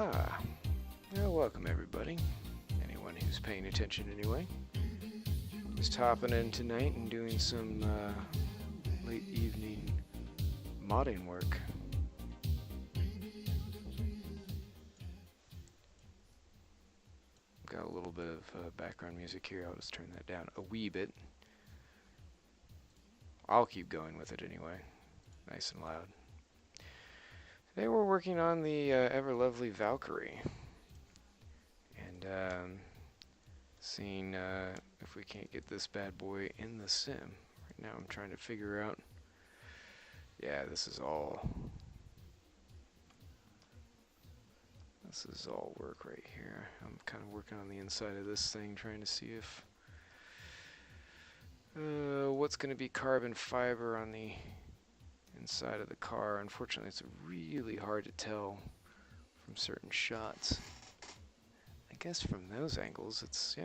Well, welcome everybody. Anyone who's paying attention anyway. Just hopping in tonight and doing some late evening modding work. Got a little bit of background music here. I'll just turn that down a wee bit. I'll keep going with it anyway. Nice and loud. Today we're working on the ever lovely Valkyrie. And seeing if we can't get this bad boy in the sim. Right now I'm trying to figure out, yeah, this is all work right here. I'm kind of working on the inside of this thing, trying to see if what's going to be carbon fiber on the inside of the car. Unfortunately, it's really hard to tell from certain shots. I guess from those angles, it's, yeah.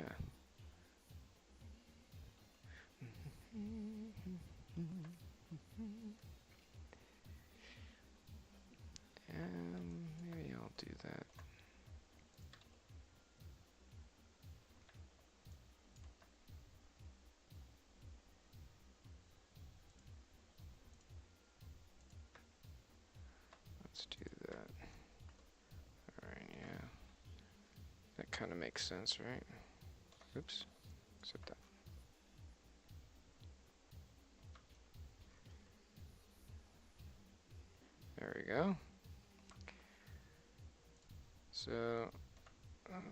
Maybe I'll do that. Let's do that. Alright, yeah. That kind of makes sense, right? Oops. Except that. There we go. So,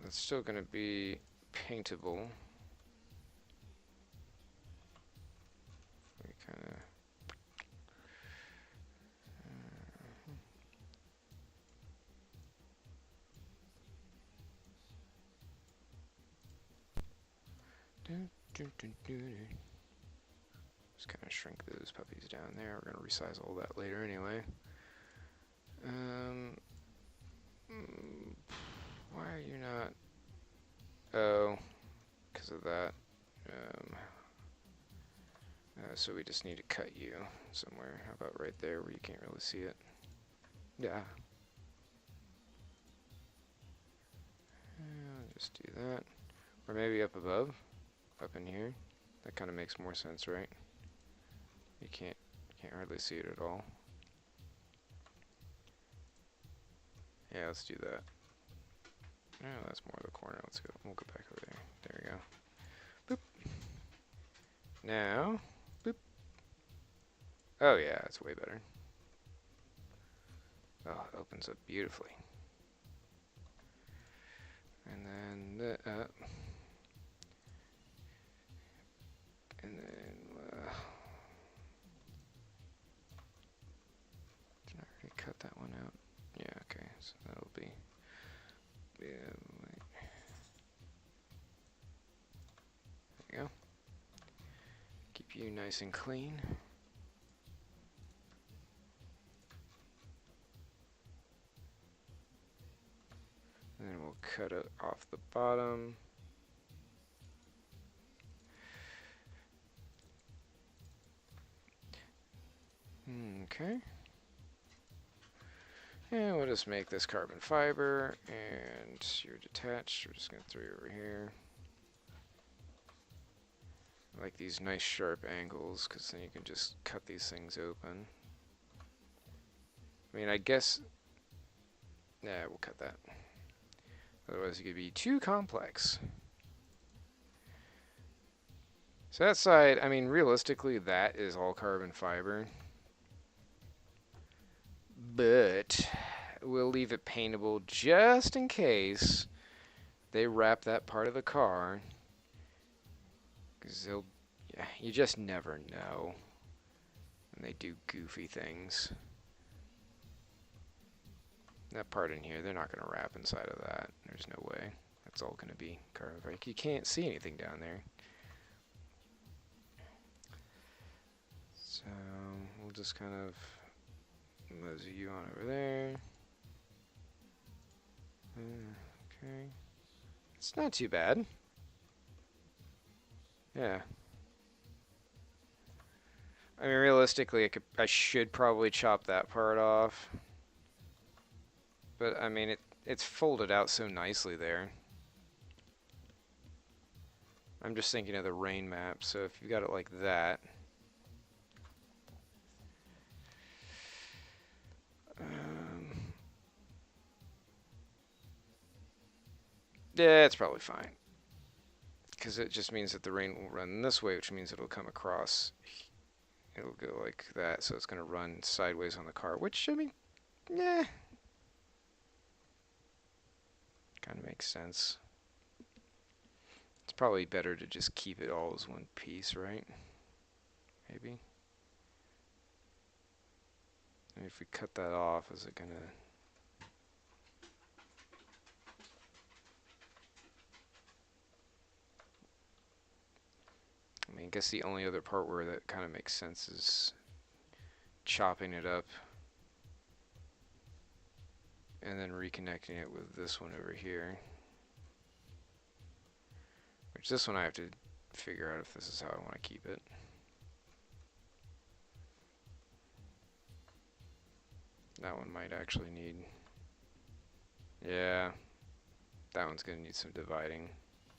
that's still going to be paintable. We kind of... Just kind of shrink those puppies down there. We're going to resize all that later anyway. Why are you not? Oh, because of that. So we just need to cut you somewhere. How about right there where you can't really see it? Yeah. Just do that. Or maybe up above. Up in here. That kind of makes more sense, right? You can't hardly see it at all. Yeah, let's do that. No, that's more of the corner. Let's go. We'll go back over there. There we go. Boop. Now, boop. Oh yeah, it's way better. Oh, it opens up beautifully. And then the and then did I already cut that one out? Yeah, okay. So that'll be there you go. Keep you nice and clean. And then we'll cut it off the bottom. Okay. And we'll just make this carbon fiber, and you're detached. We're just going to throw you over here. I like these nice sharp angles, because then you can just cut these things open. I mean, I guess... Nah, we'll cut that. Otherwise it could be too complex. So that side, I mean, realistically, that is all carbon fiber. But we'll leave it paintable just in case they wrap that part of the car. Because they'll, yeah, you just never know when they do goofy things. That part in here, they're not going to wrap inside of that. There's no way. That's all going to be carbon fiber. You can't see anything down there. So we'll just kind of mosey you on over there. Okay. It's not too bad. Yeah. I mean, realistically, I should probably chop that part off. But I mean, it's folded out so nicely there. I'm just thinking of the rain map, so if you got it like that, yeah, it's probably fine. Because it just means that the rain will run this way, which means it'll come across. It'll go like that, so it's going to run sideways on the car, which, I mean, yeah, kind of makes sense. It's probably better to just keep it all as one piece, right? Maybe. And if we cut that off, is it going to... I mean, I guess the only other part where that kind of makes sense is chopping it up and then reconnecting it with this one over here. Which this one I have to figure out if this is how I want to keep it. That one might actually need... Yeah, that one's going to need some dividing.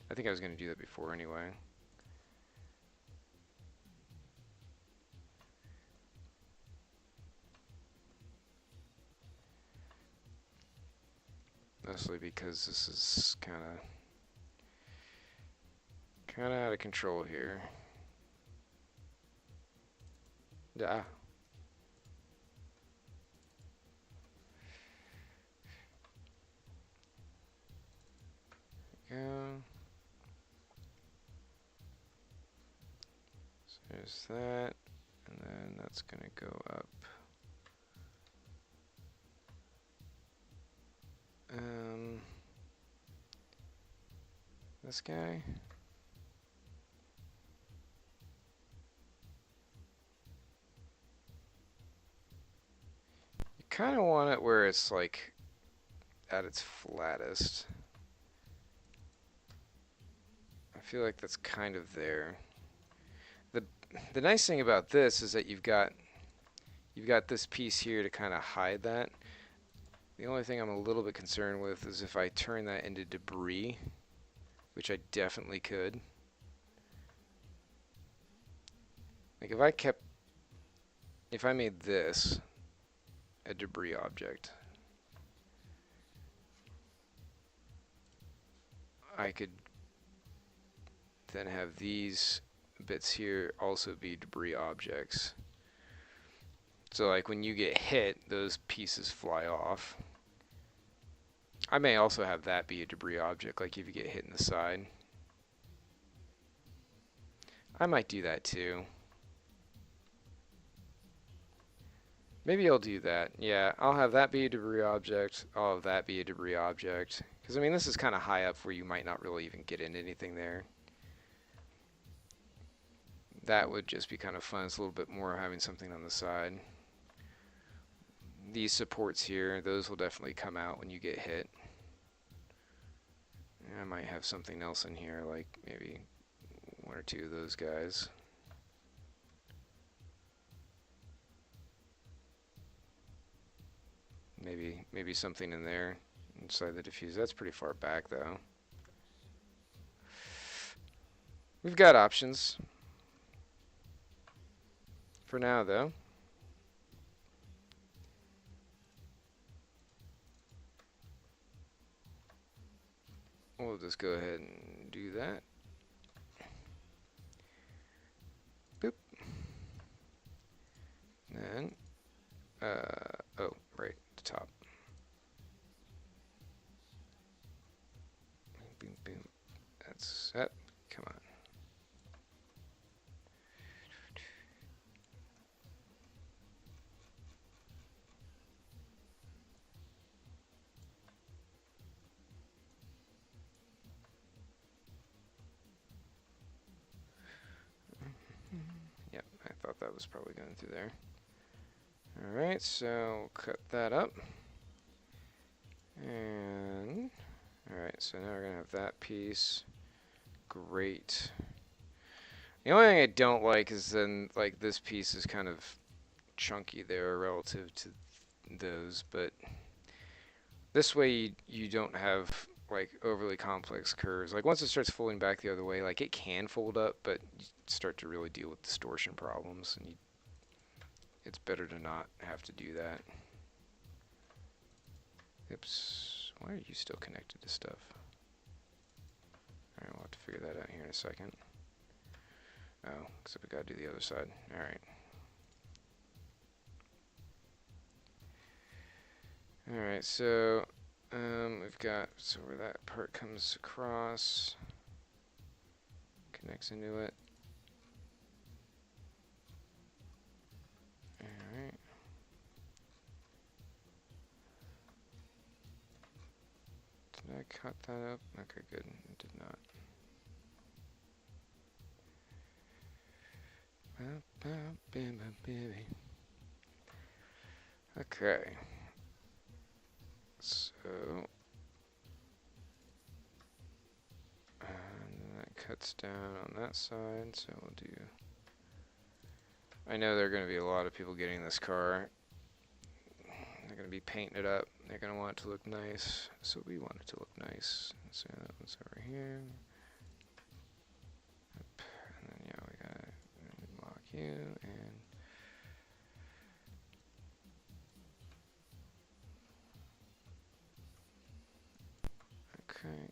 I think I was going to do that before anyway. Mostly because this is kind of out of control here. Yeah. Go. So there's that, and then that's gonna go up. This guy. You kind of want it where it's like at its flattest. I feel like that's kind of there. The nice thing about this is that you've got this piece here to kind of hide that. The only thing I'm a little bit concerned with is if I turn that into debris, which I definitely could. Like if I made this a debris object, I could then have these bits here also be debris objects. So like when you get hit, those pieces fly off. I may also have that be a debris object, like if you get hit in the side. I might do that too. Maybe I'll do that. Yeah, I'll have that be a debris object. I'll have that be a debris object. Because, I mean, this is kind of high up where you might not really even get into anything there. That would just be kind of fun. It's a little bit more having something on the side. These supports here, those will definitely come out when you get hit. I might have something else in here, like maybe one or two of those guys. Maybe something in there inside the diffuser. That's pretty far back though. We've got options. For now though. We'll just go ahead and do that. Boop. And oh, right, the top. Boom, boom. That's that. Come on. Yep, I thought that was probably going through there. Alright, so cut that up. And alright, so now we're gonna have that piece. Great. The only thing I don't like is then like this piece is kind of chunky there relative to those, but This way you don't have like overly complex curves. Like once it starts folding back the other way, like it can fold up, but you start to really deal with distortion problems, and it's better to not have to do that. Oops, why are you still connected to stuff? Alright, we'll have to figure that out here in a second. Oh, except we gotta do the other side. Alright. Alright, so we've got, so where that part comes across, connects into it. Alright. Did I cut that up? Okay, good. It did not. Okay. So, and that cuts down on that side, so we'll do. I know there are going to be a lot of people getting this car. They're going to be painting it up. They're going to want it to look nice, so we want it to look nice. So that one's over here. And then, yeah, we got to lock you and. Okay.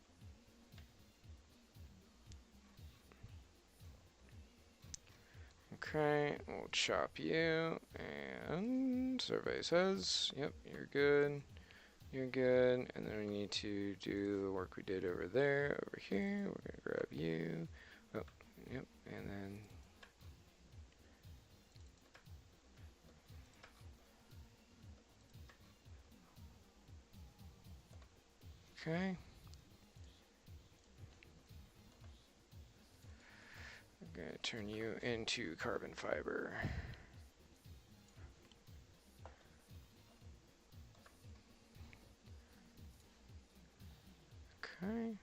Okay, we'll chop you, and survey says, yep, you're good, and then we need to do the work we did over there, over here, we're going to grab you, oh, yep, and then, okay, I'm going to turn you into carbon fiber. Okay.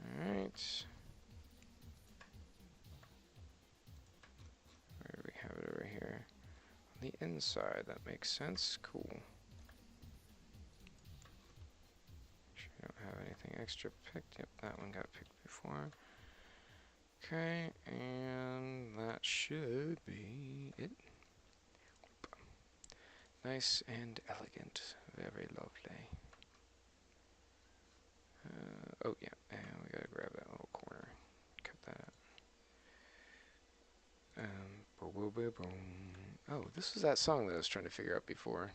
Alright. Where do we have it over here? On the inside, that makes sense. Cool. Sure I don't have anything extra picked. Yep, that one got picked before. Okay, and that should be it. Nice and elegant. Very lovely. Oh yeah, and we gotta grab that little corner. Cut that out. Boom, boom, boom. Oh, this was that song that I was trying to figure out before.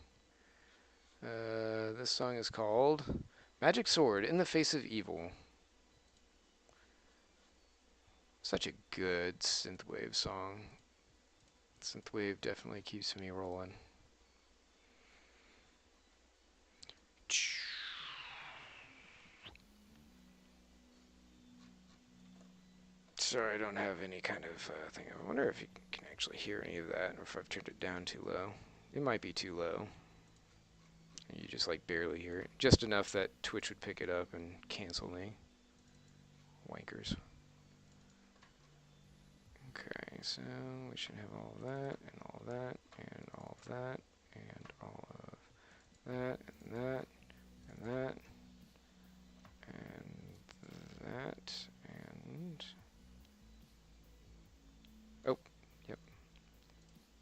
This song is called Magic Sword in the Face of Evil. Such a good synthwave song. Synthwave definitely keeps me rolling. Sorry, I don't have any kind of thing. I wonder if you can actually hear any of that, or if I've turned it down too low. It might be too low. You just like barely hear it. Just enough that Twitch would pick it up and cancel me. Wankers. Okay, so we should have all of that, and all of that, and all of that, and all of that, and that, and that, and that, and... Oh, yep.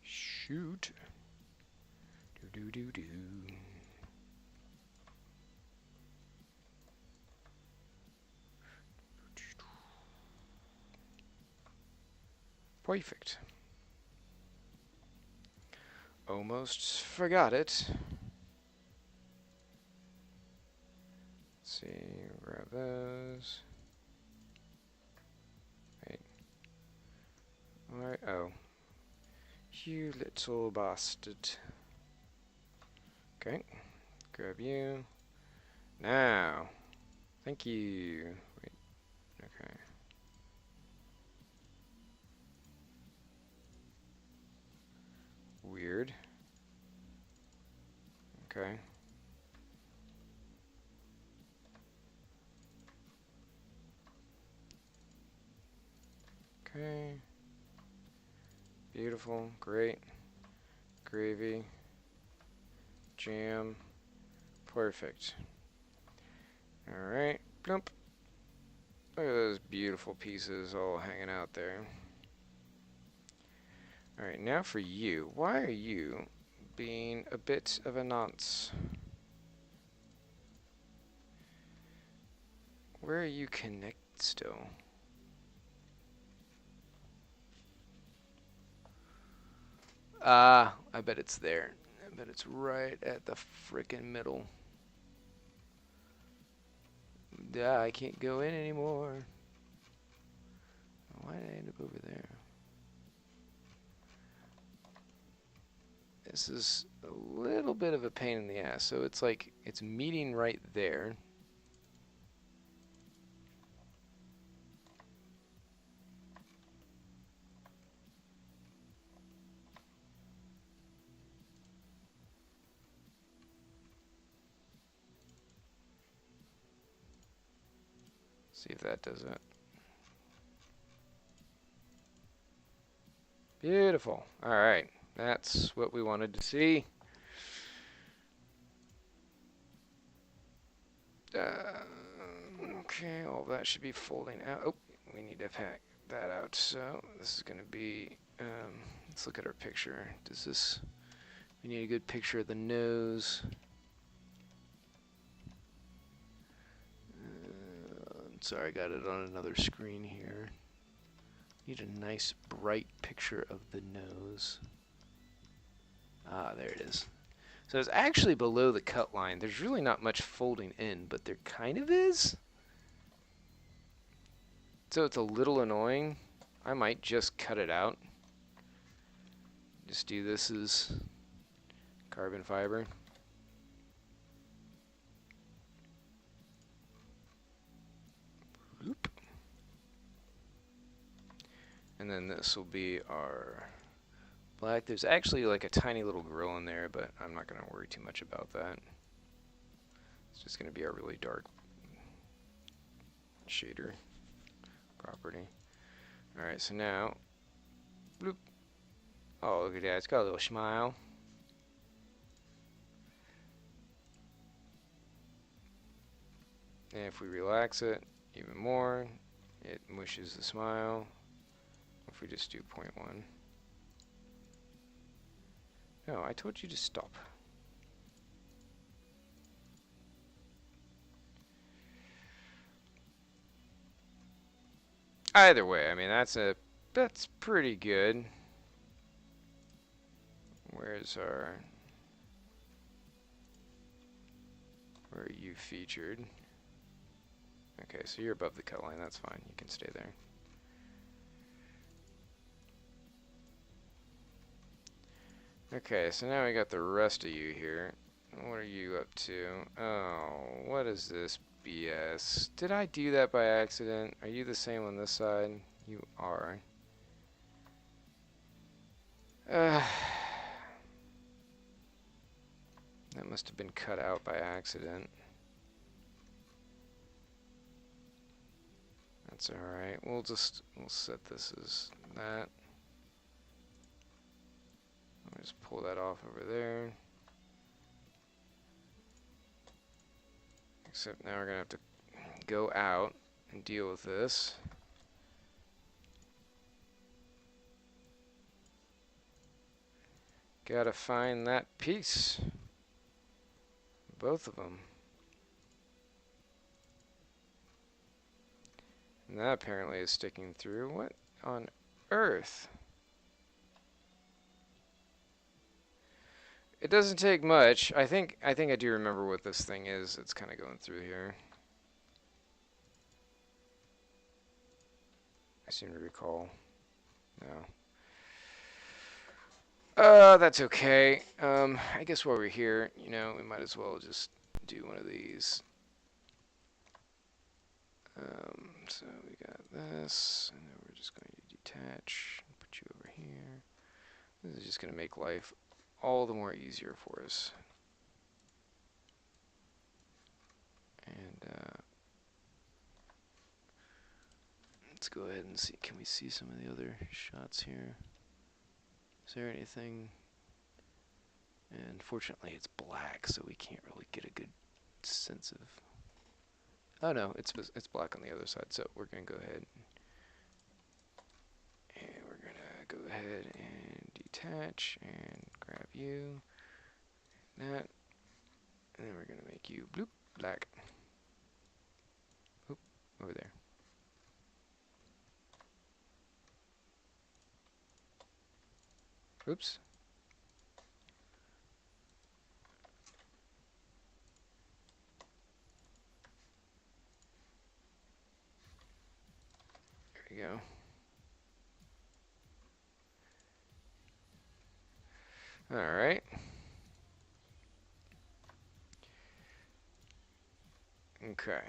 Shoot. Do-do-do-do. Perfect. Almost forgot it. Let's see, grab those. Wait. Alright, oh. You little bastard. Okay, grab you. Now. Thank you. Wait, okay. Weird. Okay. Okay. Beautiful. Great. Gravy. jam. Perfect. Alright, plump. Look at those beautiful pieces all hanging out there. Alright, now for you. Why are you being a bit of a nonce? Where are you connected still? Ah, I bet it's there. I bet it's right at the frickin' middle. I can't go in anymore. Why did I end up over there? This is a little bit of a pain in the ass. So it's like, it's meeting right there. See if that does it. Beautiful. Alright, that's what we wanted to see. Okay, all that should be folding out. Oh, we need to pack that out. So this is going to be, let's look at our picture. Does this, we need a good picture of the nose. Sorry, I got it on another screen here. Need a nice bright picture of the nose. Ah, there it is. So it's actually below the cut line. There's really not much folding in, but there kind of is. So it's a little annoying. I might just cut it out. Just do this as carbon fiber. Oop. And then this will be our black. There's actually like a tiny little grill in there, but I'm not going to worry too much about that. It's just going to be our really dark shader property. Alright, so now, bloop. Oh, look at that. It's got a little smile. And if we relax it even more, it mushes the smile. If we just do 0.1. No, I told you to stop. Either way, I mean, that's pretty good. Where's our, where are you featured? Okay, so you're above the cut line, that's fine, you can stay there. Okay, so now we got the rest of you here. What are you up to? Oh, what is this BS? Did I do that by accident? Are you the same on this side? You are. That must have been cut out by accident. That's alright. We'll set this as that. I'll just pull that off over there. Except now we're going to have to go out and deal with this. Gotta find that piece. Both of them. And that apparently is sticking through. What on earth? It doesn't take much. I think I do remember what this thing is. It's kind of going through here. I seem to recall. No. That's okay. I guess while we're here, you know, we might as well just do one of these. So we got this, and then we're just going to detach and put you over here. This is just going to make life all the more easier for us. And let's go ahead and see. Can we see some of the other shots here? Is there anything? And fortunately it's black, so we can't really get a good sense of... Oh no, it's black on the other side, so we're going to go ahead and we're going to go ahead and detach and grab you, that, and then we're going to make you bloop, black. Oop, over there. Oops. There we go. All right. Okay.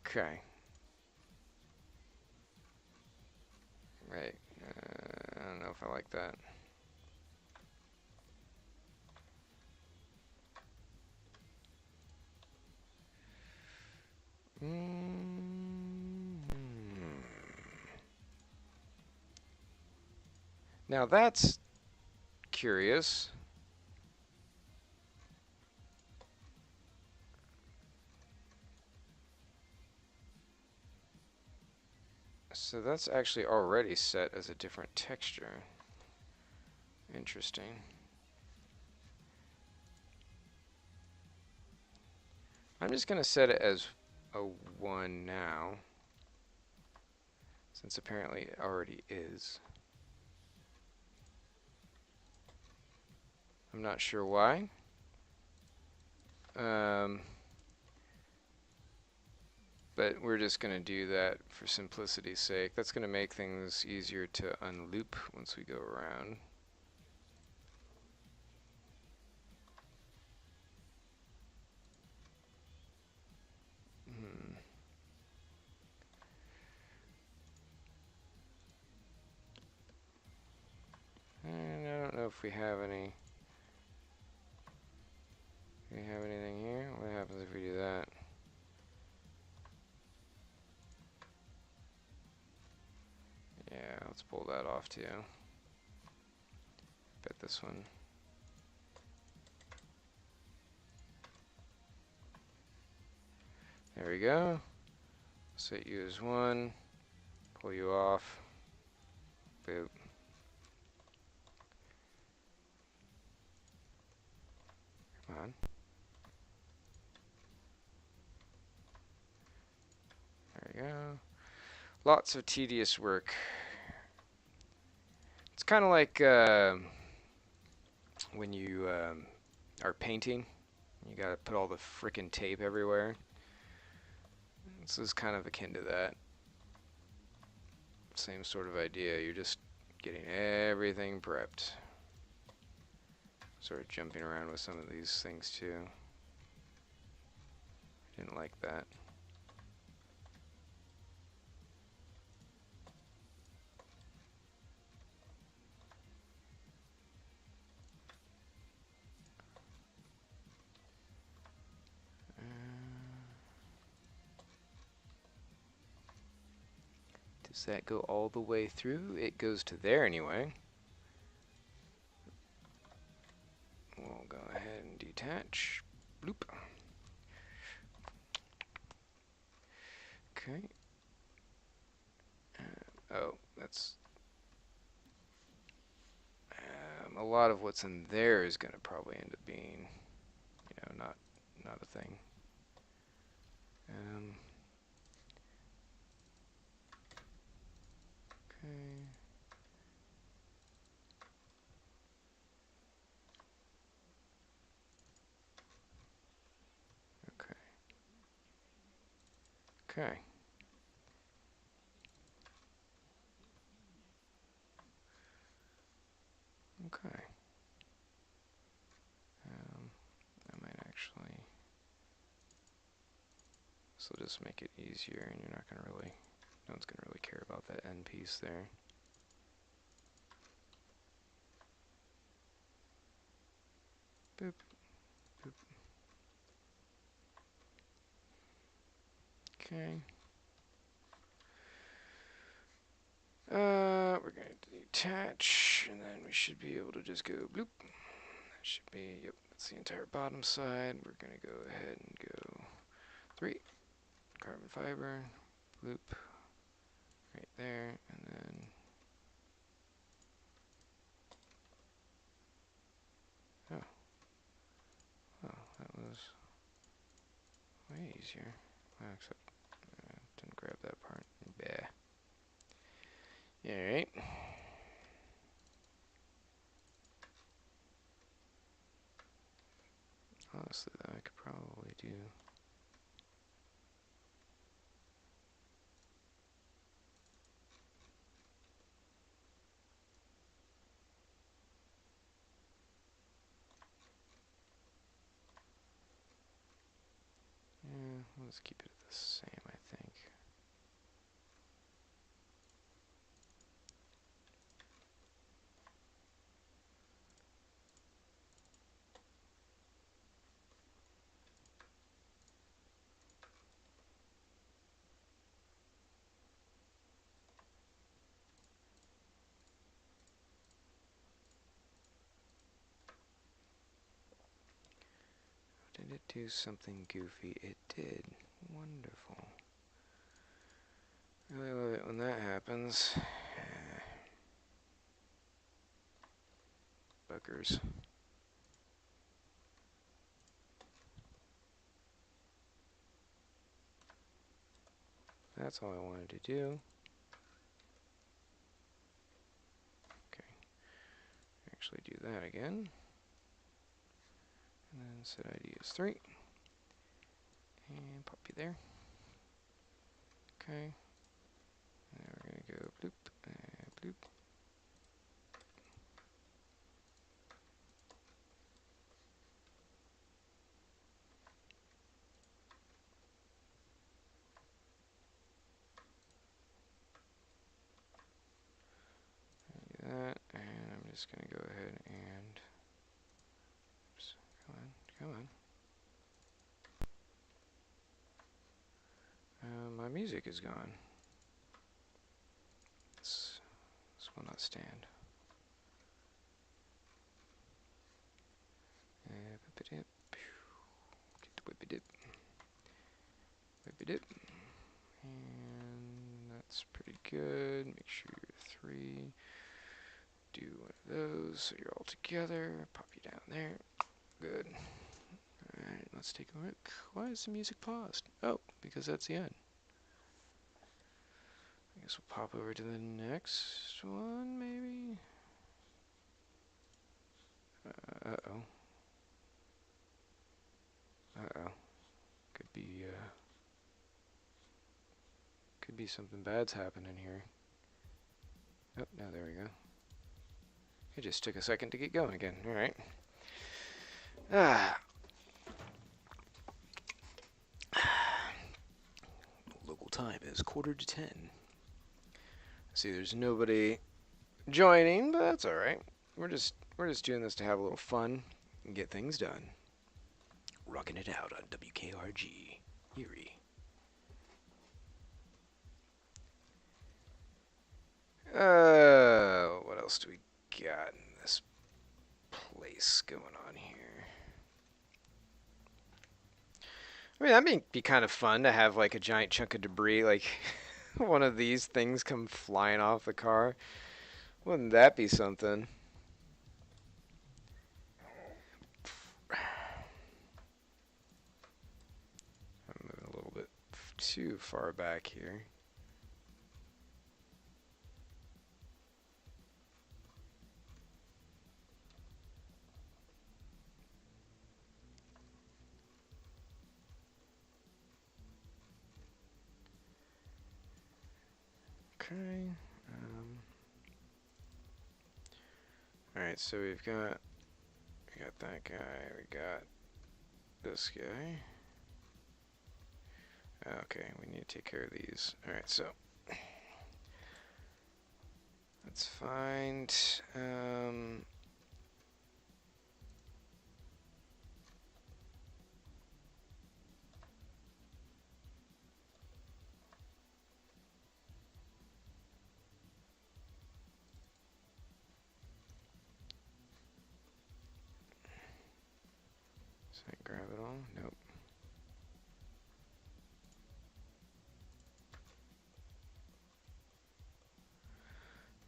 Okay. Right. I don't know if I like that. Now that's curious. So that's actually already set as a different texture. Interesting. I'm just going to set it as a 1 now, since apparently it already is. I'm not sure why. But we're just going to do that for simplicity's sake. That's going to make things easier to unloop once we go around. And I don't know if we have any. Do we have anything here? What happens if we do that? Yeah, let's pull that off too. Bet this one. There we go. Set you as 1. Pull you off. Boop. Come on. There we go. Lots of tedious work. It's kind of like when you are painting. You gotta put all the frickin' tape everywhere. This is kind of akin to that. Same sort of idea. You're just getting everything prepped. Sort of jumping around with some of these things too. Didn't like that. Does that go all the way through? It goes to there anyway. We'll go ahead and detach. Bloop. Okay. Oh, that's... a lot of what's in there is going to probably end up being, you know, not a thing. Okay. Okay. Okay. I might actually... This will just make it easier, and you're not going to really... No one's going to really care about that end piece there. Boop. Boop. Okay. We're going to detach, and then we should be able to just go bloop. That should be, yep, that's the entire bottom side. We're going to go ahead and go 3, carbon fiber, bloop, right there, and then, oh, that was way easier. Well, except, didn't grab that part. Bah. Alright. Honestly, though, I could probably do. Yeah, let's keep it the same, I think. Did it do something goofy? It did. Wonderful. Really love it when that happens. Buggers. That's all I wanted to do. Okay. Actually do that again. And then set ID as 3. And pop you there. Okay. Now we're going to go bloop and bloop. Do that, and I'm just going to go ahead and. Oops, come on, come on. My music is gone. This will not stand. Whip-a-dip. Get the whip-a-dip. Whip-a-dip. And that's pretty good. Make sure you're 3. Do one of those so you're all together. Pop you down there. Good. Alright, let's take a look. Why is the music paused? Oh, because that's the end. I guess we'll pop over to the next one, maybe? Uh-oh. Uh-oh. Could be something bad's happening here. Oh, no, there we go. It just took a second to get going again. Alright. Local time is 9:45. See, there's nobody joining, but that's alright. We're just doing this to have a little fun and get things done. Rocking it out on WKRG Erie. What else do we got in this place going on here? I mean, that'd be kind of fun to have like a giant chunk of debris, like one of these things come flying off the car. Wouldn't that be something? I'm moving a little bit too far back here. Okay. Alright, so we got that guy, we got this guy. Okay, we need to take care of these. Alright, so let's find grab it all? Nope.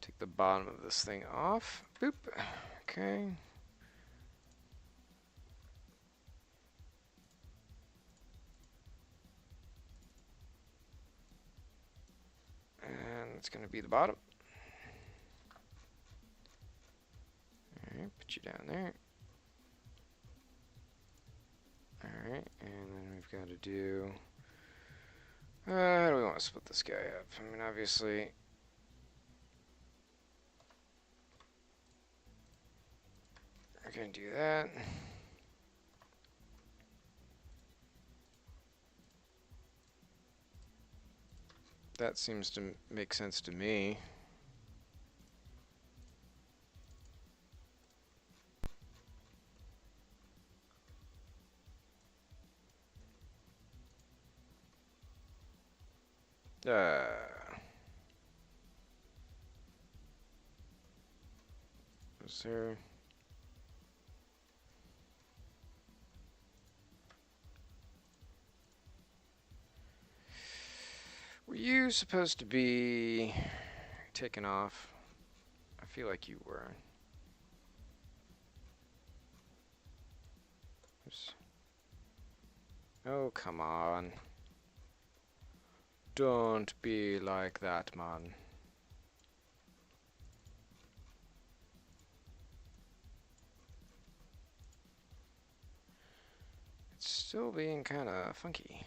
Take the bottom of this thing off. Boop. Okay. And it's going to be the bottom. Alright, put you down there. Alright, and then we've got to do... how do we want to split this guy up? I mean, obviously... we're going to do that. That seems to make sense to me. Is there... were you supposed to be taken off? I feel like you were. Oops. Oh, come on. Don't be like that, man. It's still being kind of funky.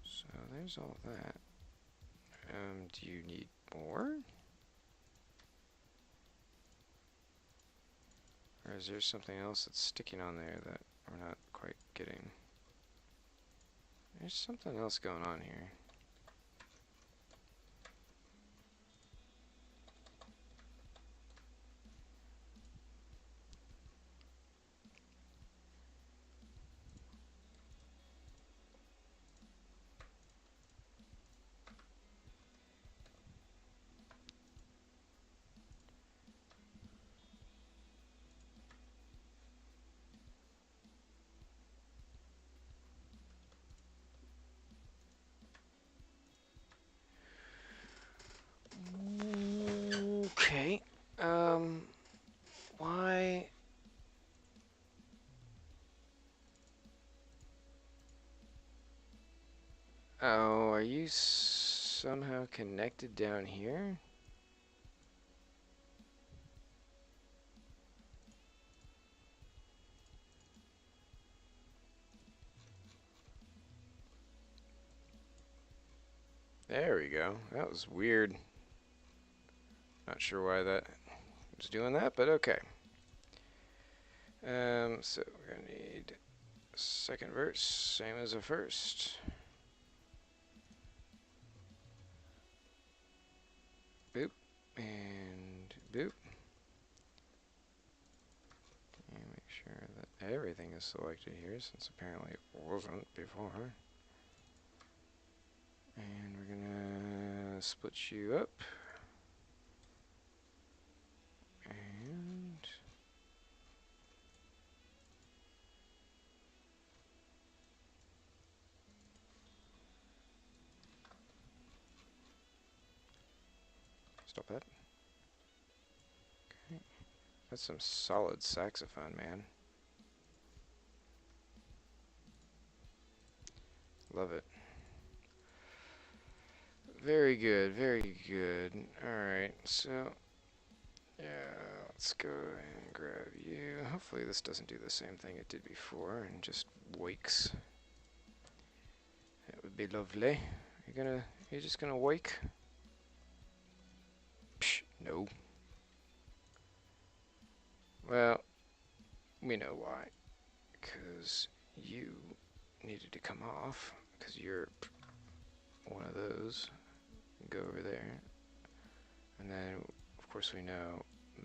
So there's all that. Do you need more? Or is there something else that's sticking on there that we're not quite getting? There's something else going on here. Okay. Why? Oh, are you somehow connected down here? There we go. That was weird. Not sure why that was doing that, but okay. So we're gonna need a second verse, same as a first. Boop and boop. And make sure that everything is selected here, since apparently it wasn't before. And we're gonna split you up. And stop that. Okay. That's some solid saxophone, man. Love it. Very good, very good. Alright, so yeah, let's go and grab you. Hopefully this doesn't do the same thing it did before and just wakes. That would be lovely. You're just gonna wake? Psh, no. Well, we know why. Because you needed to come off, because you're one of those. Go over there. And then, of course, we know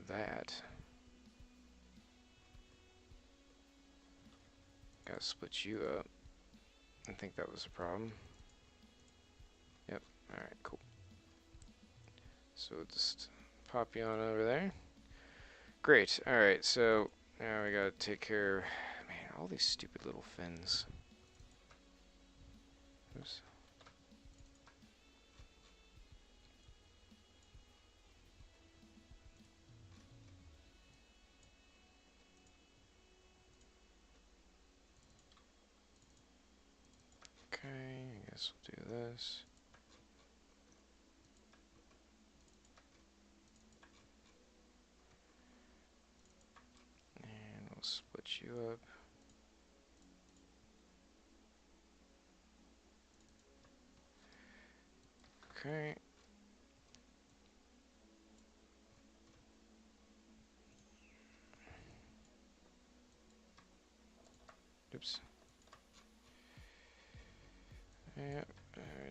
that. Gotta split you up. I think that was a problem. Yep. All right. Cool. So we'll just pop you on over there. Great. All right. So now we gotta take care of, man, all these stupid little fins. Oops. Okay, I guess we'll do this. And we'll split you up. Okay. Oops. Yep.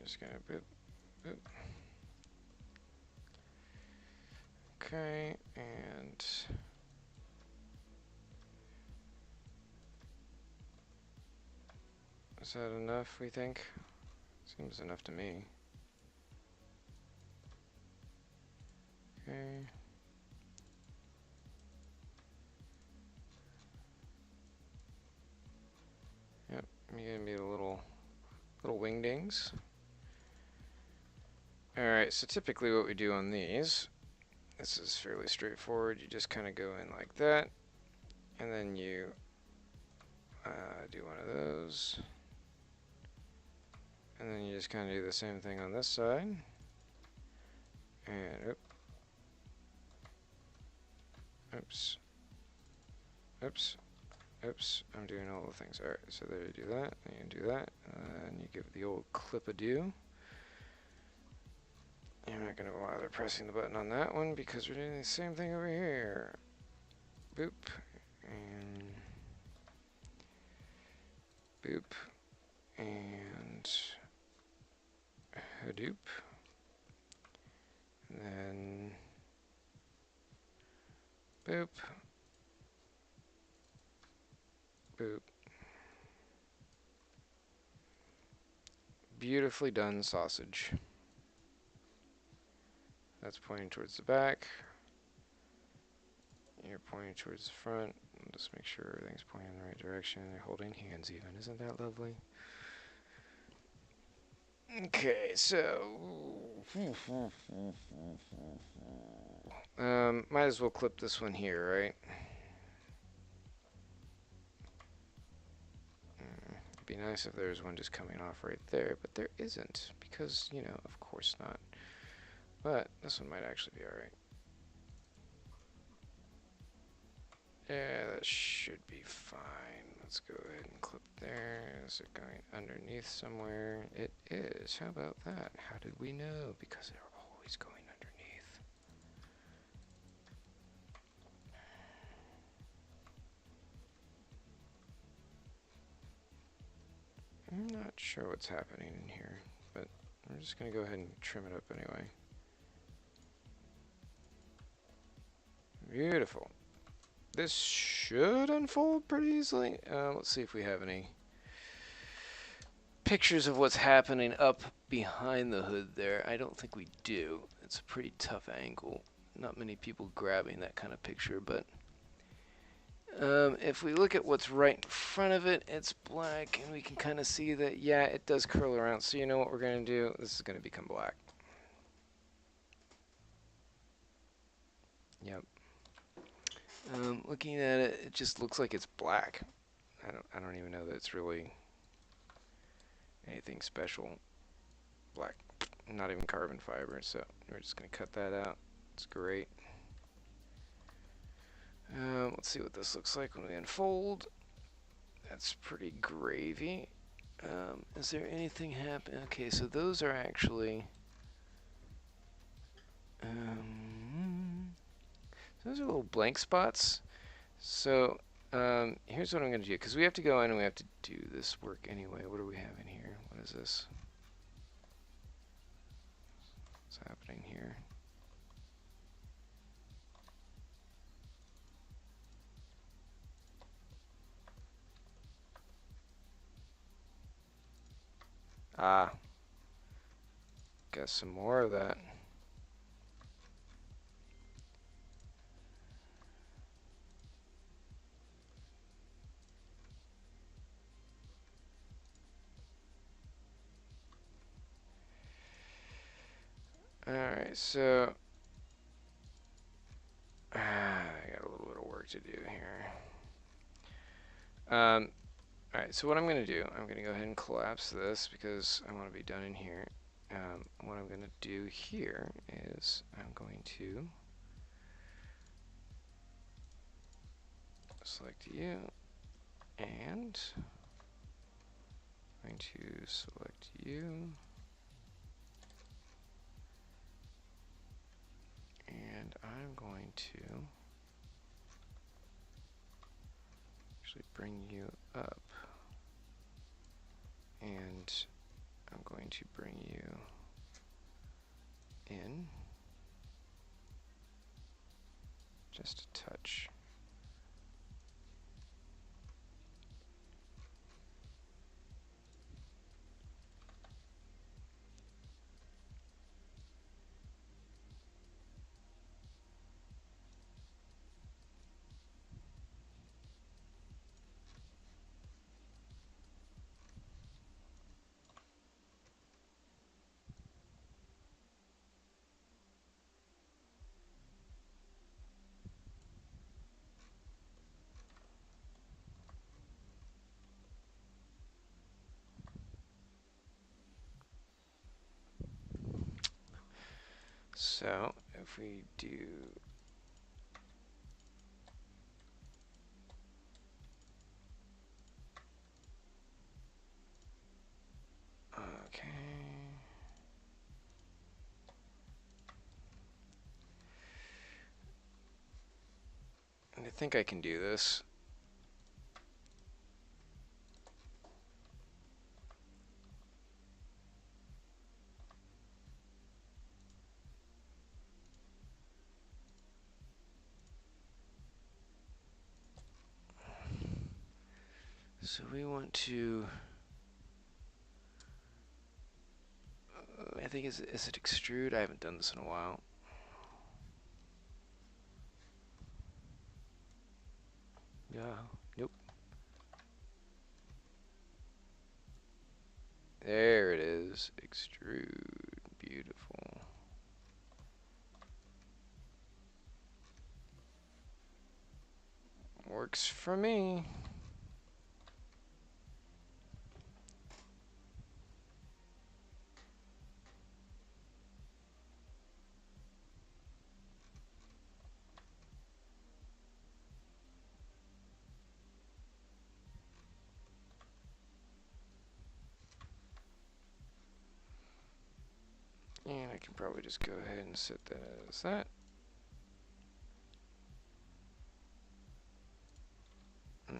Just gonna boop, boop. Okay, and is that enough, we think? Seems enough to me. Okay. Yep, you're gonna be the little wingdings. Alright, so typically what we do on these, this is fairly straightforward. You just kind of go in like that, and then you do one of those. And then you just kind of do the same thing on this side. And oops. Oops. Oops. I'm doing all the things. Alright, so there you do that, and you do that, and you give it the old clip-a-do. You're not going to bother pressing the button on that one because we're doing the same thing over here. Boop. And boop. And Hadoop. And then boop. Boop. Beautifully done sausage. That's pointing towards the back. You're pointing towards the front. Just make sure everything's pointing in the right direction. They're holding hands even. Isn't that lovely? Okay, so might as well clip this one here, right? It'd be nice if there was one just coming off right there, but there isn't, because, you know, of course not. But this one might actually be alright. Yeah, that should be fine. Let's go ahead and clip there. Is it going underneath somewhere? It is. How about that? How did we know? Because they're always going underneath. I'm not sure what's happening in here, but I'm just going to go ahead and trim it up anyway. Beautiful. This should unfold pretty easily. Let's see if we have any pictures of what's happening up behind the hood there. I don't think we do. It's a pretty tough angle. Not many people grabbing that kind of picture, but if we look at what's right in front of it, it's black, and we can kind of see that, yeah, it does curl around. So you know what we're going to do? This is going to become black. Yep. Looking at it, it just looks like it's black. I don't even know that it's really anything special. Black, not even carbon fiber. So we're just gonna cut that out. It's great. Let's see what this looks like when we unfold. That's pretty gravy. Is there anything happen? Okay, so those are actually. Those are little blank spots. So here's what I'm going to do, because we have to go in and we have to do this work anyway. What do we have in here? What is this? What's happening here? Ah. Got some more of that. Alright, so I got a little bit of work to do here. Alright, so what I'm going to do, I'm going to go ahead and collapse this because I want to be done in here. What I'm going to do here is I'm going to select you, and I'm going to select you, and I'm going to actually bring you up, and I'm going to bring you in just a touch. So if we do okay, and I think I can do this. So we want to, I think, is it extrude? I haven't done this in a while. Yeah, nope. There it is, extrude, beautiful. Works for me. And I can probably just go ahead and set that as that. Now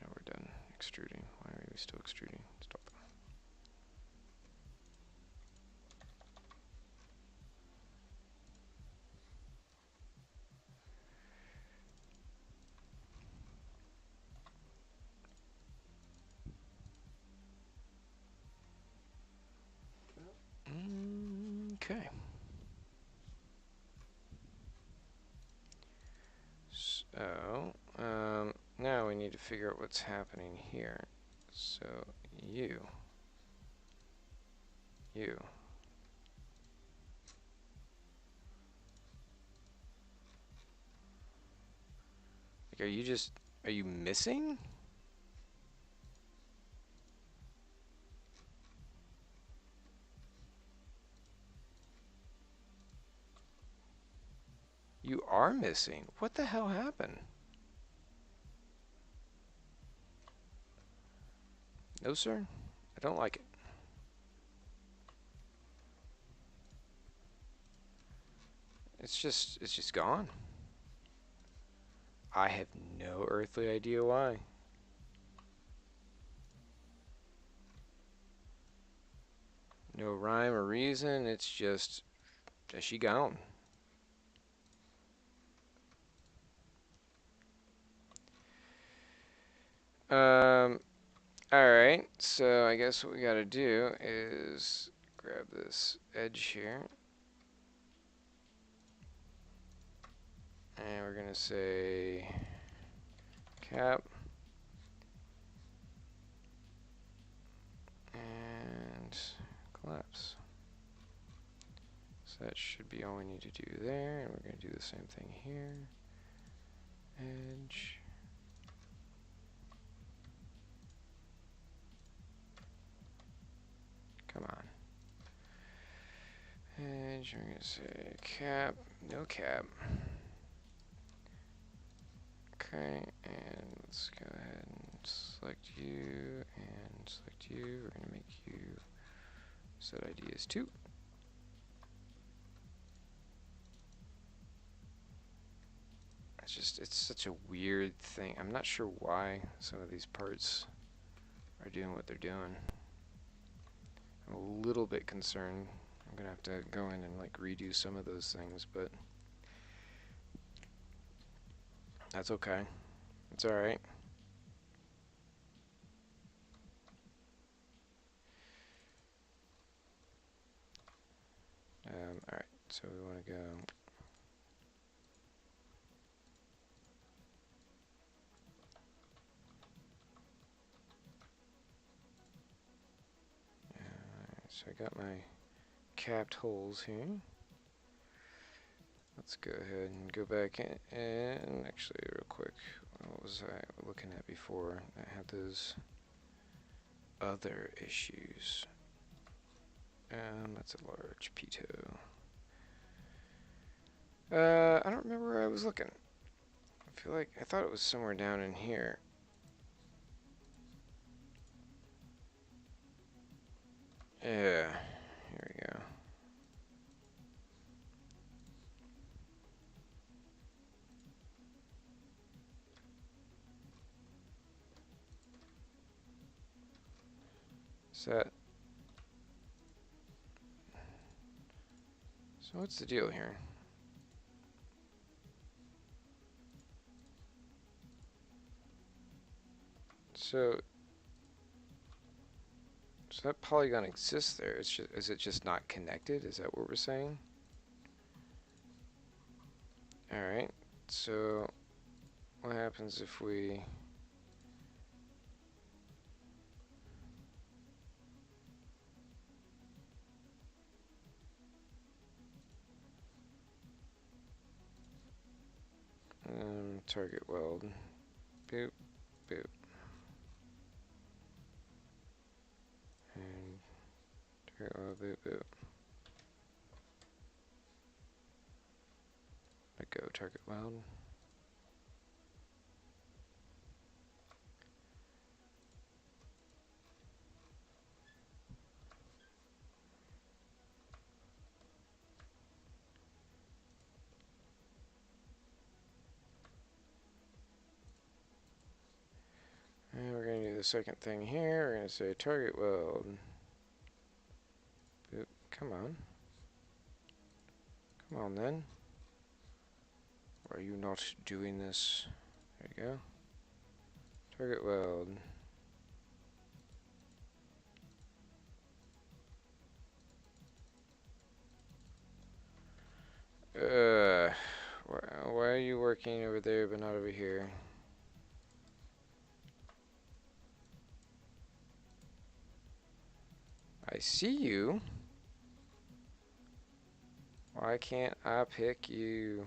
we're done extruding. Why are we still extruding? Stop. Okay. So, now we need to figure out what's happening here. So, you. Like, are you missing? You are missing. What the hell happened? No, sir. I don't like it. It's just gone. I have no earthly idea why. No rhyme or reason. It's just she gone. Alright, so I guess what we gotta do is grab this edge here. And we're going to say cap. And collapse. So that should be all we need to do there. And we're going to do the same thing here. Edge. Come on. Edge, we're going to say cap, no cap. Okay, and let's go ahead and select you, and select you. We're going to make you set ID as 2. It's such a weird thing. I'm not sure why some of these parts are doing what they're doing. I'm a little bit concerned. I'm gonna have to go in and like redo some of those things, but that's okay. It's alright. Alright, so we want to go so I got my capped holes here. Let's go ahead and go back in, and actually real quick, what was I looking at before? I had those other issues. That's a large pitot. I don't remember where I was looking. I feel like I thought it was somewhere down in here. Yeah, here we go. Set. So what's the deal here? So that polygon exists there. It's just, is it just not connected? Is that what we're saying? Alright, so what happens if we target weld, boop, boop, and target weld, boop, boop. Let go, target weld. And we're going to do the second thing here. We're going to say target weld. Boop. Come on. Come on then. Why are you not doing this? There you go. Target weld. Why are you working over there but not over here? I see you. Why can't I pick you?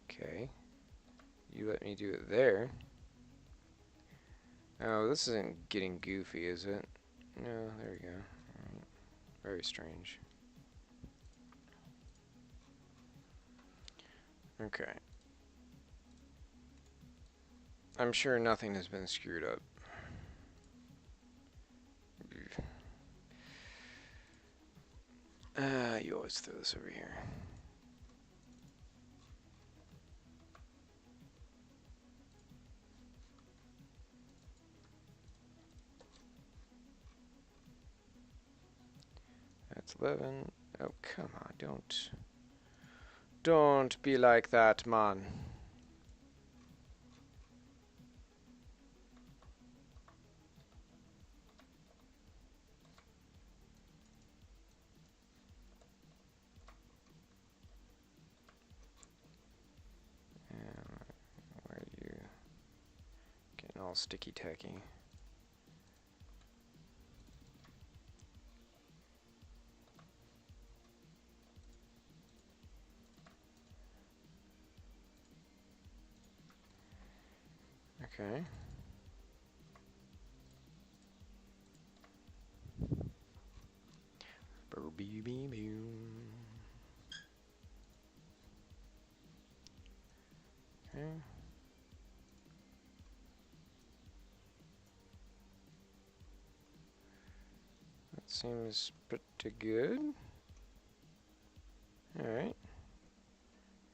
Okay. You let me do it there. Oh, this isn't getting goofy, is it? No, there we go. Right. Very strange. Okay. I'm sure nothing has been screwed up. You always throw this over here. That's 11. Oh, come on, don't be like that, man. all sticky tacky. Okay. Okay. That seems pretty good. Alright.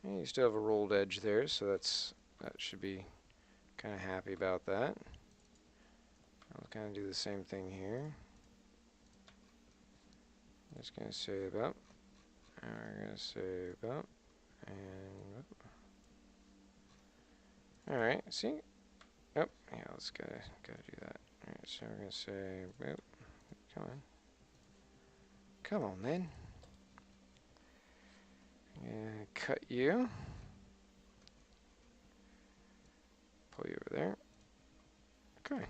You still have a rolled edge there, so that should be kind of happy about that. I'll kind of do the same thing here. Just going to save up. And we're going to save up. And alright, see? Oh, yeah, let's gotta do that. Alright, so we're going to say, whoop, come on. Come on, then. Yeah, cut you. Pull you over there. Okay.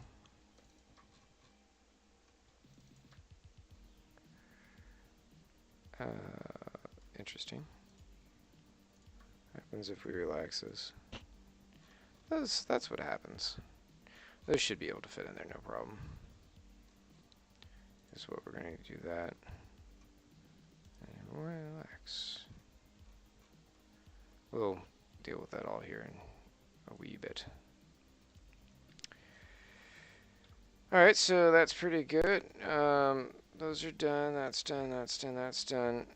Interesting. What happens if we relax this? That's what happens. Those should be able to fit in there, no problem. This is what we're going to do that. And relax. We'll deal with that all here in a wee bit. Alright, so that's pretty good. Those are done. That's done. That's done. That's done.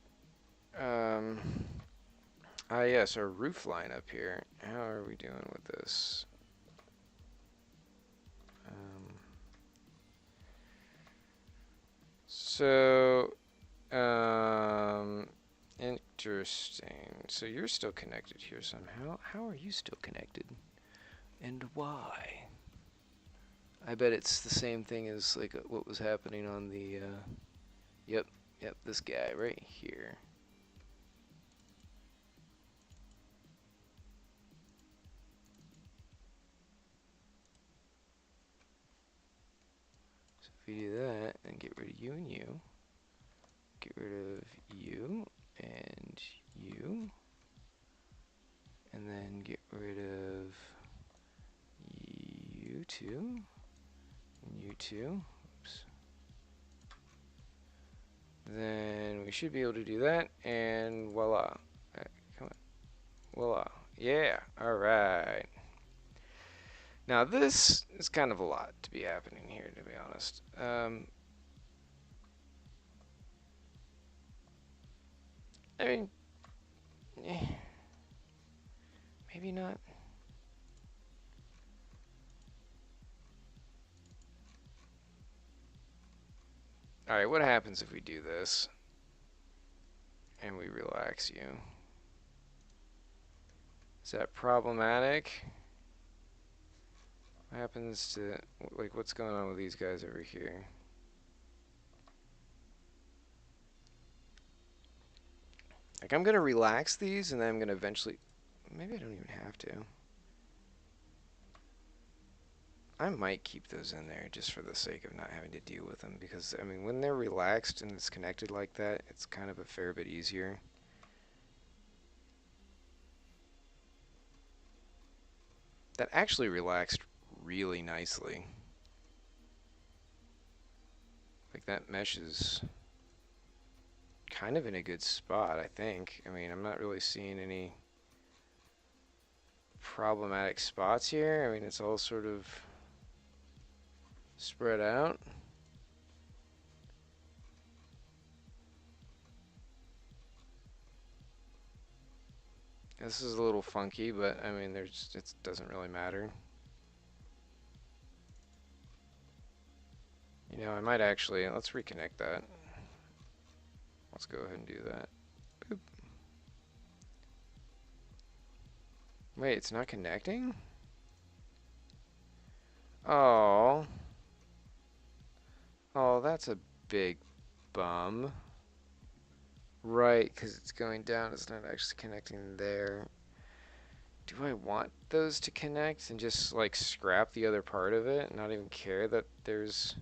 Yes, our roof line up here. How are we doing with this? Interesting. So you're still connected here somehow. How are you still connected? And why? I bet it's the same thing as like what was happening on the, yep, this guy right here. So if we do that, and get rid of you and you, get rid of you, and you, and then get rid of you two, and you two. Oops. Then we should be able to do that, and voila. Come on. Voila. Yeah, alright. Now this is kind of a lot to be happening here, to be honest. I mean, maybe not. Alright, what happens if we do this and we relax you? Is that problematic? What happens to, like, what's going on with these guys over here? Like, I'm going to relax these and then I'm going to eventually, maybe I don't even have to. I might keep those in there just for the sake of not having to deal with them, because, I mean, when they're relaxed and it's connected like that, it's kind of a fair bit easier. That actually relaxed really nicely. Like, that mesh is kind of in a good spot, I think. I mean, I'm not really seeing any problematic spots here. I mean, it's all sort of spread out. This is a little funky, but I mean, it doesn't really matter. You know, I might actually, let's reconnect that. Let's go ahead and do that. Boop. Wait, it's not connecting? Oh. Oh, that's a big bum. Right, because it's going down, it's not actually connecting there. Do I want those to connect and just like scrap the other part of it and not even care that there's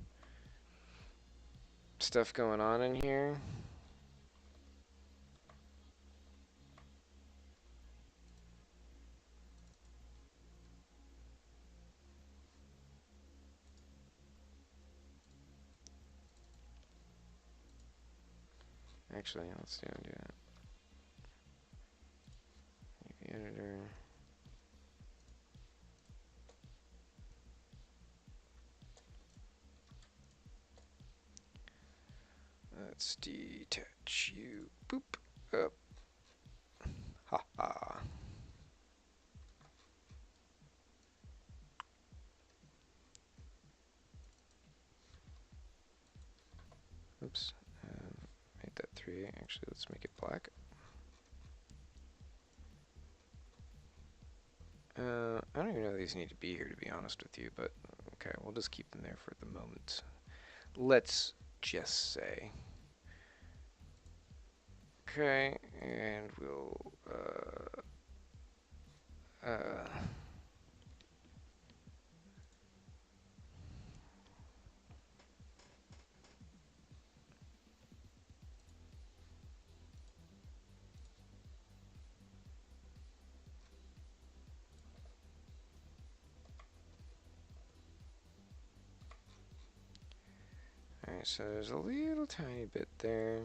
stuff going on in here? Actually, let's do that. UV editor. Let's detach you. Boop. Up. Ha ha. Oops. Made that 3. Actually, let's make it black. I don't even know if these need to be here, to be honest with you, but okay, we'll just keep them there for the moment. Let's just say. Okay, and we'll, alright, so there's a little tiny bit there.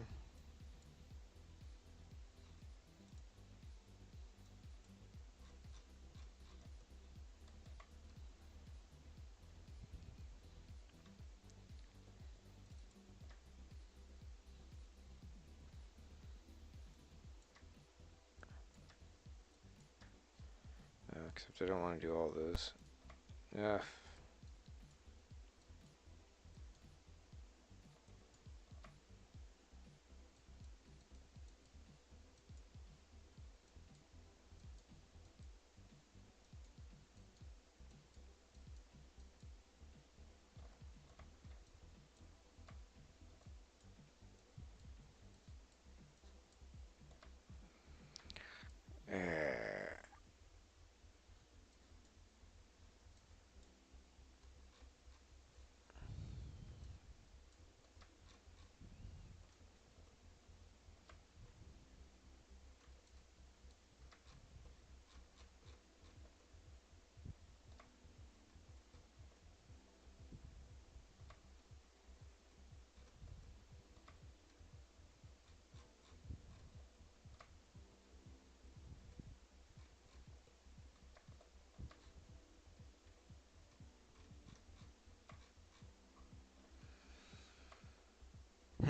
Except I don't want to do all those. Ugh.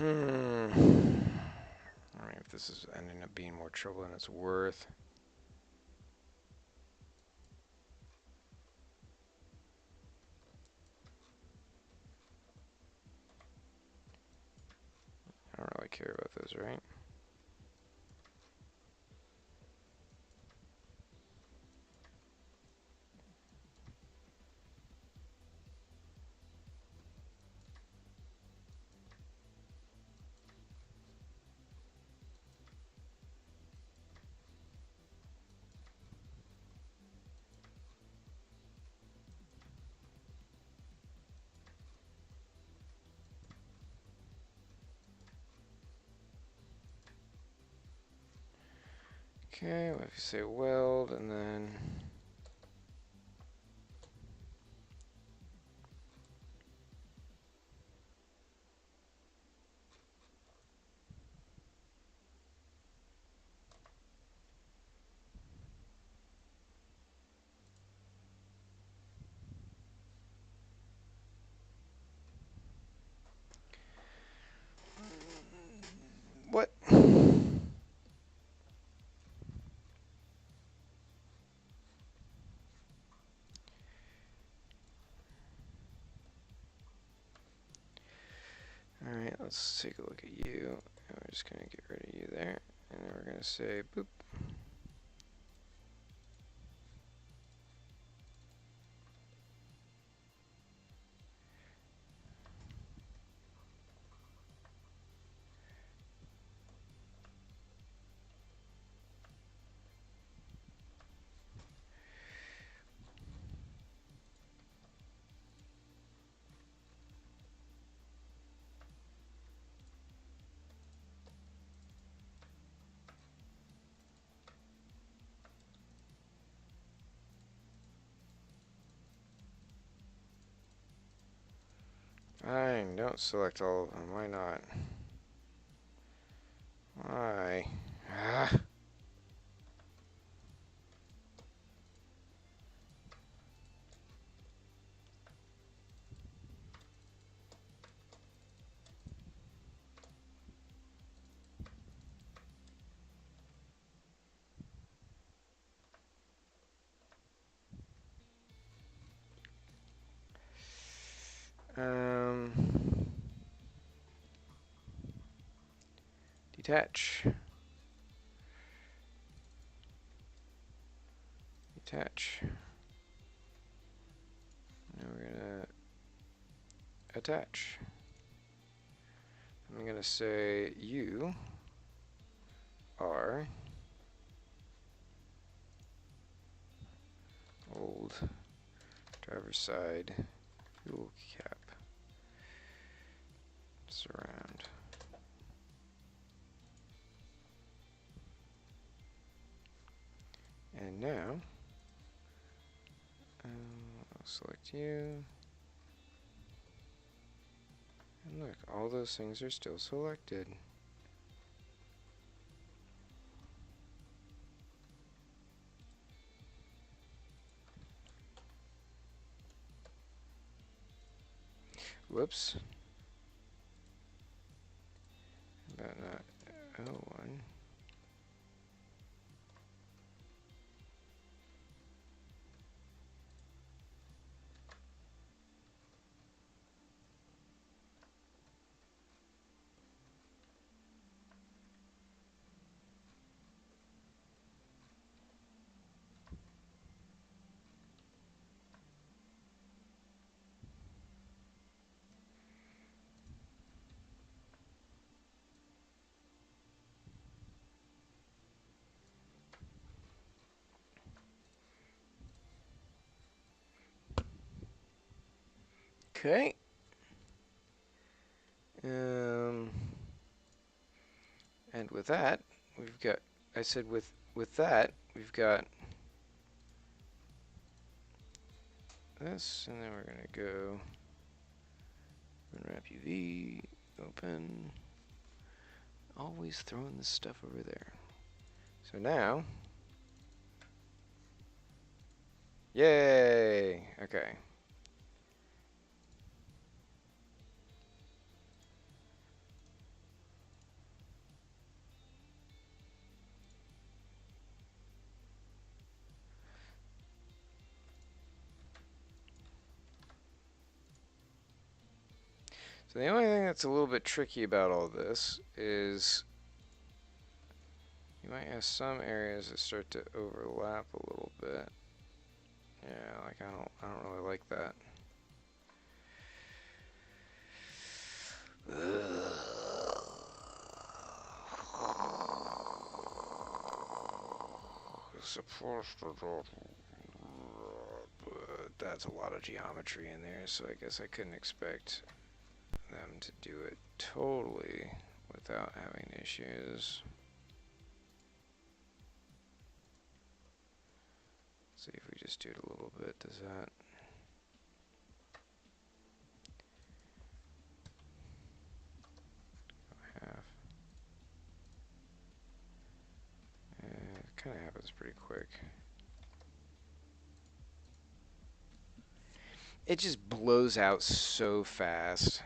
I mean, if this is ending up being more trouble than it's worth. I don't really care about those, right? Okay, what if you say weld and then what? Alright, let's take a look at you. And we're just going to get rid of you there. And then we're going to say boop. Fine, don't select all of them. Why not? Why? Ah. Um, detach. Detach. Now we're gonna attach. I'm gonna say you are old driver's side fuel cap surround. And now I'll select you. And look, all those things are still selected. Whoops. About not O1. Okay. And with that, we've got, I said with that, we've got this, and then we're going to go unwrap UV, open, always throwing this stuff over there. So now, yay, okay. So the only thing that's a little bit tricky about all this is you might have some areas that start to overlap a little bit. Yeah, like I don't really like that. Supposed to drop, but that's a lot of geometry in there, so I guess I couldn't expect them to do it totally without having issues. See if we just do it a little bit. Does that? Half. It kind of happens pretty quick. It just blows out so fast.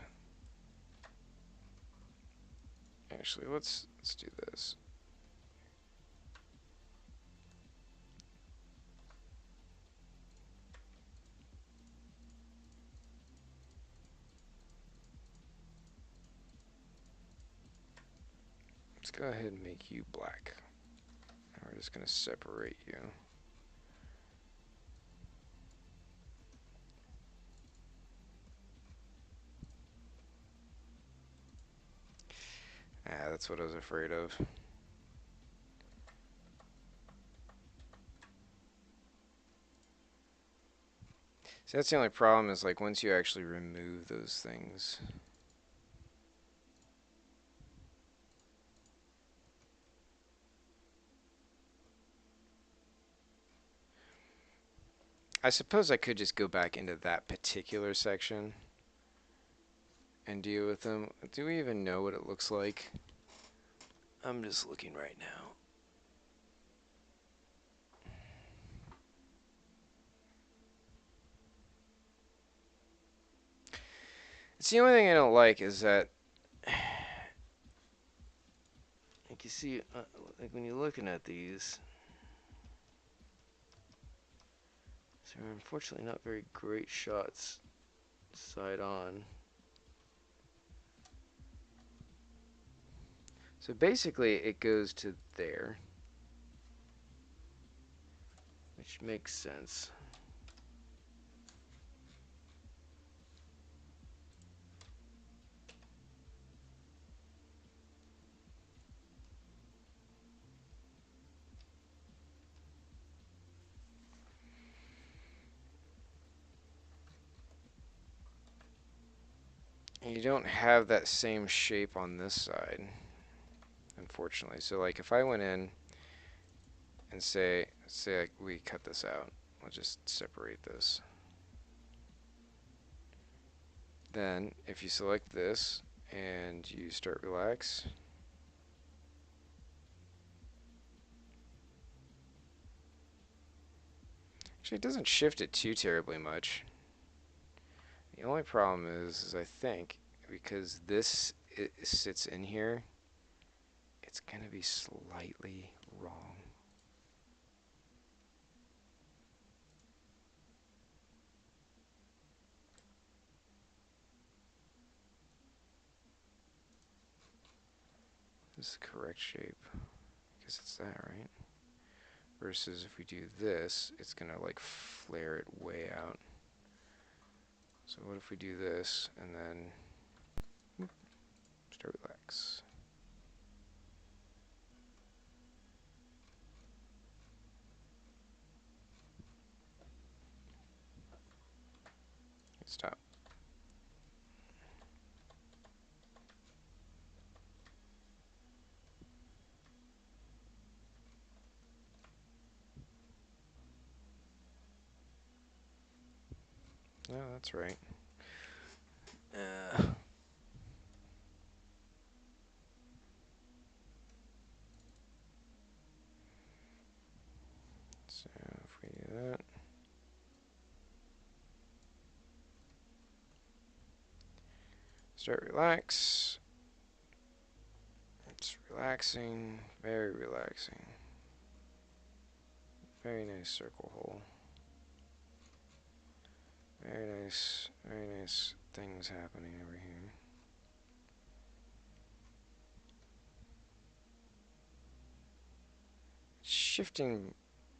Actually, let's do this. Let's go ahead and make you black. And we're just going to separate you. Ah, that's what I was afraid of. See, that's the only problem is like once you actually remove those things. I suppose I could just go back into that particular section. and deal with them. Do we even know what it looks like? I'm just looking right now. It's the only thing I don't like is that, like you see, like when you're looking at these, so they're unfortunately not very great shots side on. So basically it goes to there, which makes sense. You don't have that same shape on this side, unfortunately. So like if I went in and say like we cut this out, we'll just separate this. Then if you select this and you start relax, actually it doesn't shift it too terribly much. The only problem is I think because this sits in here, it's gonna be slightly wrong. This is the correct shape. I guess it's that, right? Versus if we do this, it's gonna like flare it way out. So what if we do this and then whoop, start relax. Stop. No, that's right. So if we do that, start relax. It's relaxing, very relaxing. Very nice circle hole. Very nice things happening over here. Shifting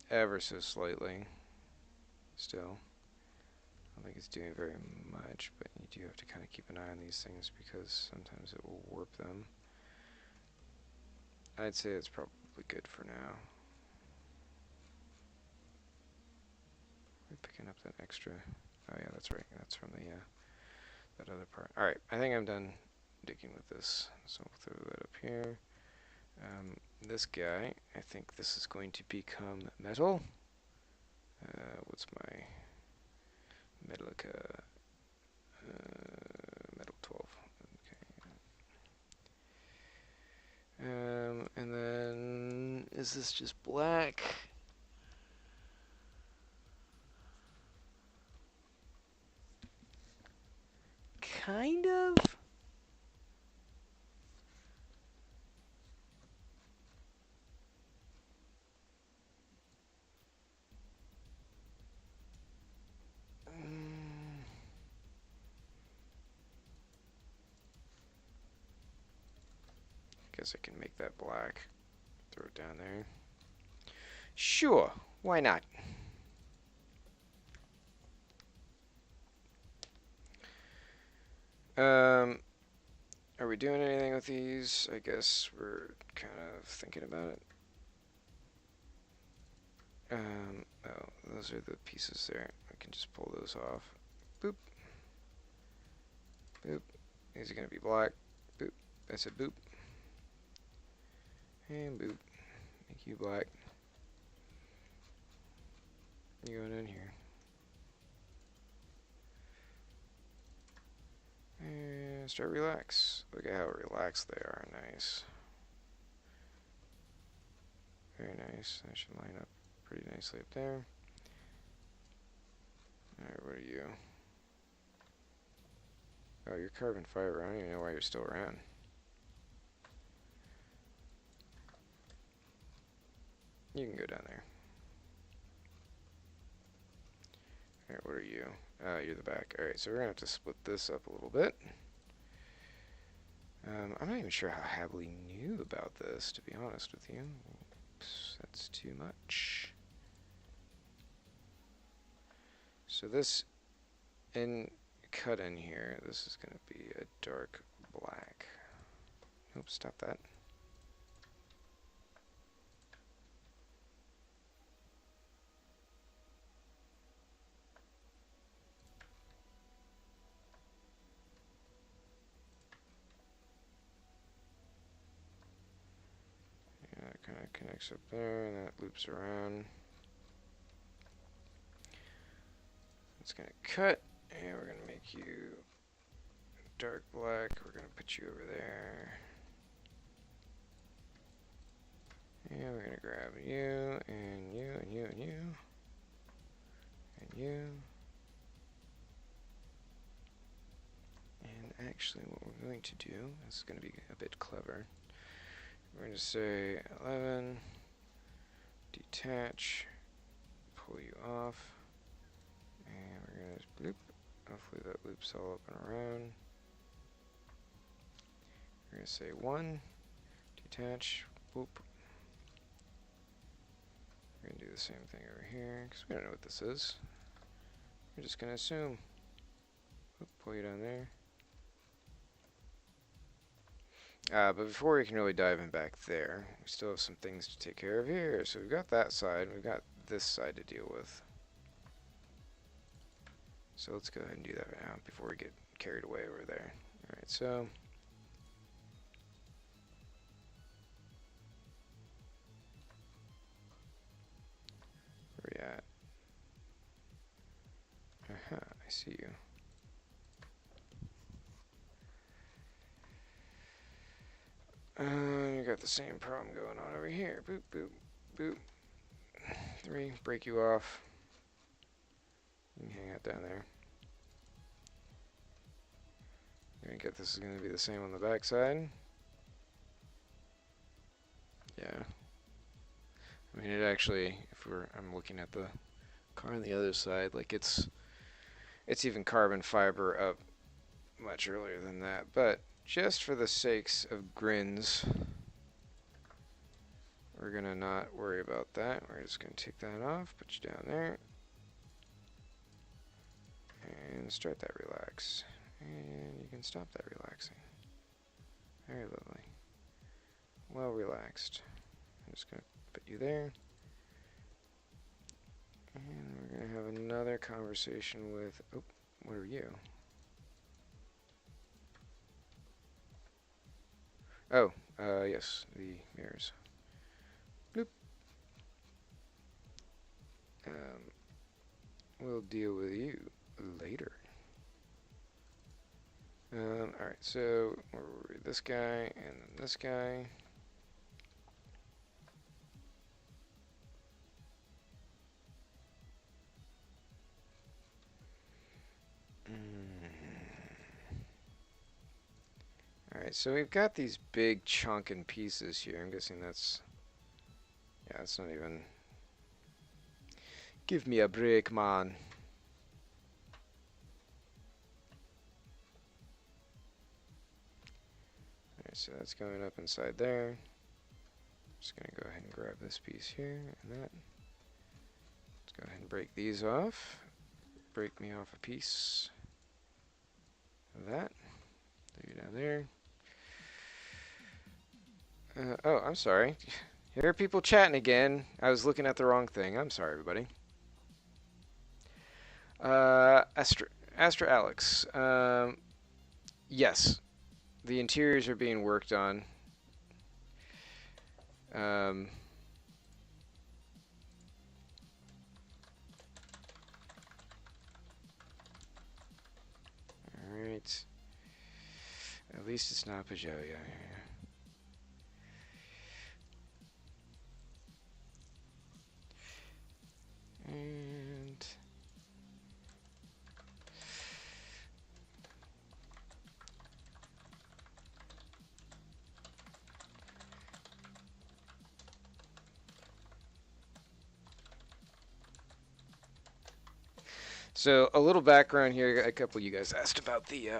ever so slightly still. I don't think it's doing very much, but you do have to kind of keep an eye on these things because sometimes it will warp them. I'd say it's probably good for now. We're picking up that extra. Oh yeah, that's right. That's from the that other part. All right, I think I'm done digging with this, so we'll throw that up here. This guy, I think this is going to become metal. What's my Metallica? Metal 12. Okay. And then is this just black? Kind of. Guess I can make that black. Throw it down there. Sure, why not? Are we doing anything with these? I guess we're kind of thinking about it. Oh, those are the pieces there. I can just pull those off. Boop. Boop. These are gonna be black. Boop. I said boop. And boop. Make you black. You going in here. And start relax. Look at how relaxed they are. Nice. Very nice. That should line up pretty nicely up there. Alright, what are you? Oh, you're carbon fiber. I don't even know why you're still around. You can go down there. Alright, what are you? You're the back. Alright, so we're going to have to split this up a little bit. I'm not even sure how heavily knew about this, to be honest with you. Oops, that's too much. So this cut in here, this is going to be a dark black. Oops, stop that. Yeah, it kind of connects up there, and that loops around. It's going to cut, and we're going to make you dark black. We're going to put you over there. And we're going to grab you, and you, and you, and you, and you. And actually what we're going to do is going to be a bit clever. We're going to say 11, detach, pull you off, and we're going to loop. Hopefully that loops all up and around. We're going to say 1, detach, whoop. We're going to do the same thing over here, because we don't know what this is. We're just going to assume. Whoop, pull you down there. But before we can really dive in back there, we still have some things to take care of here. So we've got that side, we've got this side to deal with. So let's go ahead and do that right now before we get carried away over there. Alright, so where are we at? I see you. You got the same problem going on over here. Boop, boop, boop. 3, break you off. You can hang out down there. You're gonna get this is gonna be the same on the back side. Yeah. I mean, it actually, I'm looking at the car on the other side, like it's even carbon fiber up much earlier than that, but just for the sakes of grins, we're gonna not worry about that. We're just gonna take that off, put you down there, and start that relax. And you can stop that relaxing. Very lovely. Well relaxed. I'm just gonna put you there. And we're gonna have another conversation with, oh, what are you? Oh, yes, the mirrors. Bloop. We'll deal with you later. Alright, so this guy and then this guy. Alright, so we've got these big chunkin' pieces here. I'm guessing that's, yeah, it's not even, give me a break, man. Alright, so that's going up inside there. Just gonna go ahead and grab this piece here and that. Let's go ahead and break these off. Break me off a piece of that. Leave you down there. Oh, I'm sorry. Here are people chatting again. I was looking at the wrong thing. I'm sorry, everybody. Astra Alex. Yes, the interiors are being worked on. All right. At least it's not Peugeot, yeah. And so a little background here. A couple of you guys asked about the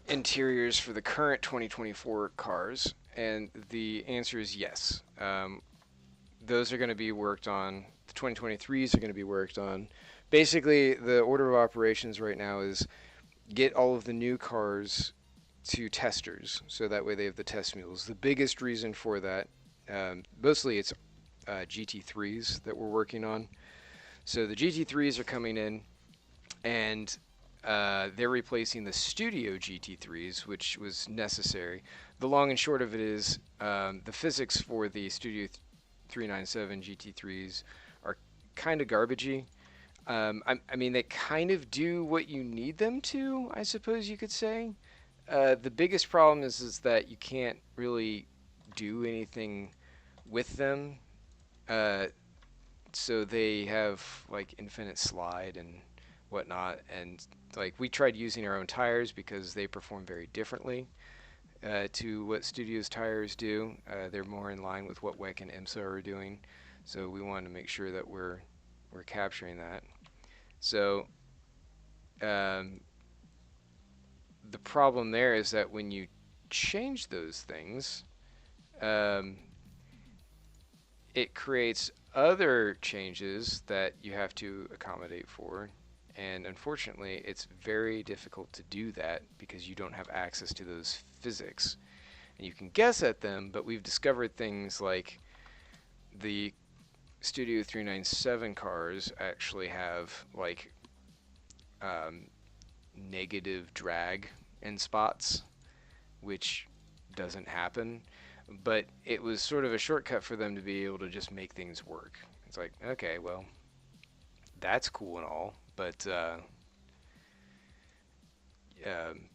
interiors for the current 2024 cars, and the answer is yes. Those are going to be worked on. The 2023s are going to be worked on. Basically, the order of operations right now is get all of the new cars to testers, so that way they have the test mules. The biggest reason for that, mostly it's GT3s that we're working on. So the GT3s are coming in, and they're replacing the Studio GT3s, which was necessary. The long and short of it is the physics for the Studio 397 GT3s are kind of garbagey. I mean, they kind of do what you need them to, I suppose you could say. The biggest problem is that you can't really do anything with them. Uh, so they have like infinite slide and whatnot, and like we tried using our own tires because they perform very differently to what Studio's tires do. They're more in line with what WEC and IMSA are doing, so we wanted to make sure that we're capturing that. So um, the problem there is that when you change those things, um, it creates other changes that you have to accommodate for. And unfortunately, it's very difficult to do that because you don't have access to those physics. And you can guess at them, but we've discovered things like the Studio 397 cars actually have like um, negative drag in spots, which doesn't happen. But it was sort of a shortcut for them to be able to just make things work. It's like, okay, well, that's cool and all, but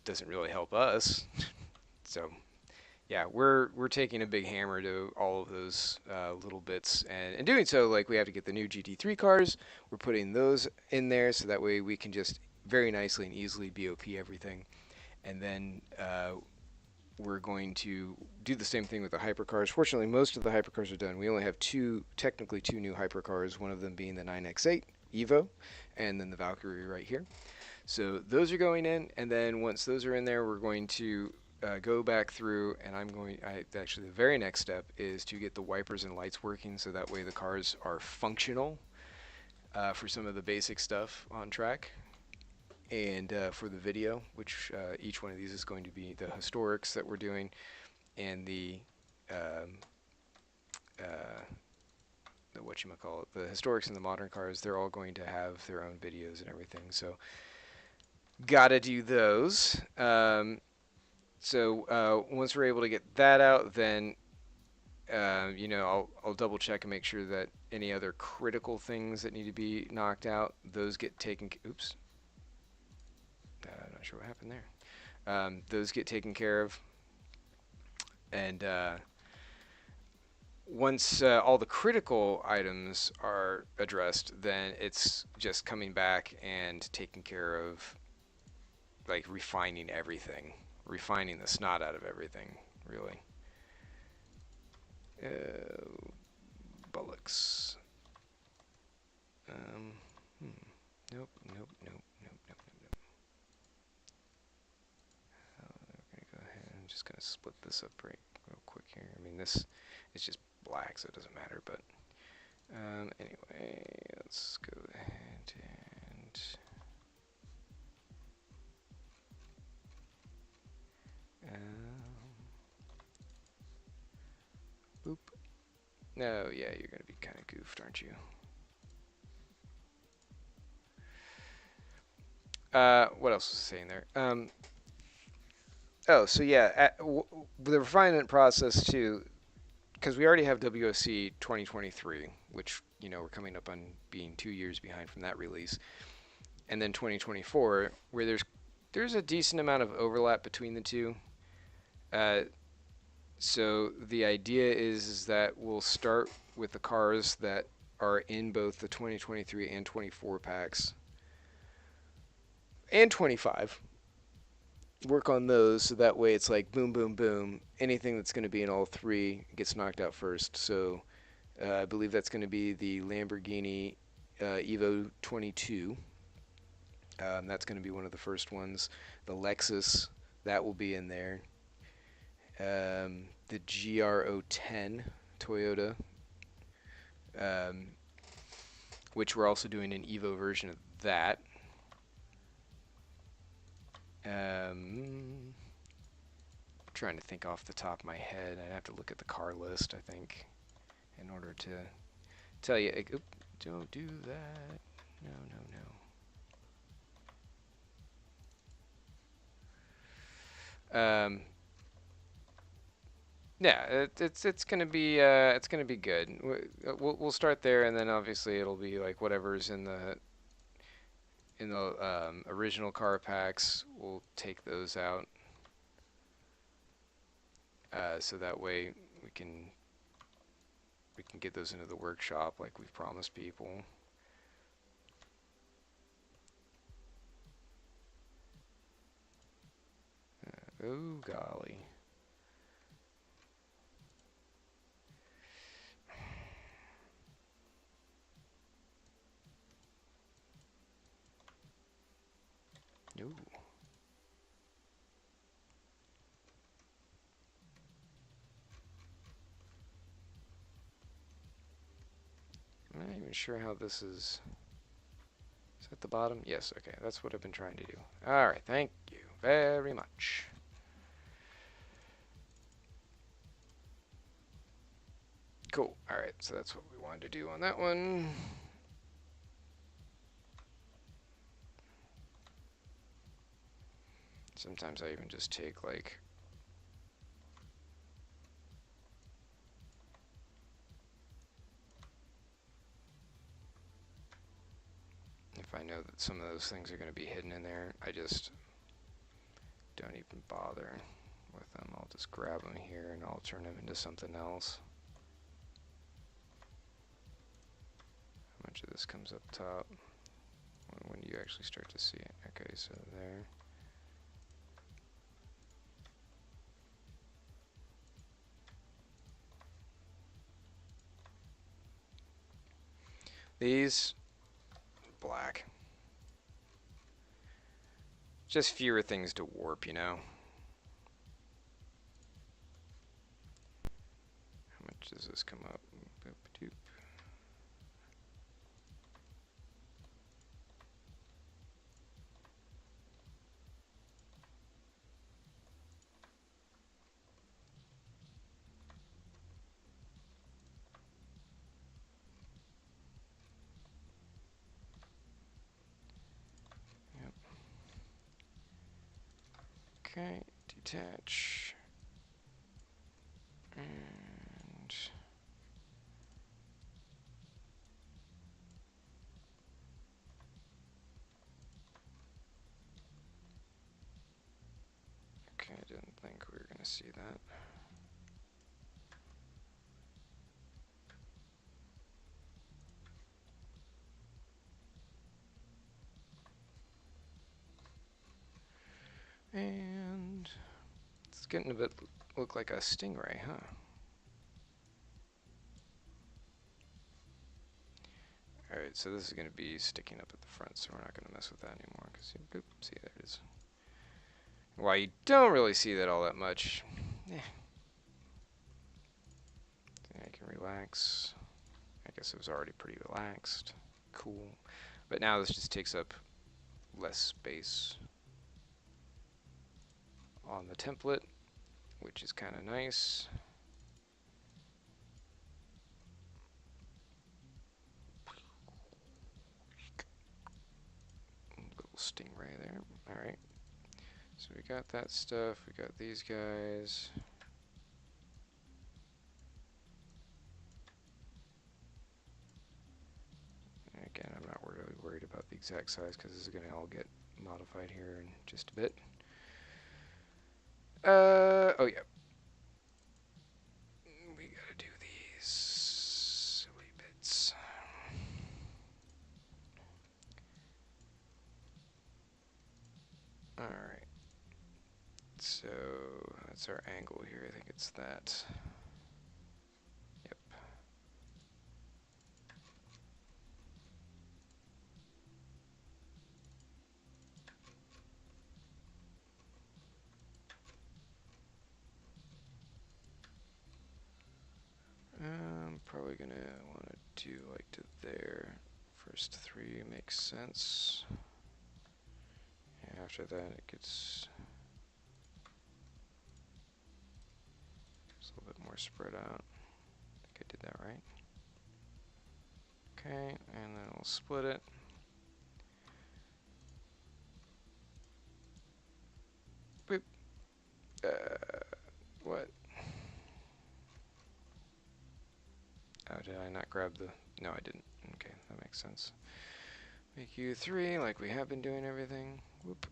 doesn't really help us. So, yeah, we're taking a big hammer to all of those little bits, and in doing so, like we have to get the new GT3 cars. We're putting those in there so that way we can just very nicely and easily BOP everything, and then we're going to do the same thing with the hypercars. Fortunately, most of the hypercars are done. We only have technically two new hypercars, one of them being the 9X8 Evo, and then the Valkyrie right here. So those are going in, and then once those are in there, we're going to go back through, and actually the very next step is to get the wipers and lights working, so that way the cars are functional for some of the basic stuff on track. And for the video, which each one of these is going to be the historics that we're doing, and the whatchamacallit, the historics and the modern cars, they're all going to have their own videos and everything. So gotta do those. So once we're able to get that out, then I'll double check and make sure that any other critical things that need to be knocked out, those get taken. Oops. I'm not sure what happened there. Those get taken care of, and once all the critical items are addressed, then it's just coming back and taking care of like refining everything, refining the snot out of everything, really. Bullocks. Nope, nope, nope. I'm just going to split this up real quick here. I mean, this is just black, so it doesn't matter, but anyway, let's go ahead and boop. No, yeah, you're going to be kind of goofed, aren't you? What else was I saying there? Oh, so yeah, the refinement process too, because we already have WOC 2023, which we're coming up on being 2 years behind from that release, and then 2024, where there's there's a decent amount of overlap between the two. Uh, so the idea is that we'll start with the cars that are in both the 2023 and 24 packs and 25. Work on those so that way it's like boom, boom, boom. Anything that's going to be in all three gets knocked out first. So I believe that's going to be the Lamborghini Evo 22. That's going to be one of the first ones. The Lexus, that will be in there. The GR010 Toyota, um, which we're also doing an Evo version of that. Trying to think off the top of my head. I'd have to look at the car list, I think, in order to tell you. Don't do that. No, no, no. Yeah, it's gonna be good. We'll start there, and then obviously it'll be like whatever's in the original car packs. We'll take those out, so that way we can get those into the workshop like we've promised people. Oh golly. Ooh. I'm not even sure how this is. Is that the bottom? Yes, okay. That's what I've been trying to do. Alright, thank you very much. Cool. Alright, so that's what we wanted to do on that one. Sometimes I even just take like if I know that some of those things are going to be hidden in there, I just don't even bother with them. I'll just grab them here and I'll turn them into something else. How much of this comes up top? When do you actually start to see it? Okay, so there. These, black. Just fewer things to warp, you know? How much does this come up? Boop-a-doop. Yep. Okay, detach. And okay, I didn't think we were going to see that. And it's getting a bit look like a stingray, huh? Alright, so this is going to be sticking up at the front, so we're not going to mess with that anymore. Because see, there it is. Why you don't really see that all that much. Yeah. I can relax. I guess it was already pretty relaxed. Cool. But now this just takes up less space on the template, which is kind of nice. Little stingray there. Alright. So we got that stuff. We got these guys. Again, I'm not really worried about the exact size because this is going to all get modified here in just a bit. Oh yeah. We gotta do these silly bits. Alright. So that's our angle here. I think it's that. Yep. I'm probably gonna want to do like to there. First three makes sense. And after that it gets a little bit more spread out. I think I did that right. Okay, and then we'll split it. Boop. What? Oh, did I not grab the... No, I didn't. Okay, that makes sense. Make you 3 like we have been doing everything. Whoop.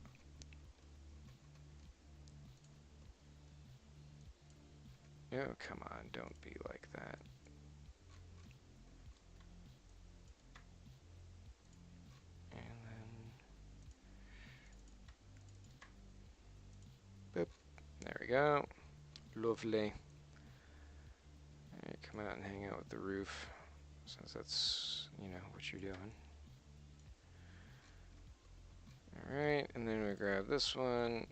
Oh, come on, don't be like that. And then... Boop. There we go. Lovely. Alright, come out and hang out with the roof, since that's, you know, what you're doing. Alright, and then we grab this one.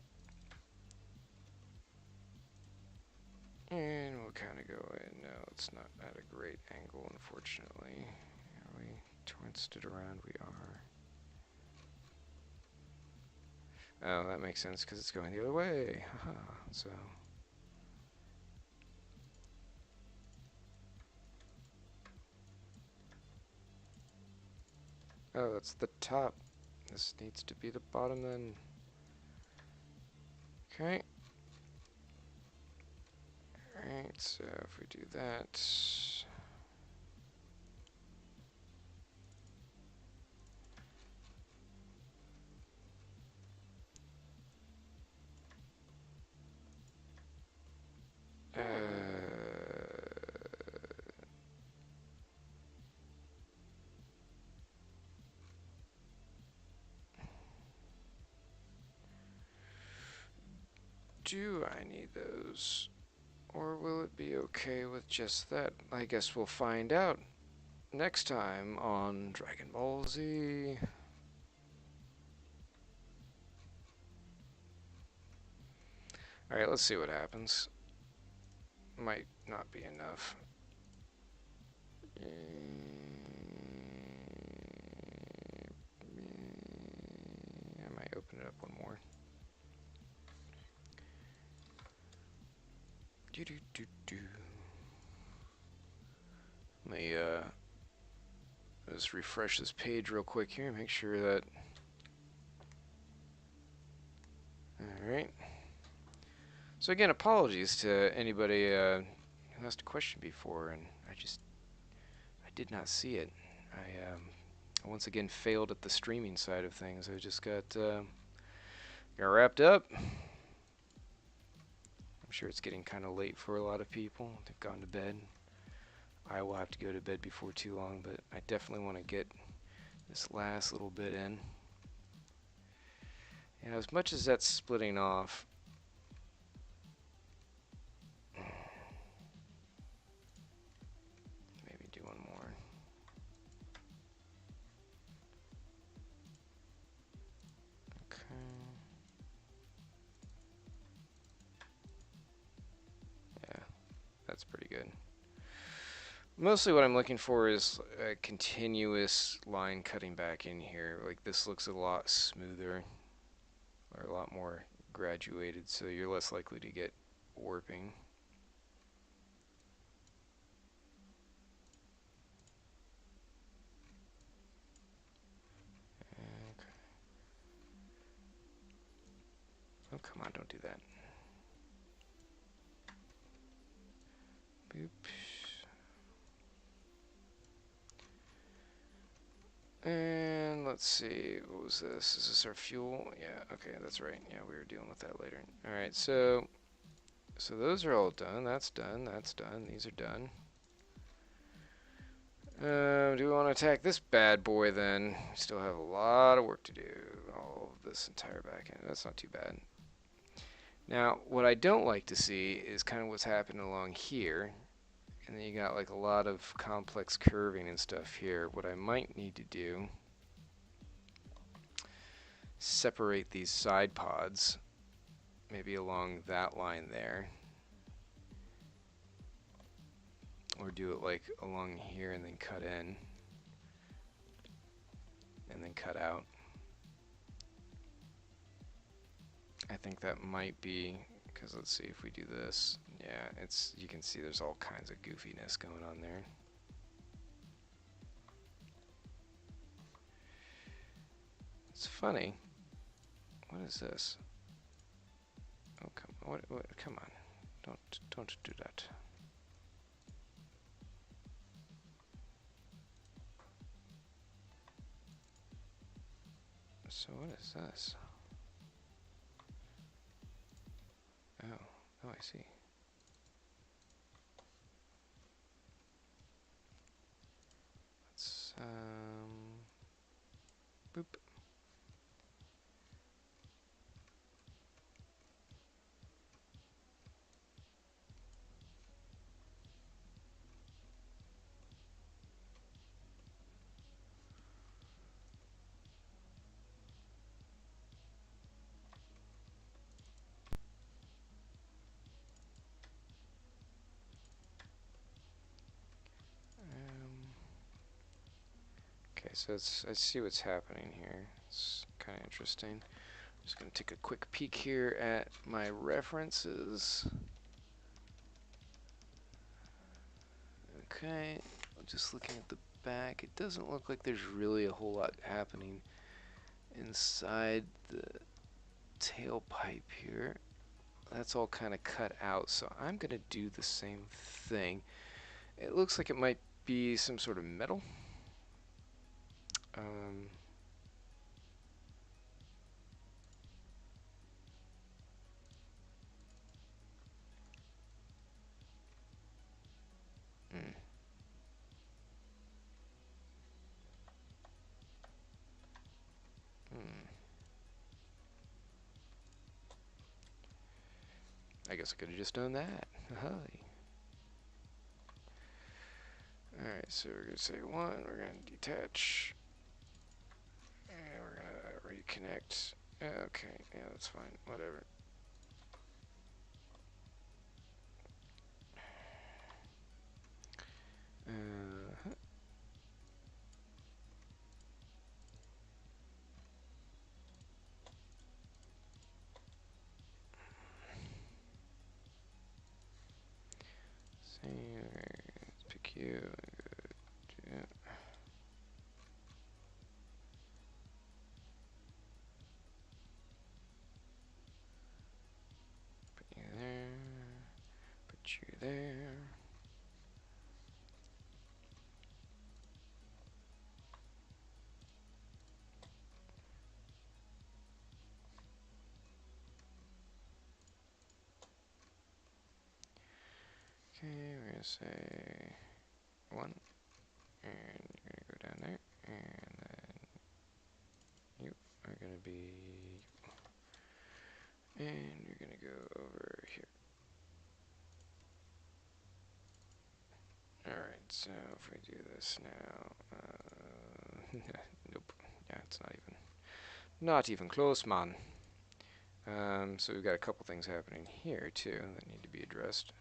And we'll kind of go in. No, it's not at a great angle, unfortunately. Are we twinced it around? We are. Oh, that makes sense, because it's going the other way. Haha, so... Oh, that's the top. This needs to be the bottom then. Okay. Alright, so if we do that... do I need those? Or will it be okay with just that? I guess we'll find out next time on Dragon Ball Z. Alright, let's see what happens. Might not be enough. I might open it up one more. Let me just refresh this page real quick here, make sure that... Alright. So again, apologies to anybody who asked a question before, and I did not see it. I once again failed at the streaming side of things. I just got wrapped up. I'm sure it's getting kind of late for a lot of people. They've gone to bed. I will have to go to bed before too long, but I definitely want to get this last little bit in. And as much as that's splitting off, maybe do one more. Okay. Yeah, that's pretty good. Mostly what I'm looking for is a continuous line cutting back in here. Like this looks a lot smoother, or a lot more graduated, so you're less likely to get warping. Okay. Oh, come on, don't do that. Boop. And let's let's see. What was this? Is this our fuel? Yeah. Okay, that's right. Yeah, we were dealing with that later. All right. So those are all done. That's done. That's done. These are done. Do we want to attack this bad boy then? We still have a lot of work to do. All of this entire back end. That's not too bad. Now, what I don't like to see is kind of what's happening along here. And then you got like a lot of complex curving and stuff here. What I might need to do, separate these side pods, maybe along that line there. Or do it like along here and then cut in. And then cut out. I think that might be, because let's see if we do this. Yeah, you can see there's all kinds of goofiness going on there. It's funny. What is this? Oh, come on. Don't do that. So what is this? Oh, I see. Let's, boop. Okay, so I see what's happening here. It's kind of interesting. Just going to take a quick peek here at my references. Okay, just looking at the back, it doesn't look like there's really a whole lot happening inside the tailpipe here. That's all kind of cut out, so I'm going to do the same thing. It looks like it might be some sort of metal. Hmm. I guess I could have just done that. Alright, so we're going to say 1, we're going to detach, and we're going to reconnect. Okay, yeah, that's fine, whatever. Let's pick you. Yeah. Put you there. Put you there. Okay, we're going to say 1, and you're going to go down there, and then you are going to be, and you're going to go over here. Alright, so if we do this now, nope, yeah, it's not even close, man. So we've got a couple things happening here too that need to be addressed.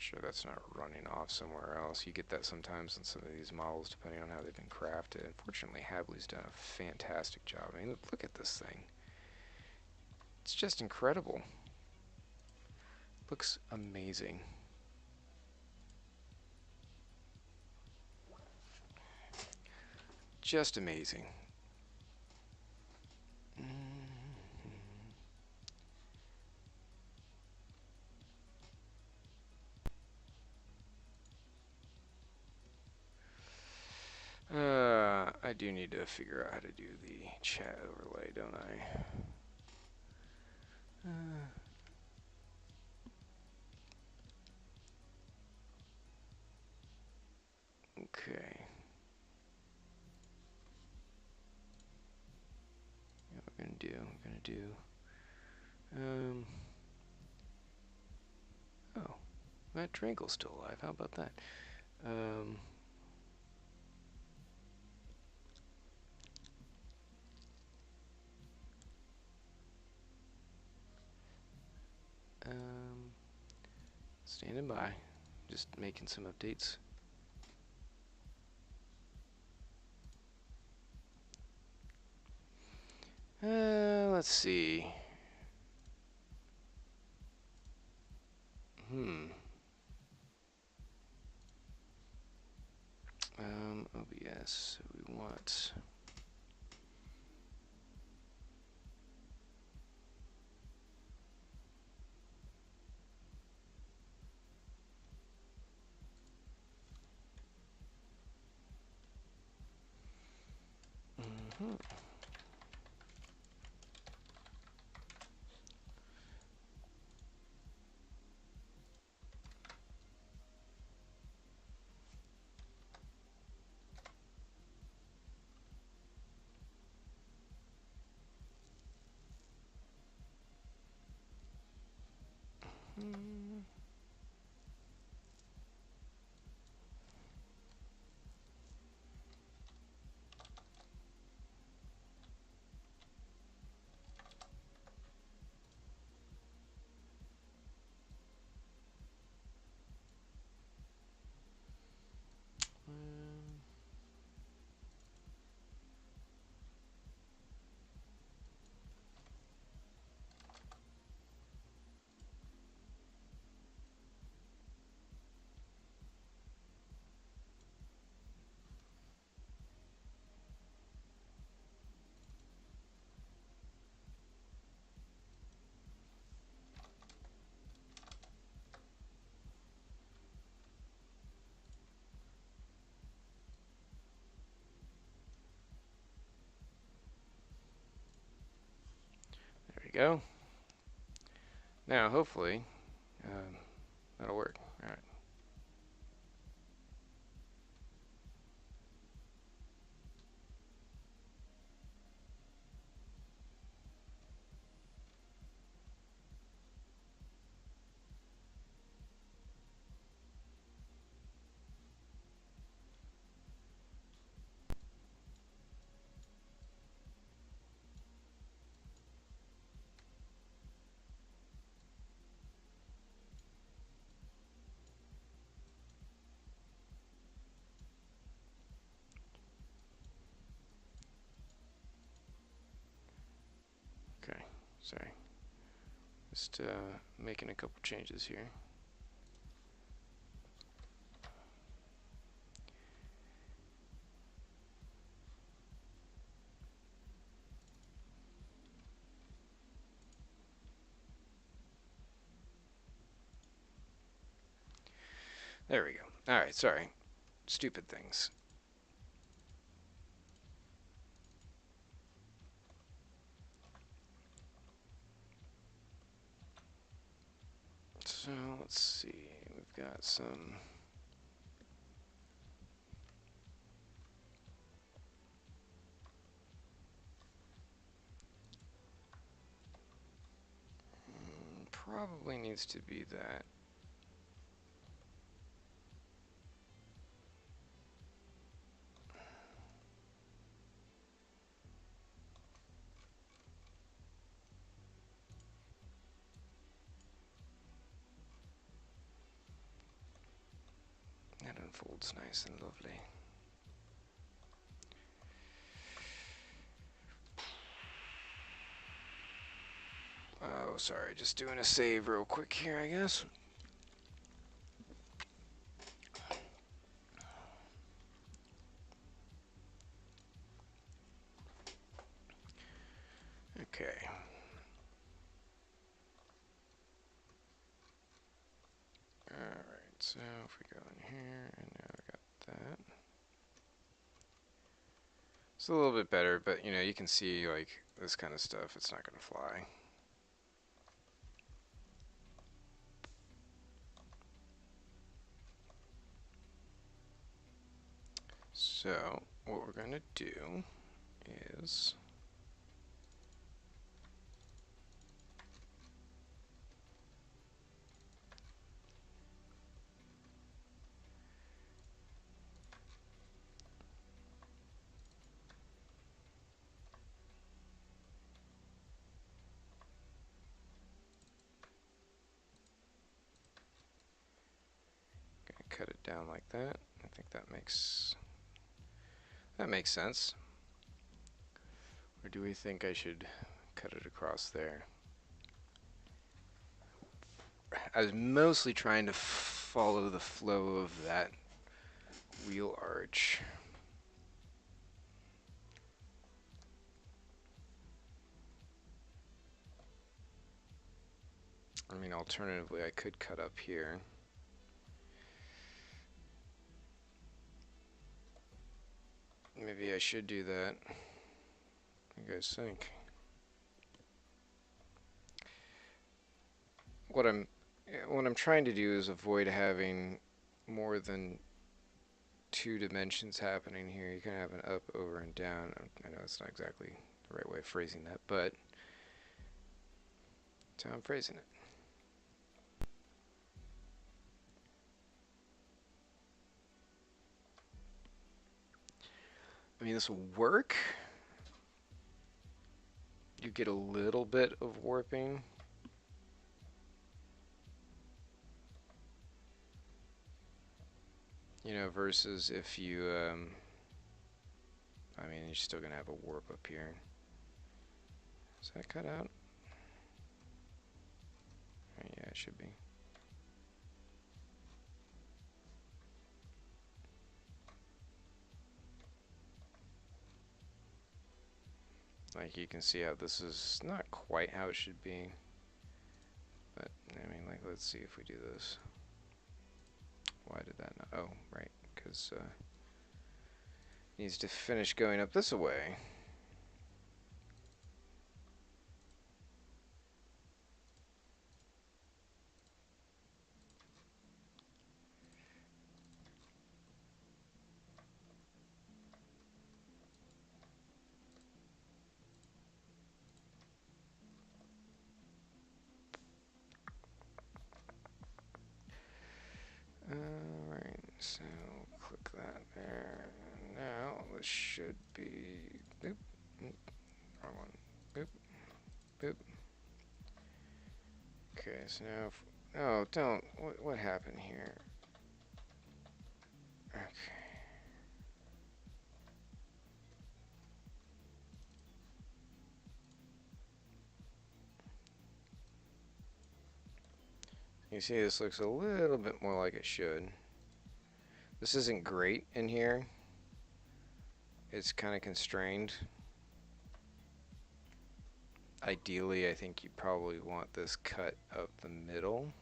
Sure that's not running off somewhere else. You get that sometimes in some of these models depending on how they've been crafted. Unfortunately, Hadley's done a fantastic job. I mean, look at this thing. It's just incredible. Looks amazing. just amazing. I do need to figure out how to do the chat overlay, don't I? Okay. What we're gonna do? We're gonna do. Oh, Matt Trinkle's still alive. How about that? Um. Standing by. Just making some updates. Let's see. OBS. So we want. There we go. Now, hopefully, that'll work. All right. Okay. Sorry. Just making a couple changes here. There we go. All right. Sorry. Stupid things. So let's see. We've got some. Probably needs to be that. That unfolds nice and lovely. Oh, sorry. Just doing a save real quick here, I guess. So if we go in here, and now I got that. It's a little bit better, but you know, you can see like this kind of stuff, it's not gonna fly. So what we're gonna do is gonna cut it down like that. I think that makes sense. Or do we think I should cut it across there? I was mostly trying to follow the flow of that wheel arch. I mean, alternatively, I could cut up here. Maybe I should do that. What do you guys think? What I'm trying to do is avoid having more than two dimensions happening here. You can have an up, over, and down. I know it's not exactly the right way of phrasing that, but that's how I'm phrasing it. I mean, this will work. You get a little bit of warping. You know, versus if you, I mean, you're still going to have a warp up here. Is that cut out? Yeah, it should be. Like, you can see how this is not quite how it should be. But, I mean, like, let's see if we do this. Why did that not? Oh, right, because it needs to finish going up this way. Alright, so click that there. Now this should be boop, wrong one. Boop, boop. Okay, so now if, oh, don't, what happened here? Okay. You see this looks a little bit more like it should. This isn't great in here. It's kind of constrained. Ideally, I think you probably want this cut up the middle.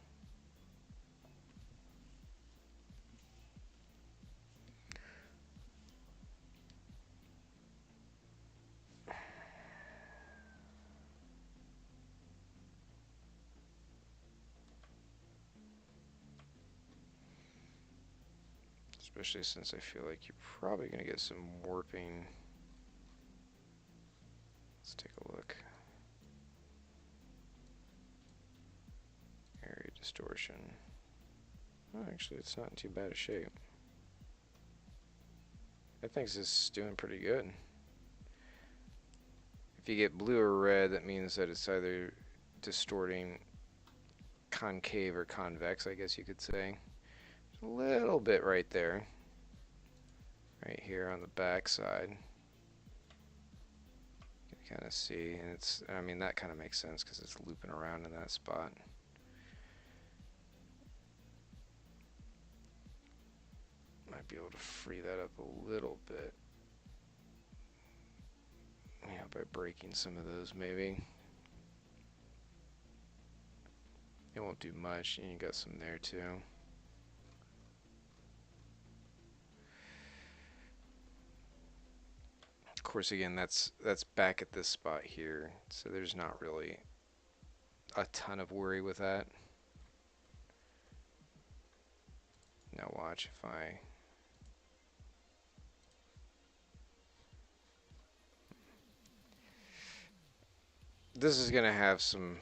Especially since I feel like you're probably going to get some warping. Let's take a look. Area distortion. Oh, actually, it's not in too bad a shape. I think this is doing pretty good. If you get blue or red, that means that it's either distorting concave or convex, I guess you could say. A little bit right there. Right here on the back side. You can kind of see, and it's, I mean, that kind of makes sense because it's looping around in that spot. Might be able to free that up a little bit. Yeah, by breaking some of those maybe. It won't do much, and you got some there too. course, again, that's back at this spot here, so there's not really a ton of worry with that. Now watch if I... This is going to have some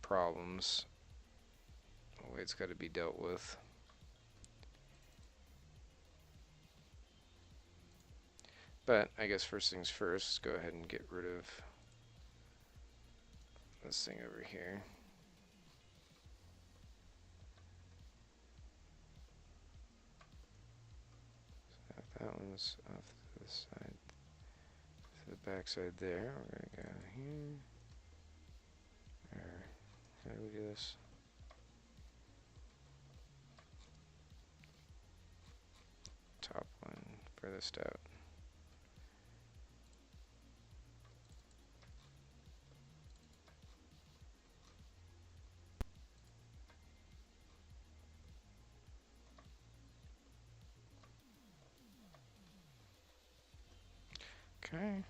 problems. The way it's got to be dealt with. But I guess first things first, go ahead and get rid of this thing over here. That one's off to the side, to the back side there. We're going to go here. Or, how do we do this? Top one, furthest out. Okay.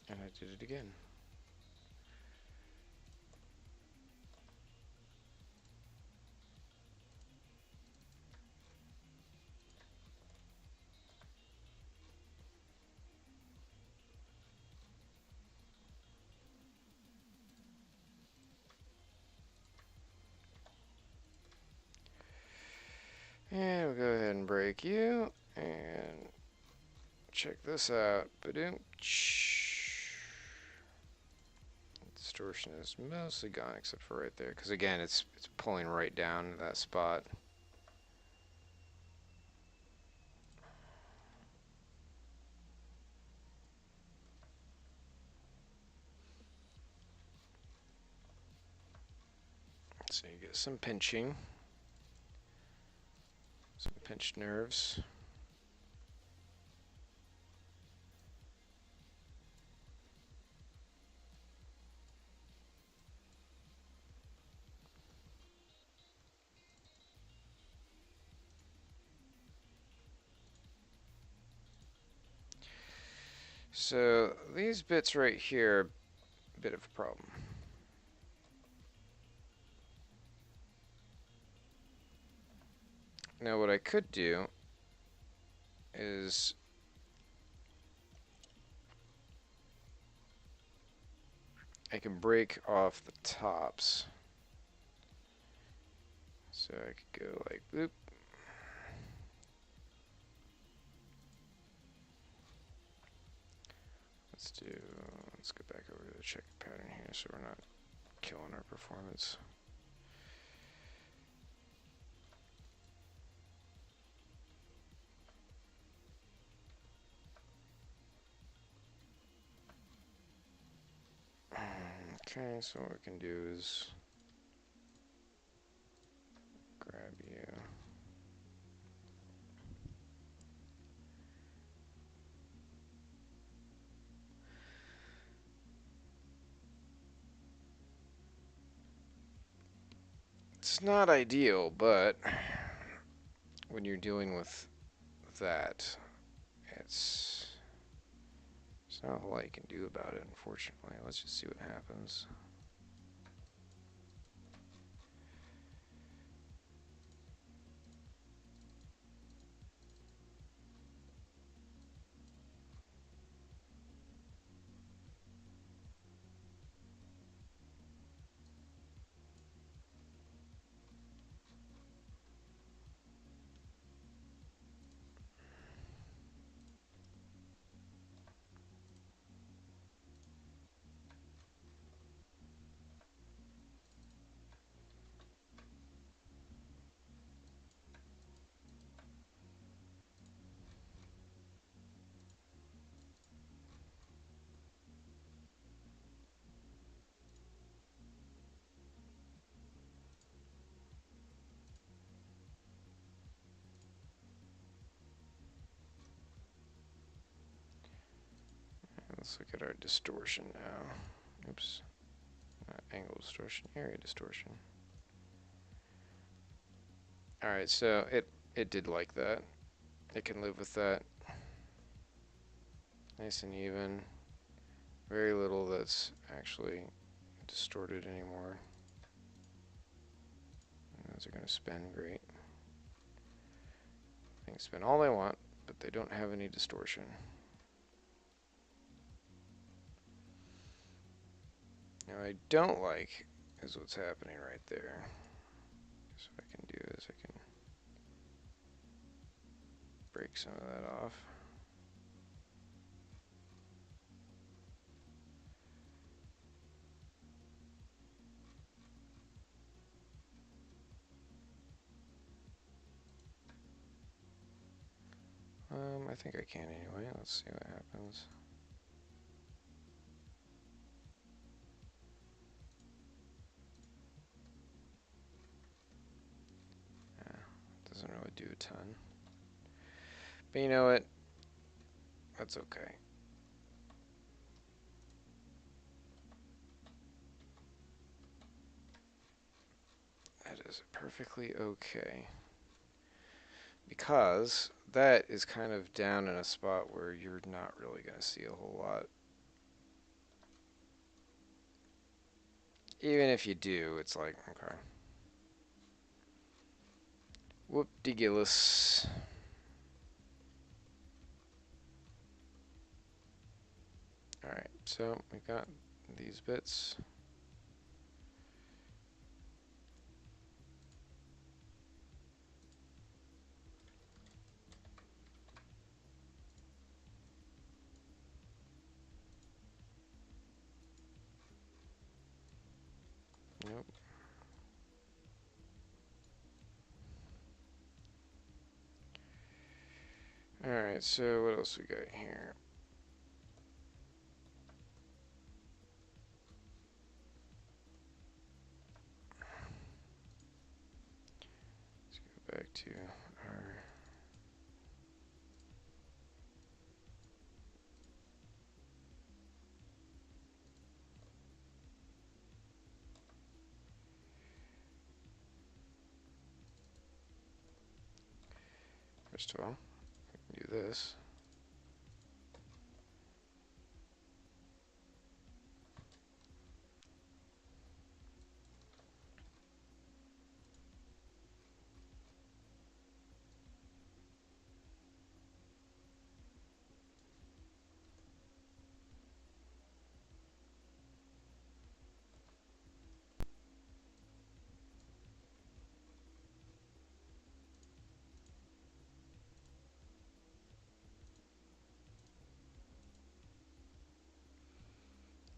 And I did it again. And we'll go ahead and break you. And check this out. Ba-doom. Distortion is mostly gone except for right there. Because again, it's pulling right down to that spot. So you get some pinching. Some pinched nerves. So these bits right here are a bit of a problem. Now what I could do is I can break off the tops. So I could go like boop. Let's go back over to the check pattern here so we're not killing our performance. Okay, so what we can do is grab you. It's not ideal, but when you're dealing with that, it's not a whole lot you can do about it, unfortunately. Let's just see what happens. Let's look at our distortion now. Oops. Not angle distortion, area distortion. Alright, so it did like that. It can live with that. Nice and even. Very little that's actually distorted anymore. And those are going to spin great. They can spin all they want, but they don't have any distortion. Now I don't like is what's happening right there. So what I can do is I can break some of that off. I think I can anyway. Let's see what happens. Yeah, doesn't really do a ton. But you know what? That's okay. That is perfectly okay. Because that is kind of down in a spot where you're not really going to see a whole lot. Even if you do, it's like, okay. Whoop-de-gillis. Alright, so we got these bits. Nope. Alright, so what else we got here? Let's go back to our... First of all, we can do this.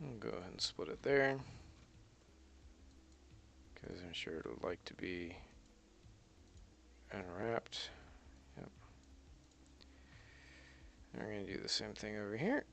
I'll go ahead and split it there, because I'm sure it'll like to be unwrapped. Yep. And we're going to do the same thing over here.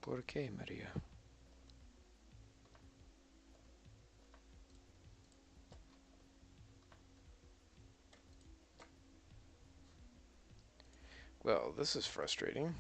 ¿Por qué, Maria? Well, this is frustrating.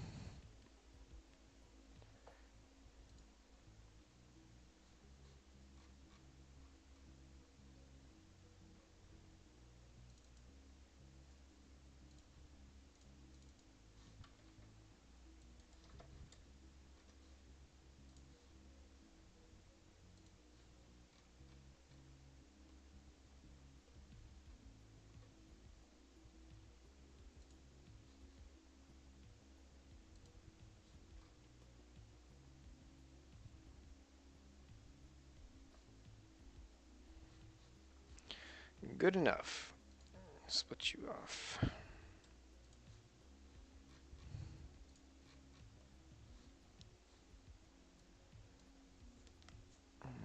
Good enough. Split you off.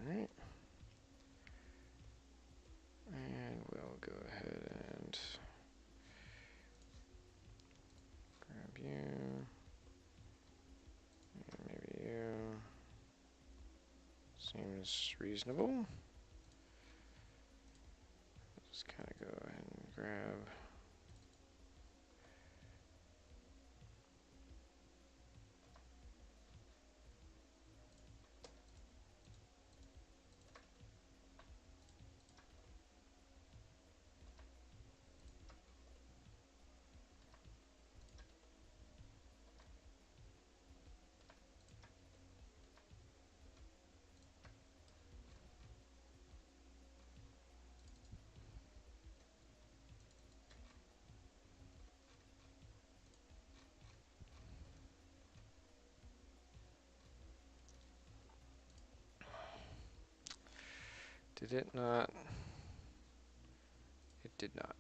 Alright. seems reasonable. Just kind of go ahead and grab. Did it not? It did not.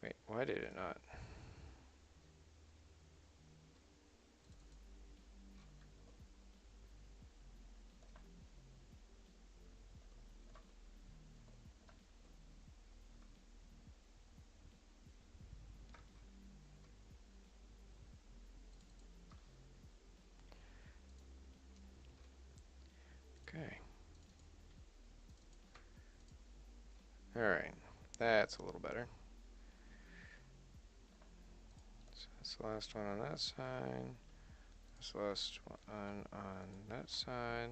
Wait, why did it not? Okay. Alright, that's a little better. So that's the last one on that side. That's the last one on that side.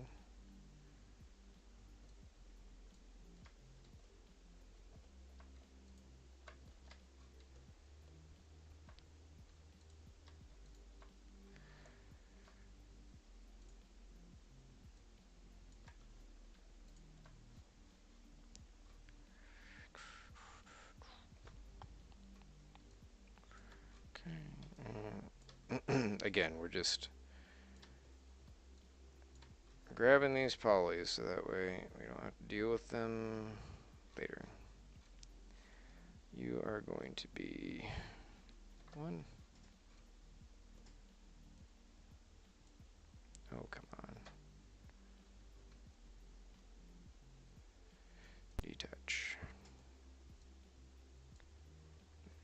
Okay. Again, we're just grabbing these polys so that way we don't have to deal with them later. You are going to be one. Oh, come on. Detach.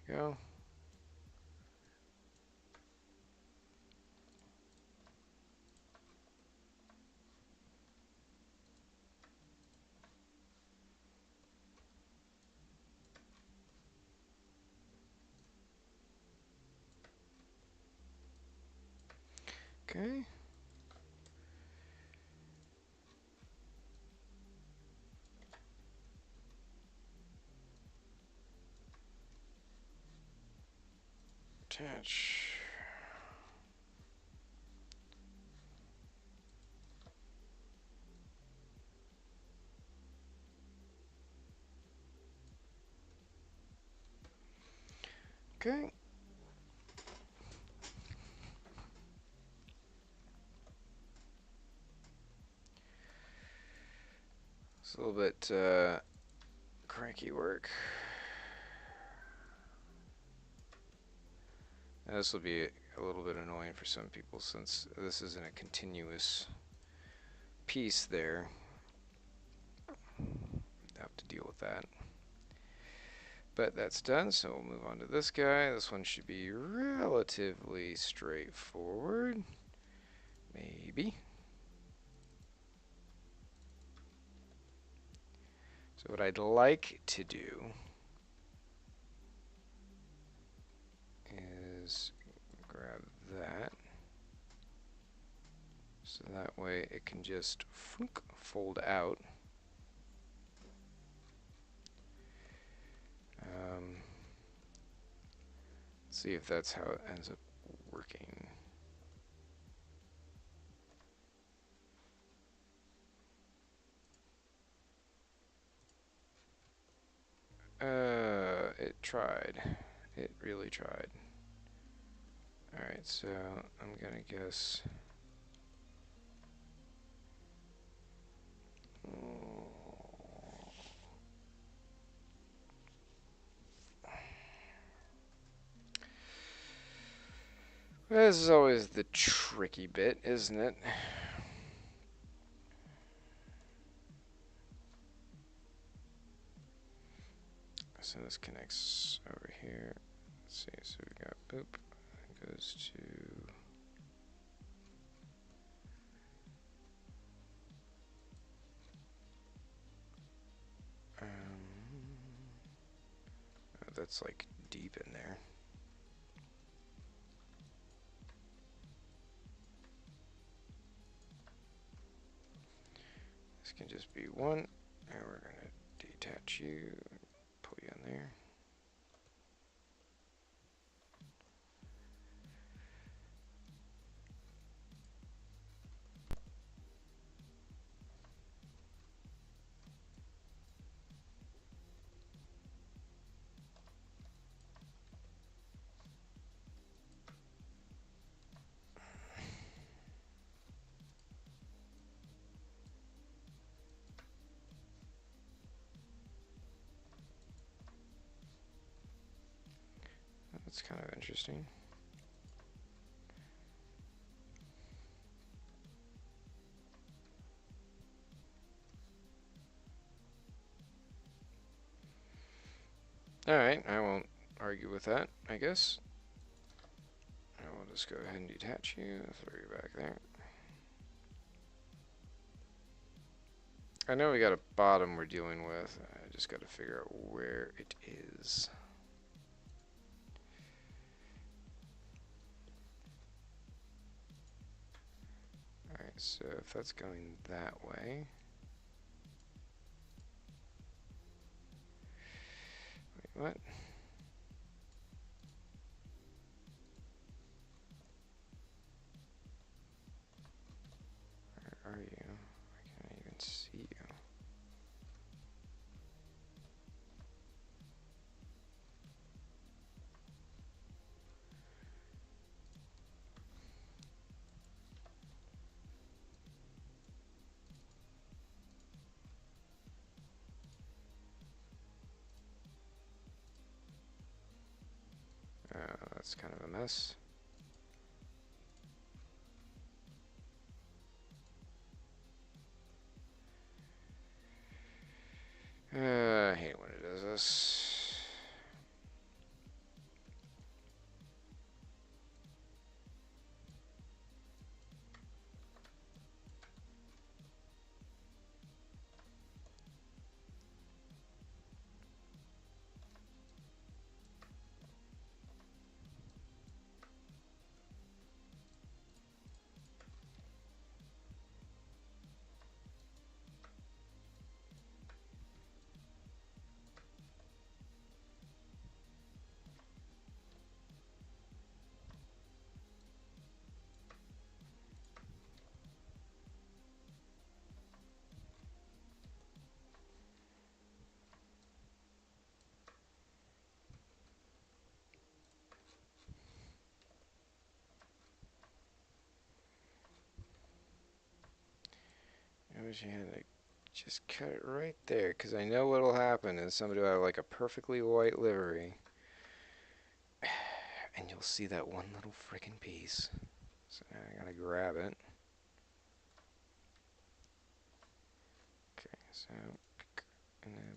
There you go. Okay. Attach. Okay. It's a little bit cranky work. Now this will be a little bit annoying for some people since this isn't a continuous piece there. Have to deal with that. But that's done, so we'll move on to this guy. This one should be relatively straightforward. Maybe. So what I'd like to do is grab that. So that way it can just fold out. See if that's how it ends up working. It tried. It really tried. Alright, so I'm gonna guess. This is always the tricky bit, isn't it? So this connects over here. Let's see, so we got boop, it goes to oh, that's like deep in there. This can just be one, and we're gonna detach you, pull you in there. That's kind of interesting. Alright, I won't argue with that, I guess. I will just go ahead and detach you, throw you back there. I know we got a bottom we're dealing with, I just got to figure out where it is. Alright, so if that's going that way. Wait, what? Where are you? I can't even see you. That's kind of a mess. I hate when it does this. I wish I had to just cut it right there, because I know what'll happen is somebody will have like a perfectly white livery. And you'll see that one little freaking piece. So now I gotta grab it. Okay, so and then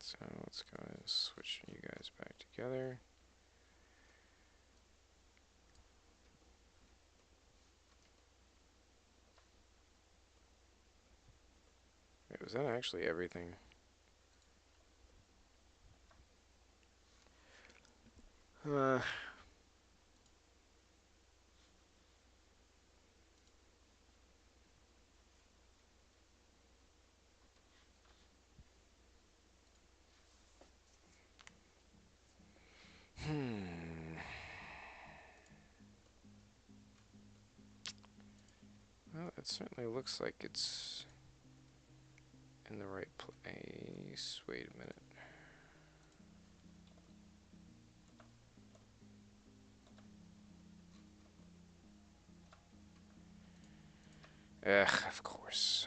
so let's go ahead and switch you guys back together. Wait, was that actually everything? Uh, hmm. Well, it certainly looks like it's in the right place. Wait a minute. Ugh, of course.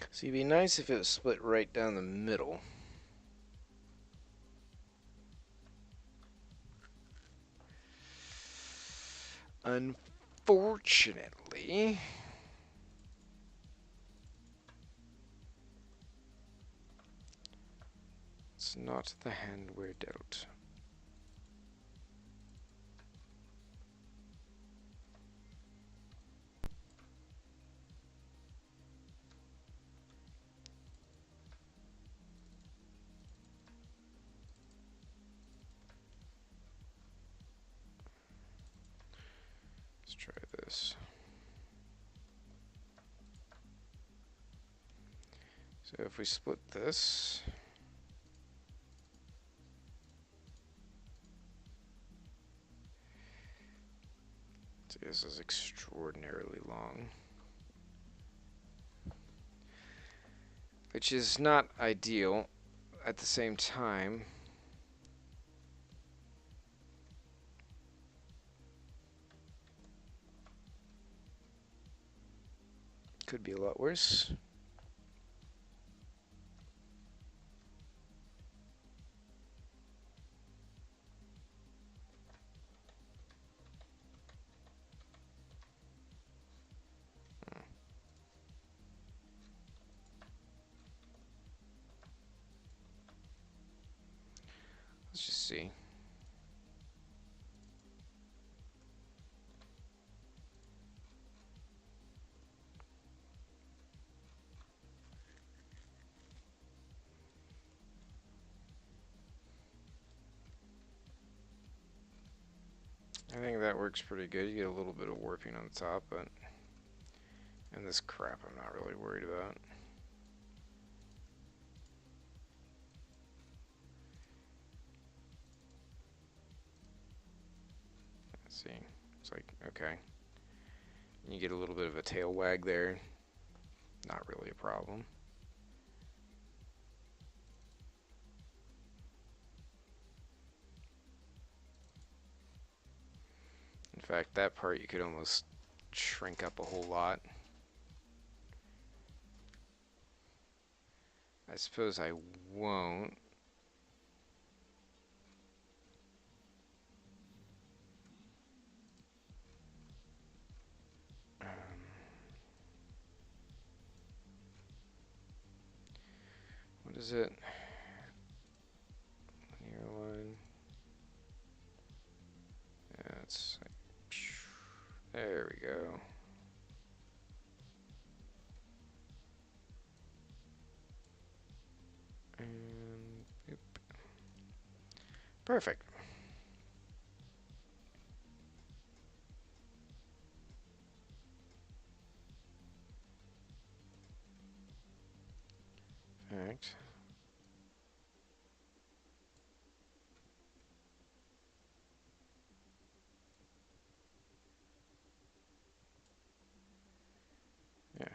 So it'd be nice if it was split right down the middle. Unfortunately, it's not the hand we're dealt. Let's try this. So if we split this, so this is extraordinarily long, which is not ideal. At the same time, could be a lot worse. Let's just see. I think that works pretty good. You get a little bit of warping on the top, but and this crap I'm not really worried about. Let's see. It's like, okay. You get a little bit of a tail wag there. Not really a problem. In fact, that part you could almost shrink up a whole lot. I suppose I won't. What is it? Linear line. Yeah, it's like, there we go. And boop. Perfect. Fact. Yeah.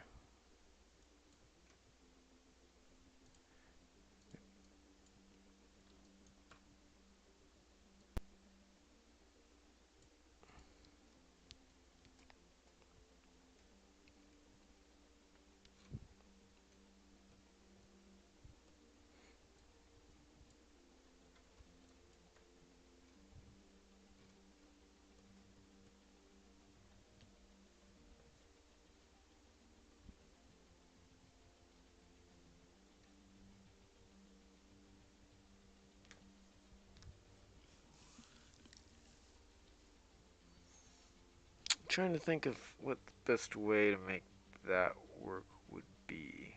I'm trying to think of what the best way to make that work would be.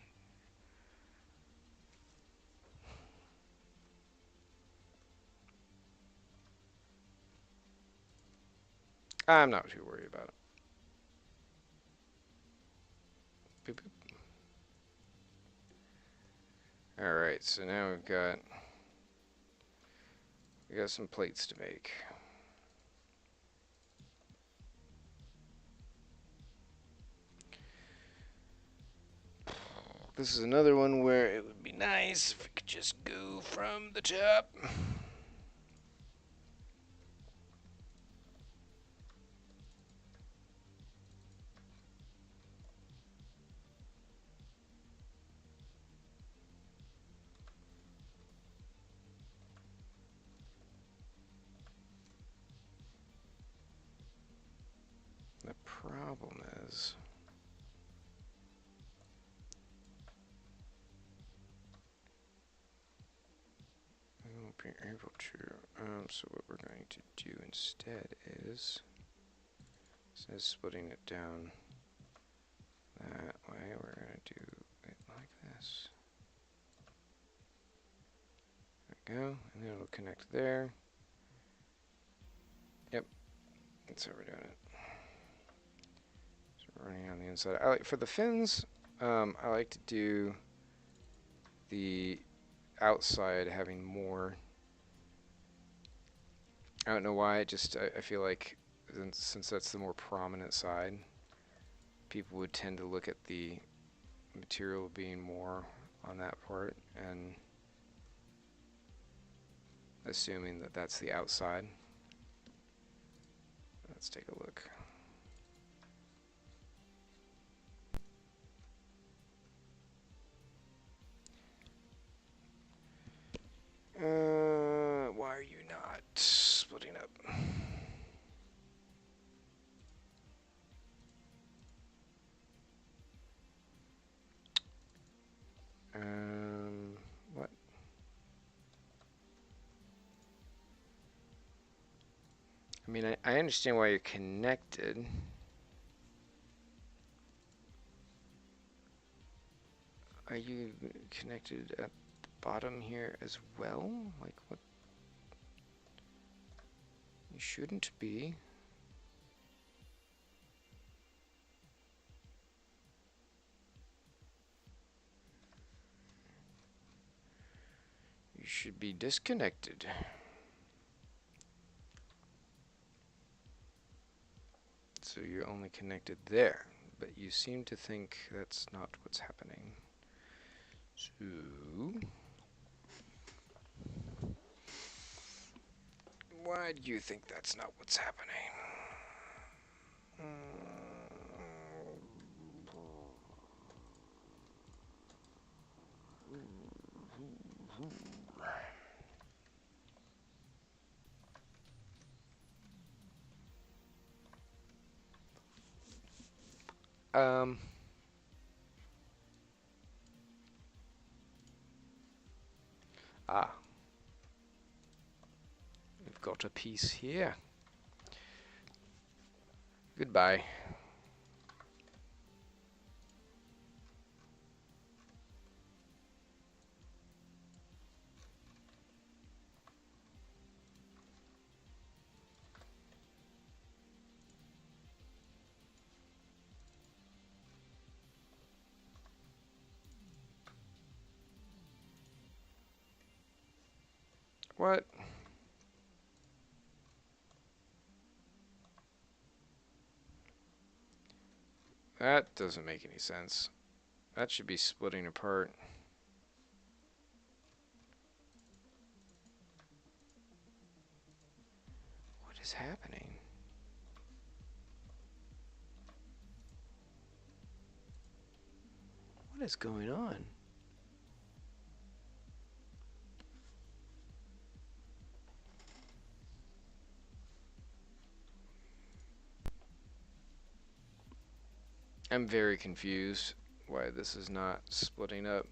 I'm not too worried about it. Boop, boop. All right, so now we got some plates to make. This is another one where it would be nice if we could just go from the top. problem is, we won't be able to. So what we're going to do instead is, instead of splitting it down that way, we're going to do it like this. There we go, and then it'll connect there. Yep, that's how we're doing it. So we're running on the inside. I like for the fins. I like to do the outside having more. I don't know why. I feel like since that's the more prominent side, people would tend to look at the material being more on that part and assuming that that's the outside. Let's take a look. Why are you not splitting up? What? I mean, I understand why you're connected. Are you connected at the bottom here as well? Like, what? You shouldn't be. You should be disconnected. So you're only connected there, but you seem to think that's not what's happening. So why do you think that's not what's happening? We've got a piece here. Goodbye. What? That doesn't make any sense. That should be splitting apart. What is happening? What is going on? I'm very confused why this is not splitting up.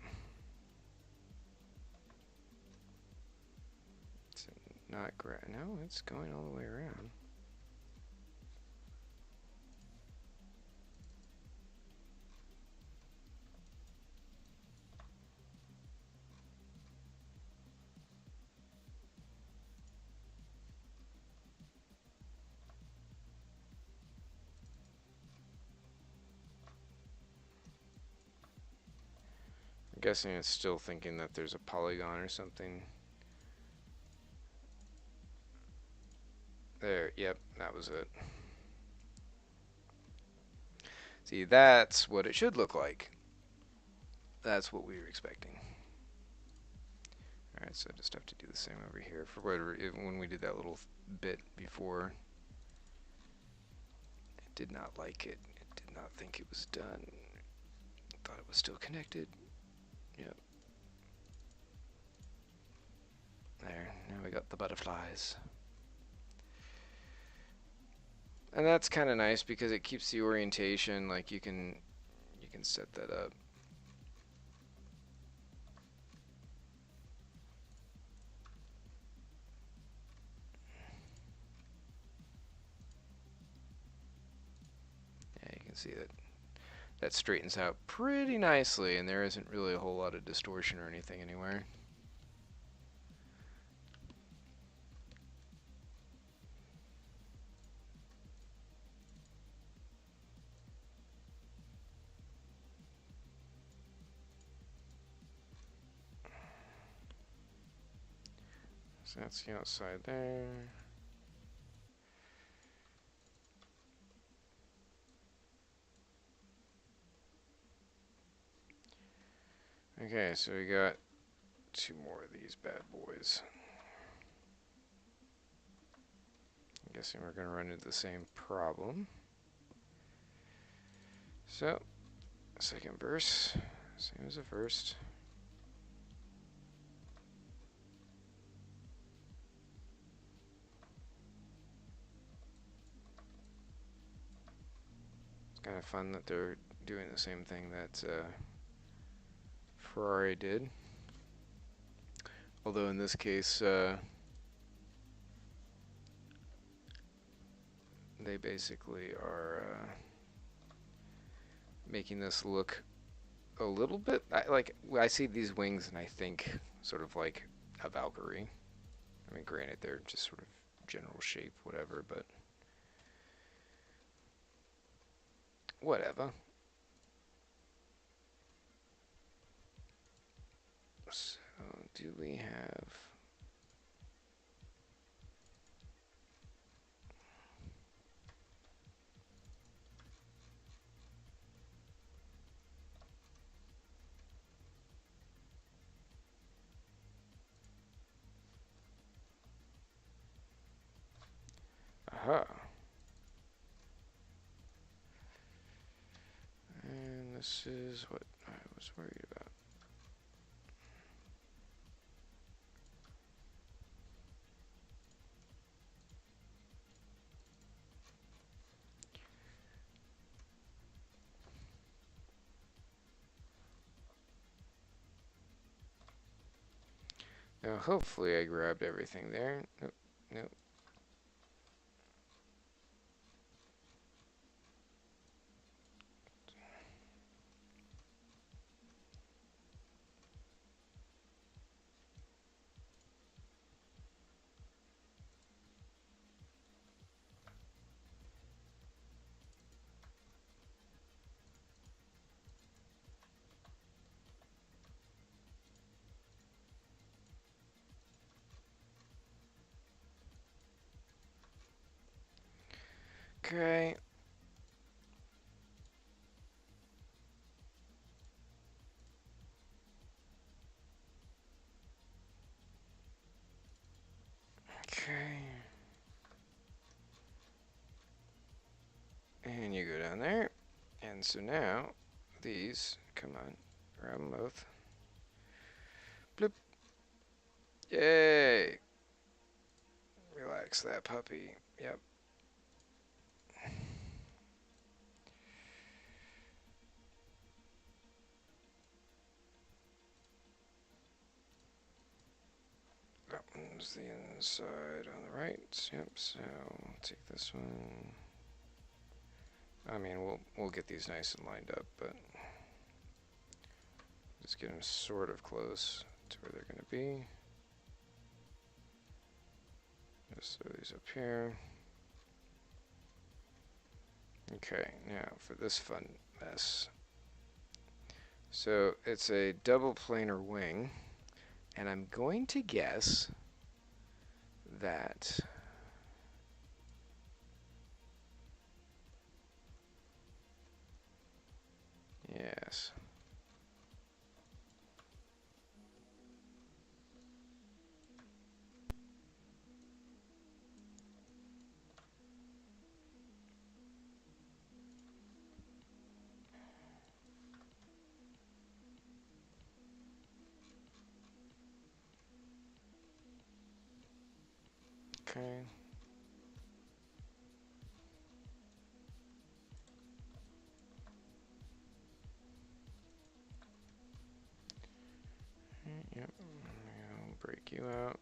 It's not great. No, it's going all the way around. I'm guessing it's still thinking that there's a polygon or something. There, yep, that was it. See, that's what it should look like. That's what we were expecting. Alright, so I just have to do the same over here for whatever, when we did that little bit before. It did not like it. It did not think it was done. Thought it was still connected. Yep. There, now we got the butterflies. And that's kind of nice because it keeps the orientation, like you can set that up. Yeah, you can see that straightens out pretty nicely, and there isn't really a whole lot of distortion or anything anywhere. So that's the outside there. Okay, so we got 2 more of these bad boys. I'm guessing we're going to run into the same problem. So, second verse, same as the first. It's kind of fun that they're doing the same thing that Ferrari did. Although in this case, they basically are making this look a little bit I see these wings and I think sort of like a Valkyrie. I mean, granted, they're just sort of general shape, whatever, but whatever. So, do we have... Aha. And this is what I was worried about. Now, hopefully I grabbed everything there. Nope, nope. Okay. Okay. And you go down there. And so now, these, come on, grab them both. Bloop. Yay! Relax that puppy. Yep. That one's the inside on the right. Yep, so take this one. I mean, we'll get these nice and lined up, but just get them sort of close to where they're going to be. Just throw these up here. Okay, now for this fun mess. So it's a double planar wing, and I'm going to guess that yes. Okay. check you out.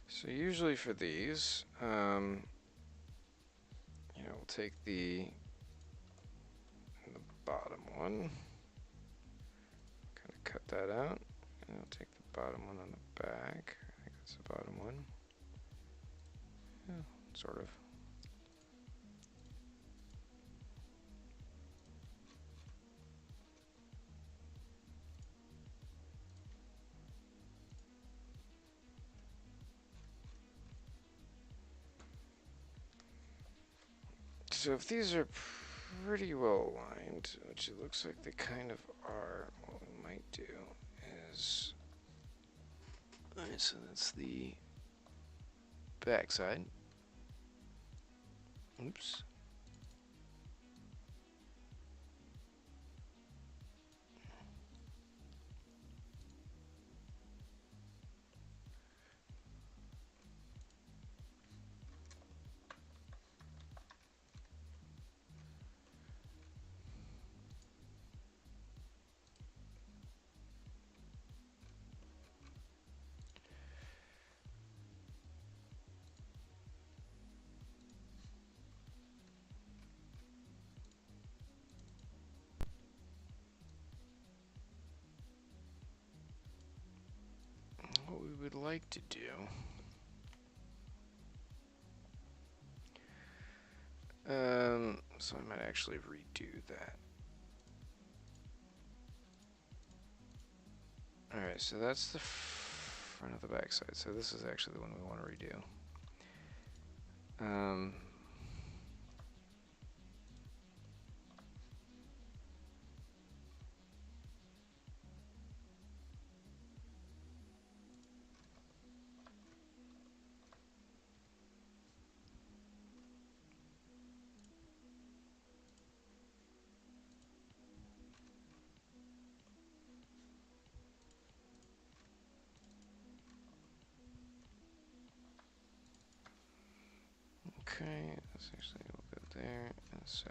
So usually for these, we'll take the bottom one, kind of cut that out, and we'll take the bottom one on the back. I think that's the bottom one. Yeah, sort of. So if these are pretty well aligned, which it looks like they kind of are, what we might do is, alright, so that's the back side. Oops. What we would like to do, so I might actually redo that. Alright, so that's the front of the back side. So this is actually the one we want to redo. Okay, that's actually a little bit there, and so,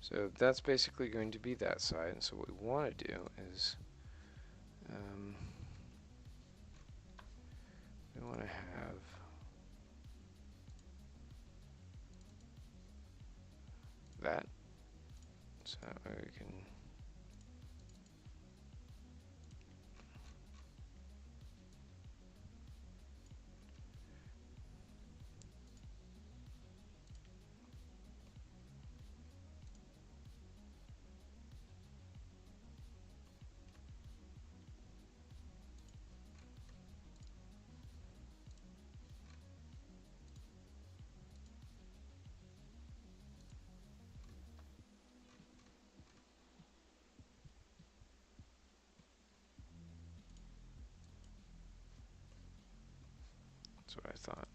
so that's basically going to be that side, and so what we want to do is, we want to have that, so that way we can that's what I thought.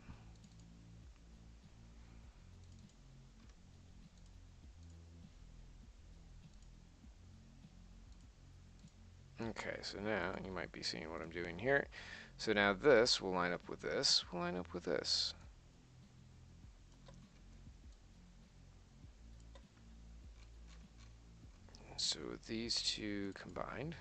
Okay, so now you might be seeing what I'm doing here. So now this will line up with this, will line up with this. So these two combined,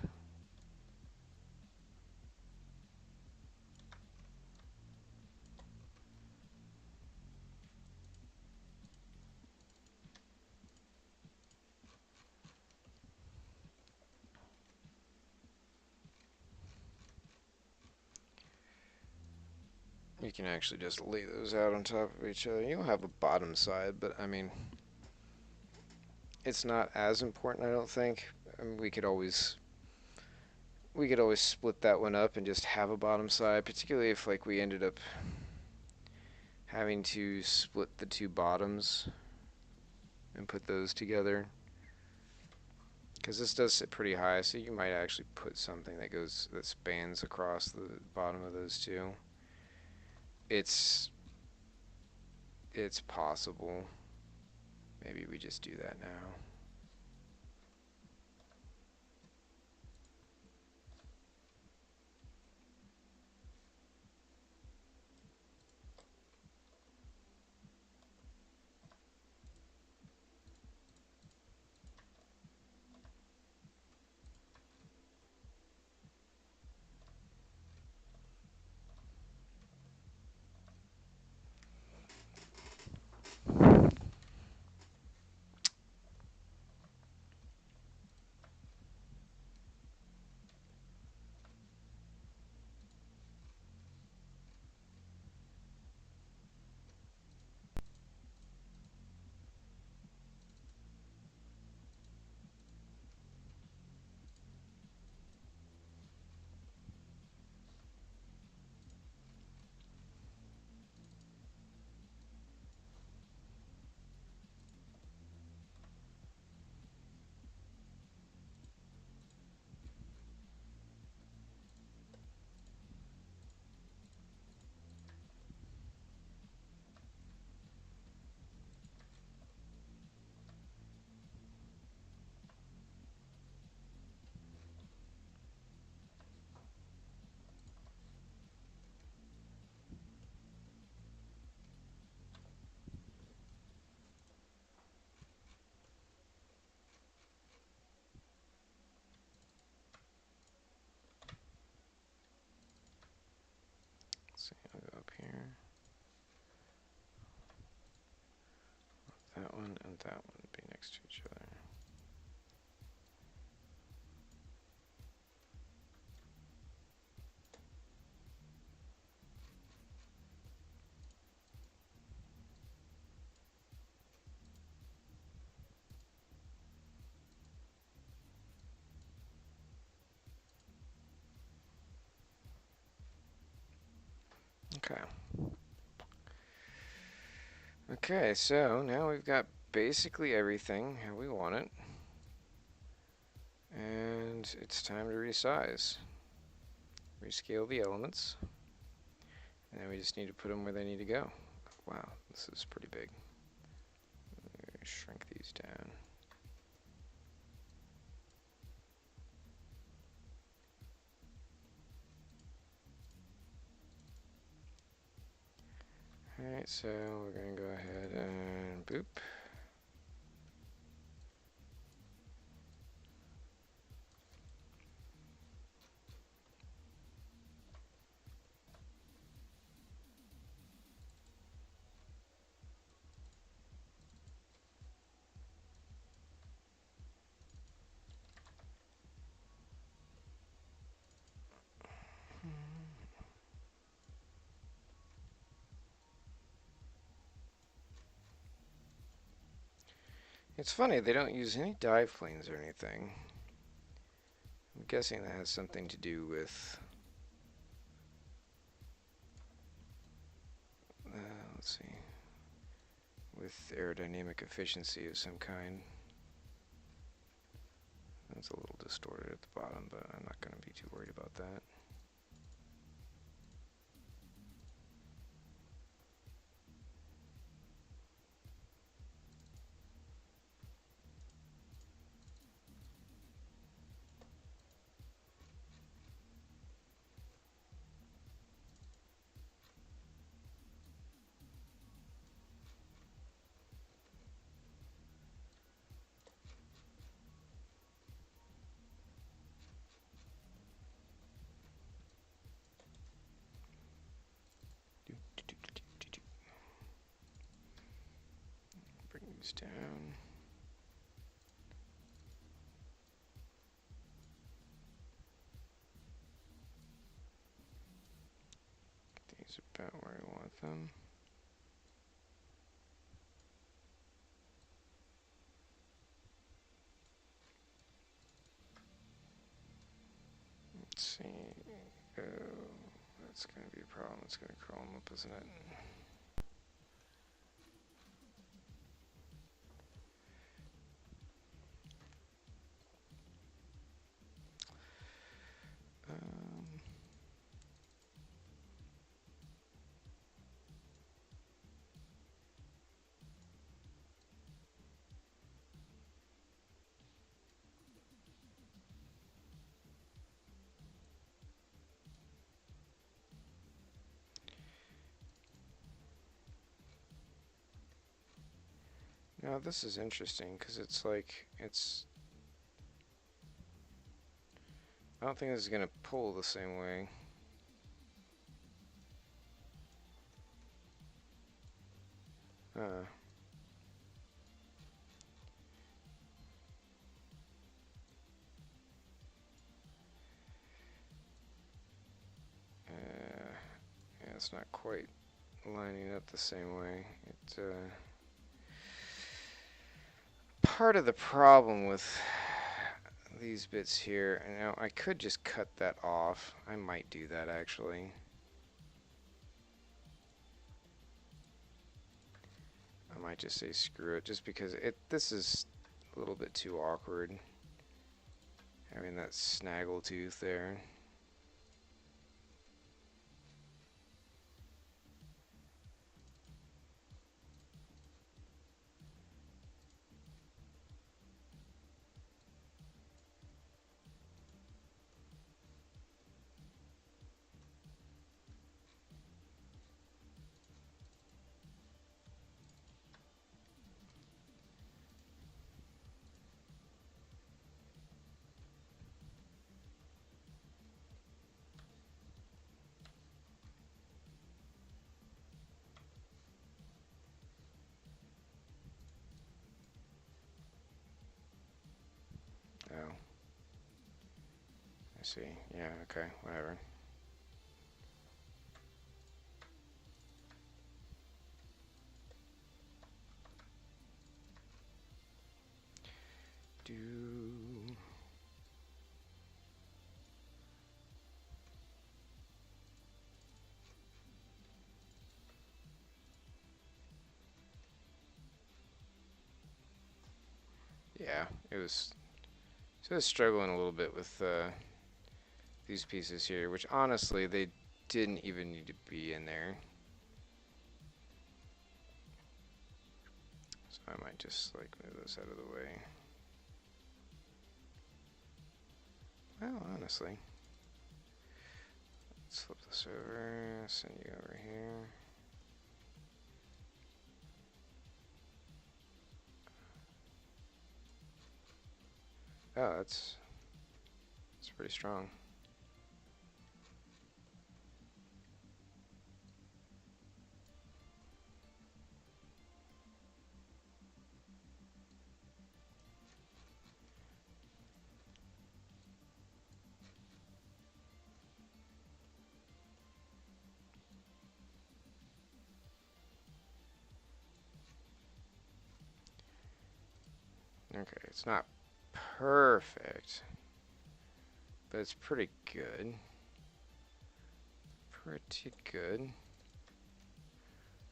you can actually just lay those out on top of each other. You'll have a bottom side, but I mean, it's not as important, I don't think. I mean, we could always we could always split that one up and just have a bottom side, particularly if like we ended up having to split the two bottoms and put those together. Because this does sit pretty high, so you might actually put something that spans across the bottom of those two. It's possible. Maybe we just do that now. Let's see, I'll go up here. That one and that one be next to each other. Okay. Okay, so now we've got basically everything how we want it. And it's time to resize. Rescale the elements. And then we just need to put them where they need to go. Wow, this is pretty big. Shrink these down. Alright, so we're going to go ahead and boop. It's funny, they don't use any dive planes or anything. I'm guessing that has something to do with, let's see, with aerodynamic efficiency of some kind. It's a little distorted at the bottom, but I'm not going to be too worried about that. Bring these down. These are about where I want them. That's going to be a problem. It's going to curl them up, isn't it? Now this is interesting because it's like, I don't think this is going to pull the same way. Yeah, it's not quite lining up the same way. Part of the problem with these bits here, and now I could just cut that off. I might do that actually. I might just say screw it, just because this is a little bit too awkward, having that snaggle tooth there. Oh. I see. Yeah, okay, whatever. Yeah, it was. So I was struggling a little bit with these pieces here, which honestly they didn't even need to be in there. So I might just like move this out of the way. Well, honestly, let's flip this over, send you over here. Oh, that's pretty strong. Okay, it's not perfect, but it's pretty good. Pretty good. I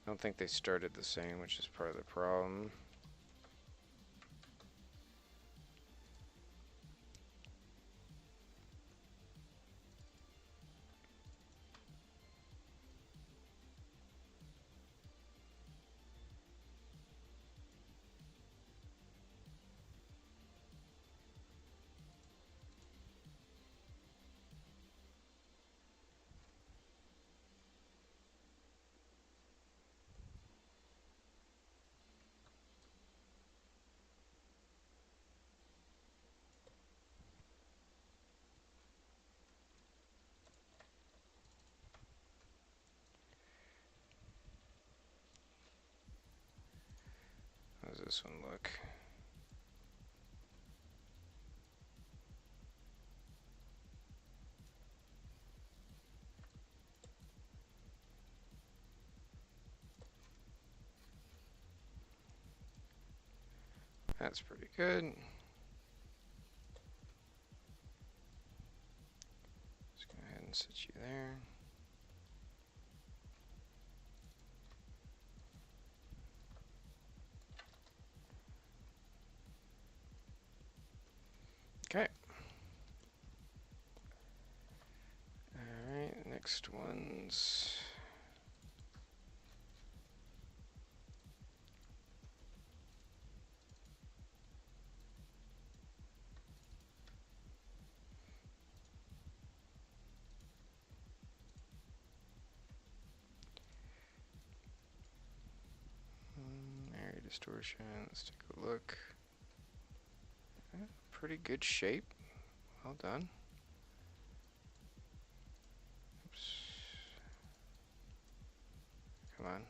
don't think they started the same, which is part of the problem. How does this one look? That's pretty good. Just and set you there. Okay. Alright, next one's area distortion. Let's take a look. Pretty good shape. Well done. Oops. Come on.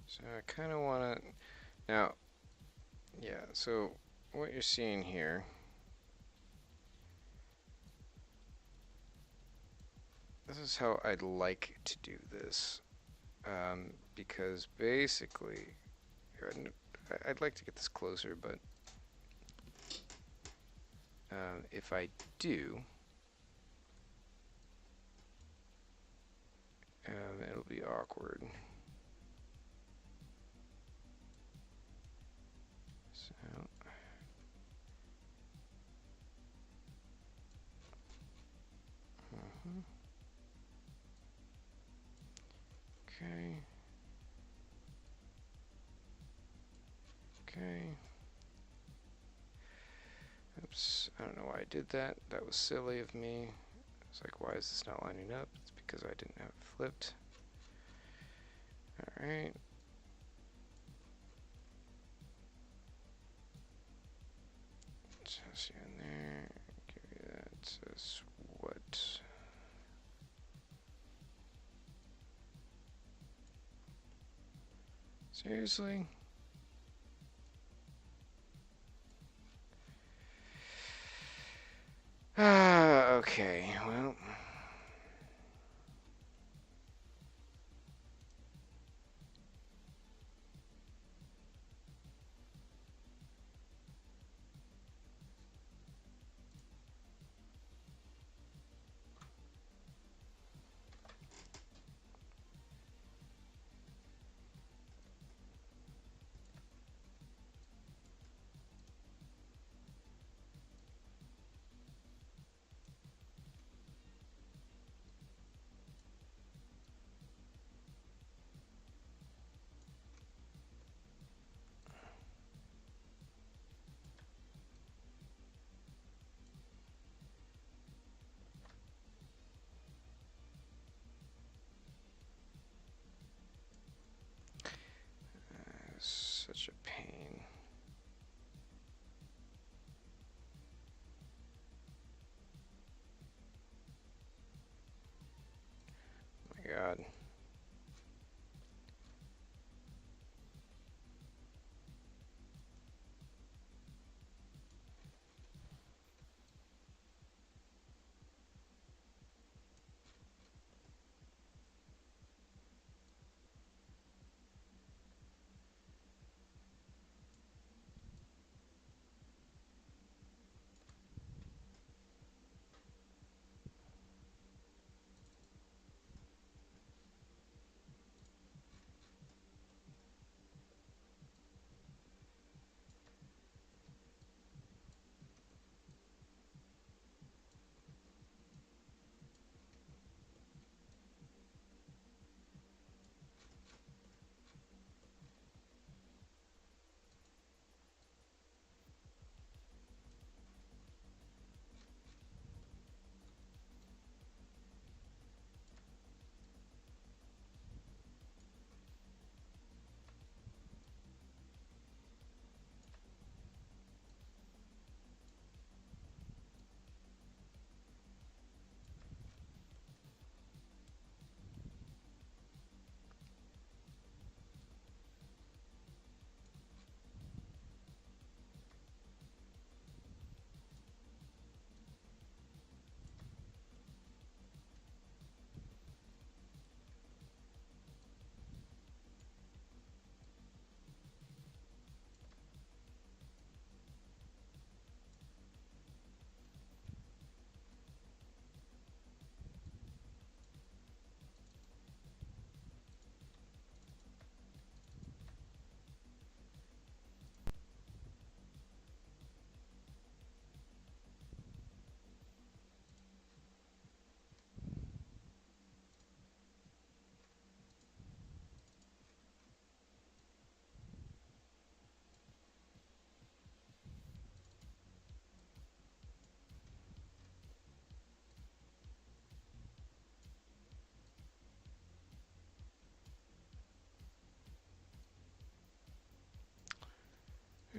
So I kind of want to, now, yeah, so what you're seeing here, this is how I'd like to do this, because basically, I'd like to get this closer, but if I do, it'll be awkward. So, okay. Okay. Oops, I don't know why I did that. That was silly of me. It's like, why is this not lining up? It's because I didn't have it flipped. Alright. Just you in there. Give you that. Says what? Seriously? Ah, okay, well.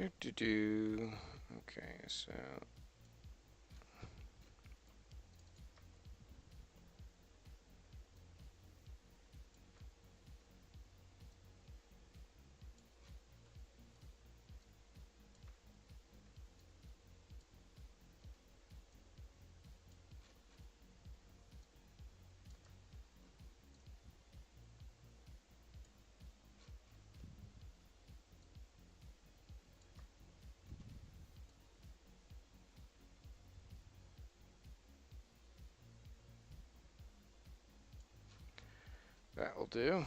Okay, so that will do.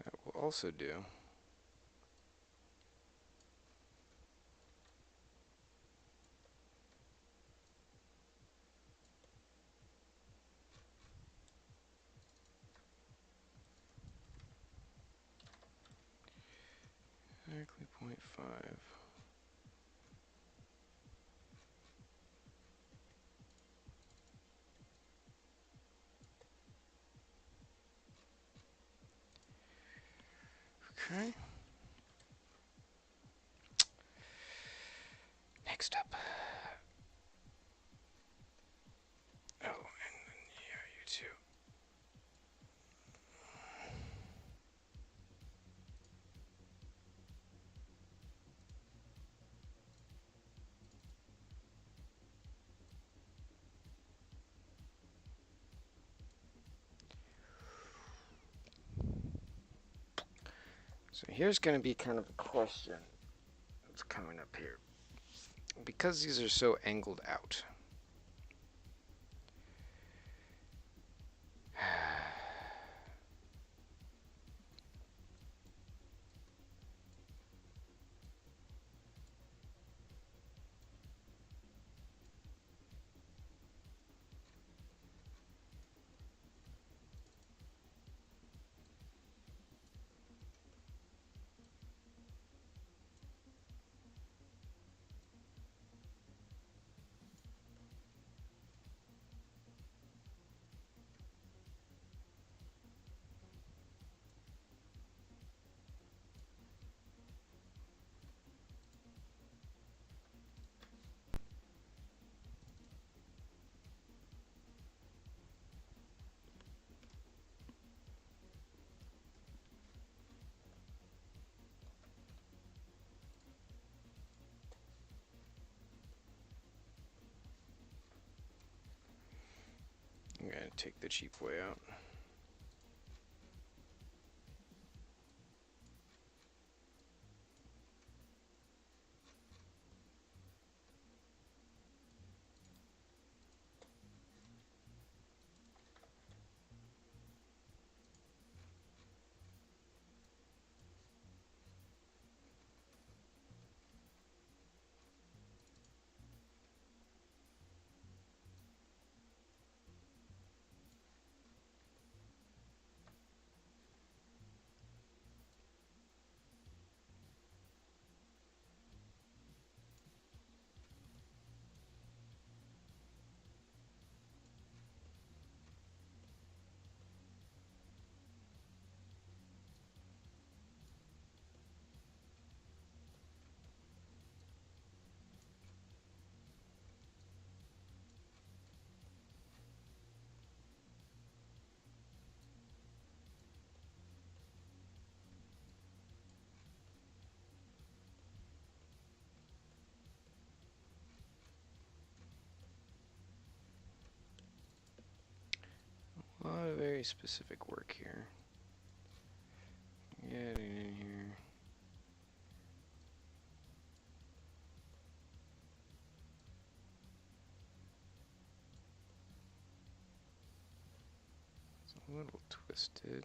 That will also do. Exactly 0.5. Okay. Next up. Oh, and yeah, you too. So here's going to be kind of a question that's coming up here. Because these are so angled out. I'm going to take the cheap way out. A lot of very specific work here. Get it in here. It's a little twisted.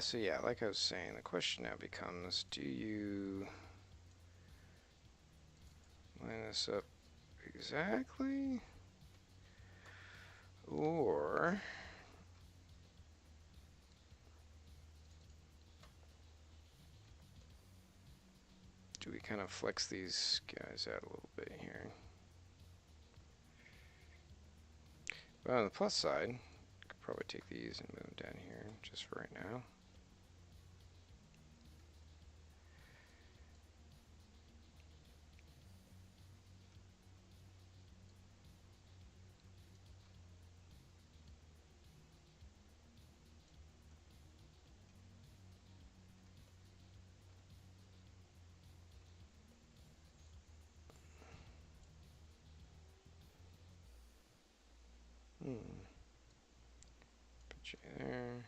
So yeah, like I was saying, the question now becomes, do you line this up exactly? Or do we kind of flex these guys out a little bit here? But on the plus side, I could probably take these and move them down here just for right now. Put you there.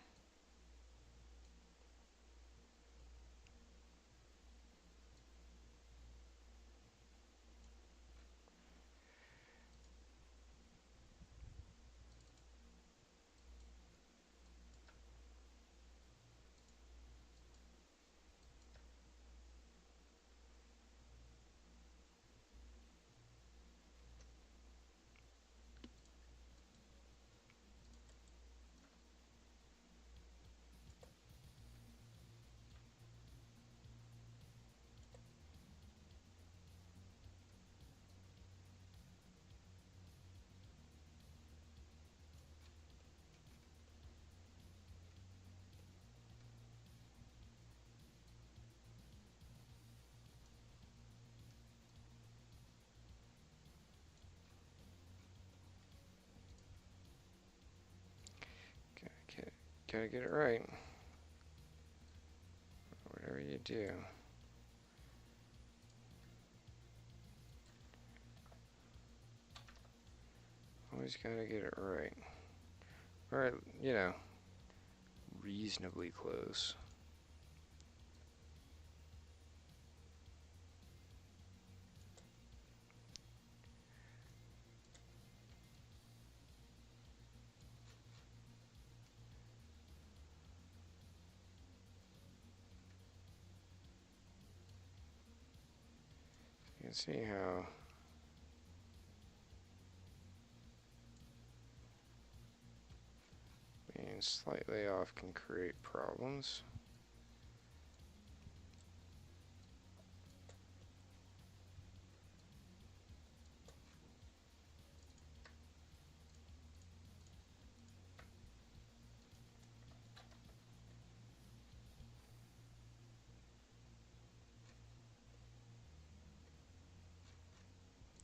Gotta get it right. Whatever you do. Always gotta get it right. Or, you know, reasonably close. You can see how being slightly off can create problems.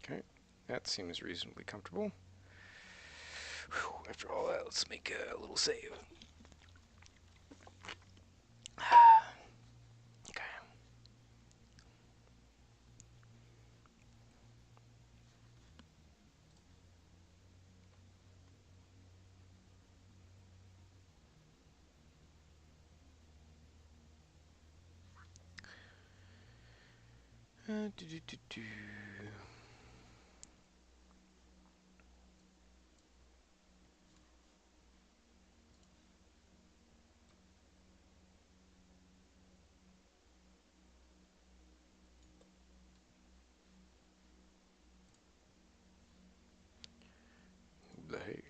Okay, that seems reasonably comfortable. Whew, after all that, let's make a little save. Okay. Do, do, do, do. Hey.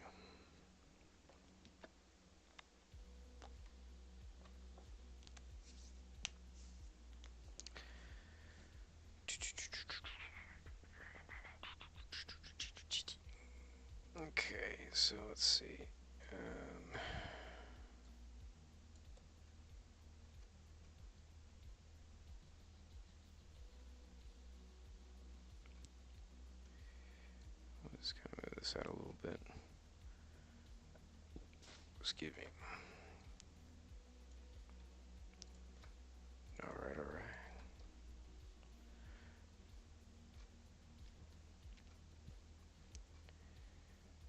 Okay, so let's see. Let's kind of move this out a little bit. Excuse me. Alright, alright.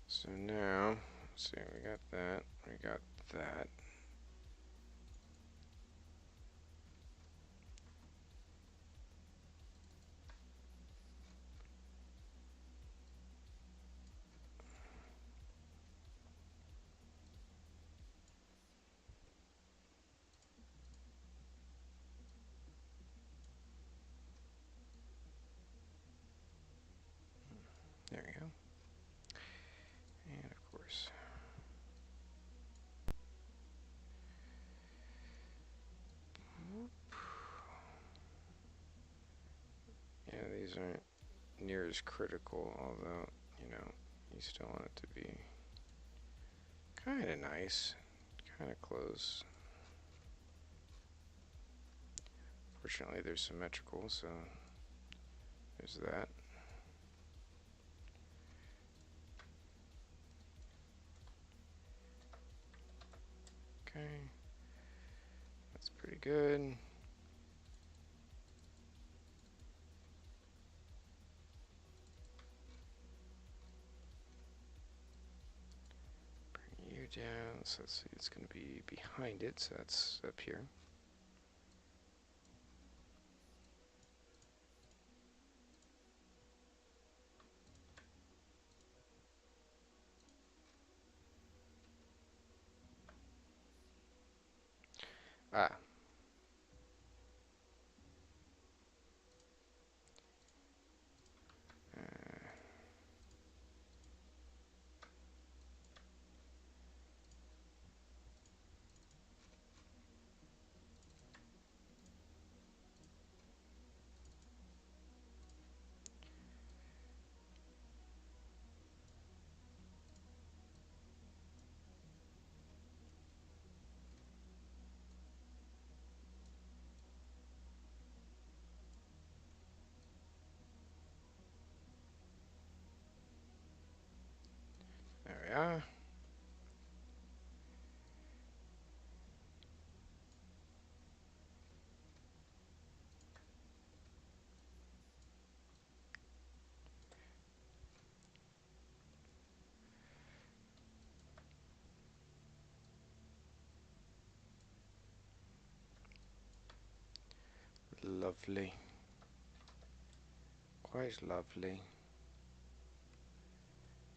So now, let's see, we got that, we got that. these aren't near as critical, although, you know, you still want it to be kind of nice, kind of close. Fortunately, they're symmetrical, so there's that. Okay, that's pretty good. Bring you down, so let's see, it's going to be behind it, so that's up here. Ah. There we are. Lovely. Quite lovely.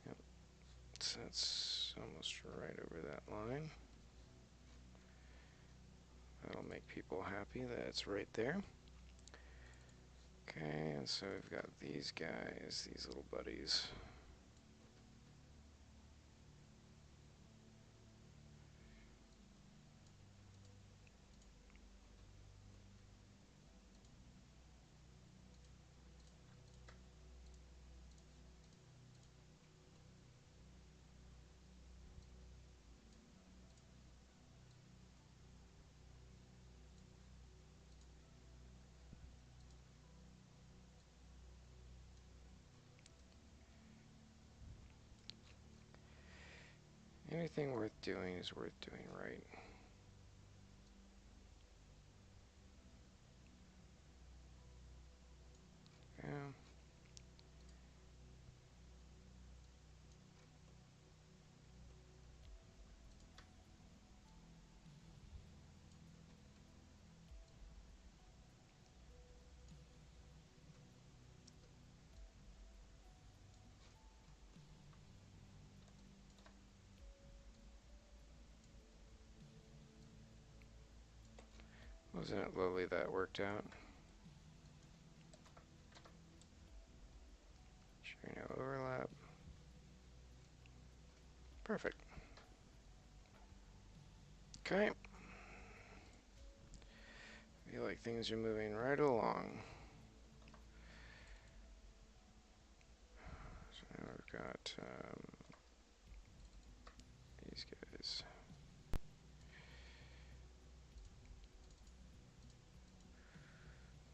Yep. So that's almost right over that line. That'll make people happy that it's right there. Okay, and so we've got these guys, these little buddies. Anything worth doing is worth doing right. Yeah. Wasn't it lovely that worked out? Sure, no overlap. Perfect. Okay. Feel like things are moving right along. So now we've got these guys.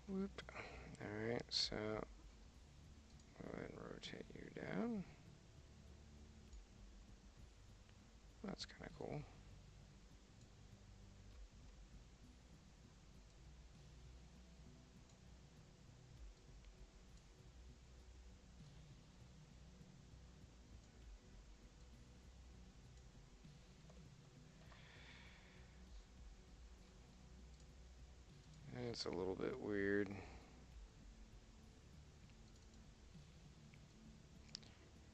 Whoop. Alright, so go ahead and rotate you down. That's kind of cool. And it's a little bit weird.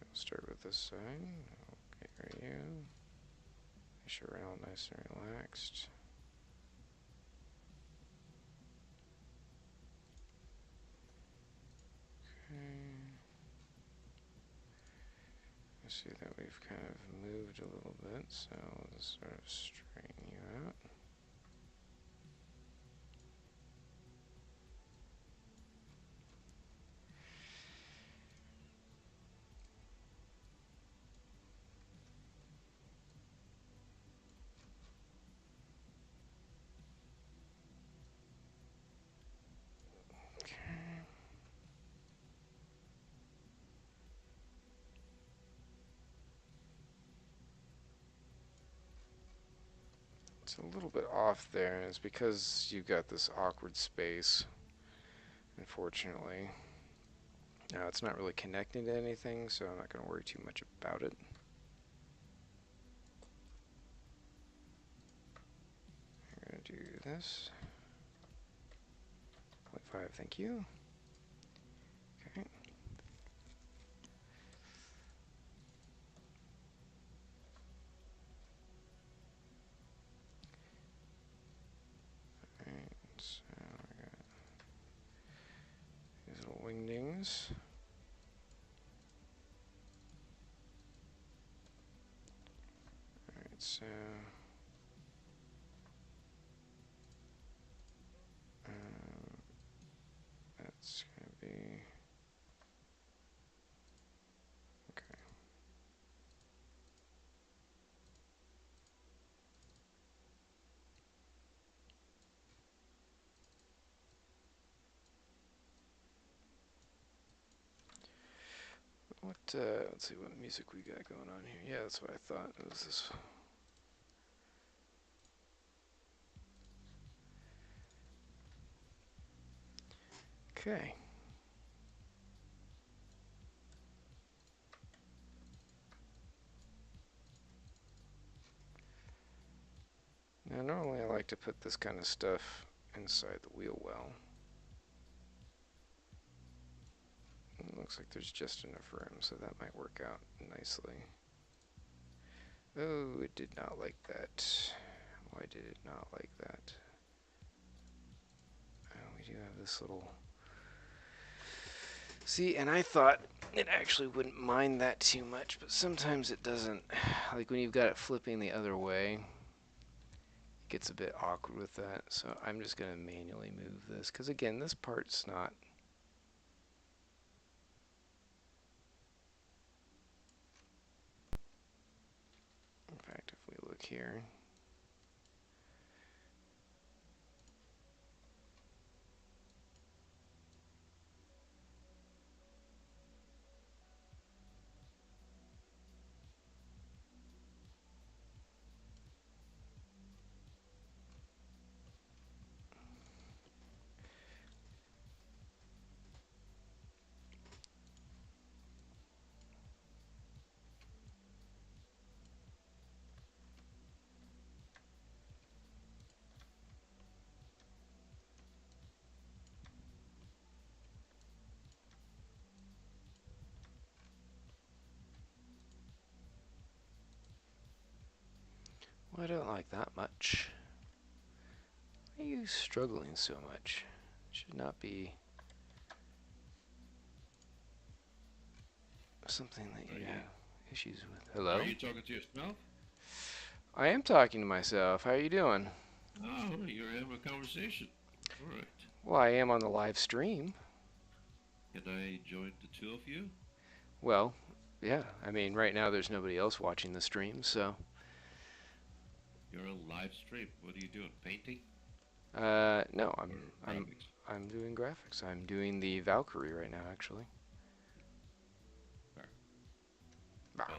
We'll start with this side. Okay, are you? Make sure we're all nice and relaxed. Okay. I see that we've kind of moved a little bit, so we'll just sort of straighten you out. It's a little bit off there, and it's because you've got this awkward space, unfortunately. Now, it's not really connecting to anything, so I'm not going to worry too much about it. I'm going to do this. 0.5, thank you. Okay. Alright, so I got these little wingdings. Alright, so that's going to be okay. Let's see what music we got going on here. Yeah, that's what I thought. It was this. Okay. Now, normally I like to put this kind of stuff inside the wheel well. It looks like there's just enough room, so that might work out nicely. Oh, it did not like that. Why did it not like that? Oh, we do have this little... See, and I thought it actually wouldn't mind that too much, but sometimes it doesn't. Like when you've got it flipping the other way, it gets a bit awkward with that. So I'm just going to manually move this, because again, this part's not... In fact, if we look here... Well, I don't like that much. Why are you struggling so much? Should not be something that you have issues with. Hello? Are you talking to yourself? I am talking to myself. How are you doing? Oh, you're having a conversation. All right. Well, I am on the live stream. Can I join the two of you? Well, yeah. I mean, right now there's nobody else watching the stream, so... You're on live stream. What are you doing? Painting No, or I'm graphics? I'm doing graphics. I'm doing the Valkyrie right now, actually. Or, Bah. well,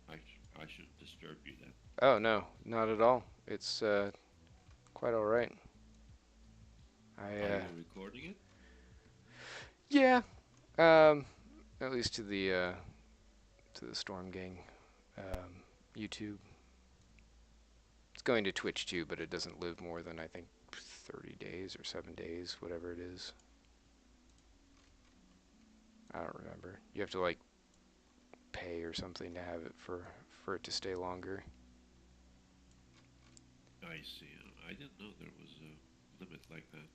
I shouldn't disturb you then. Oh no, not at all. It's quite all right. Are you recording it? Yeah. At least to the Storm Gang YouTube. It's going to Twitch too, but it doesn't live more than I think 30 days or 7 days, whatever it is. I don't remember. You have to like pay or something to have it for it to stay longer. I see. I didn't know there was a limit like that.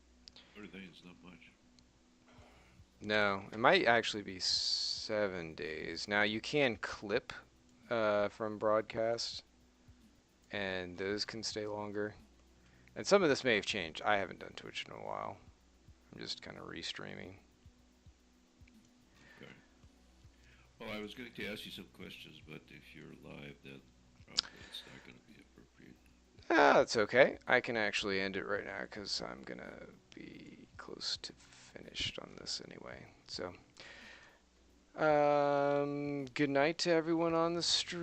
30 days, not much. No, it might actually be 7 days. Now you can clip from broadcast, and those can stay longer. And some of this may have changed. I haven't done Twitch in a while. I'm just kind of restreaming. Okay. Well, I was going to ask you some questions, but if you're live, then probably it's not going to be appropriate. Ah, that's okay. I can actually end it right now because I'm going to be close to finished on this anyway. So, good night to everyone on the stream.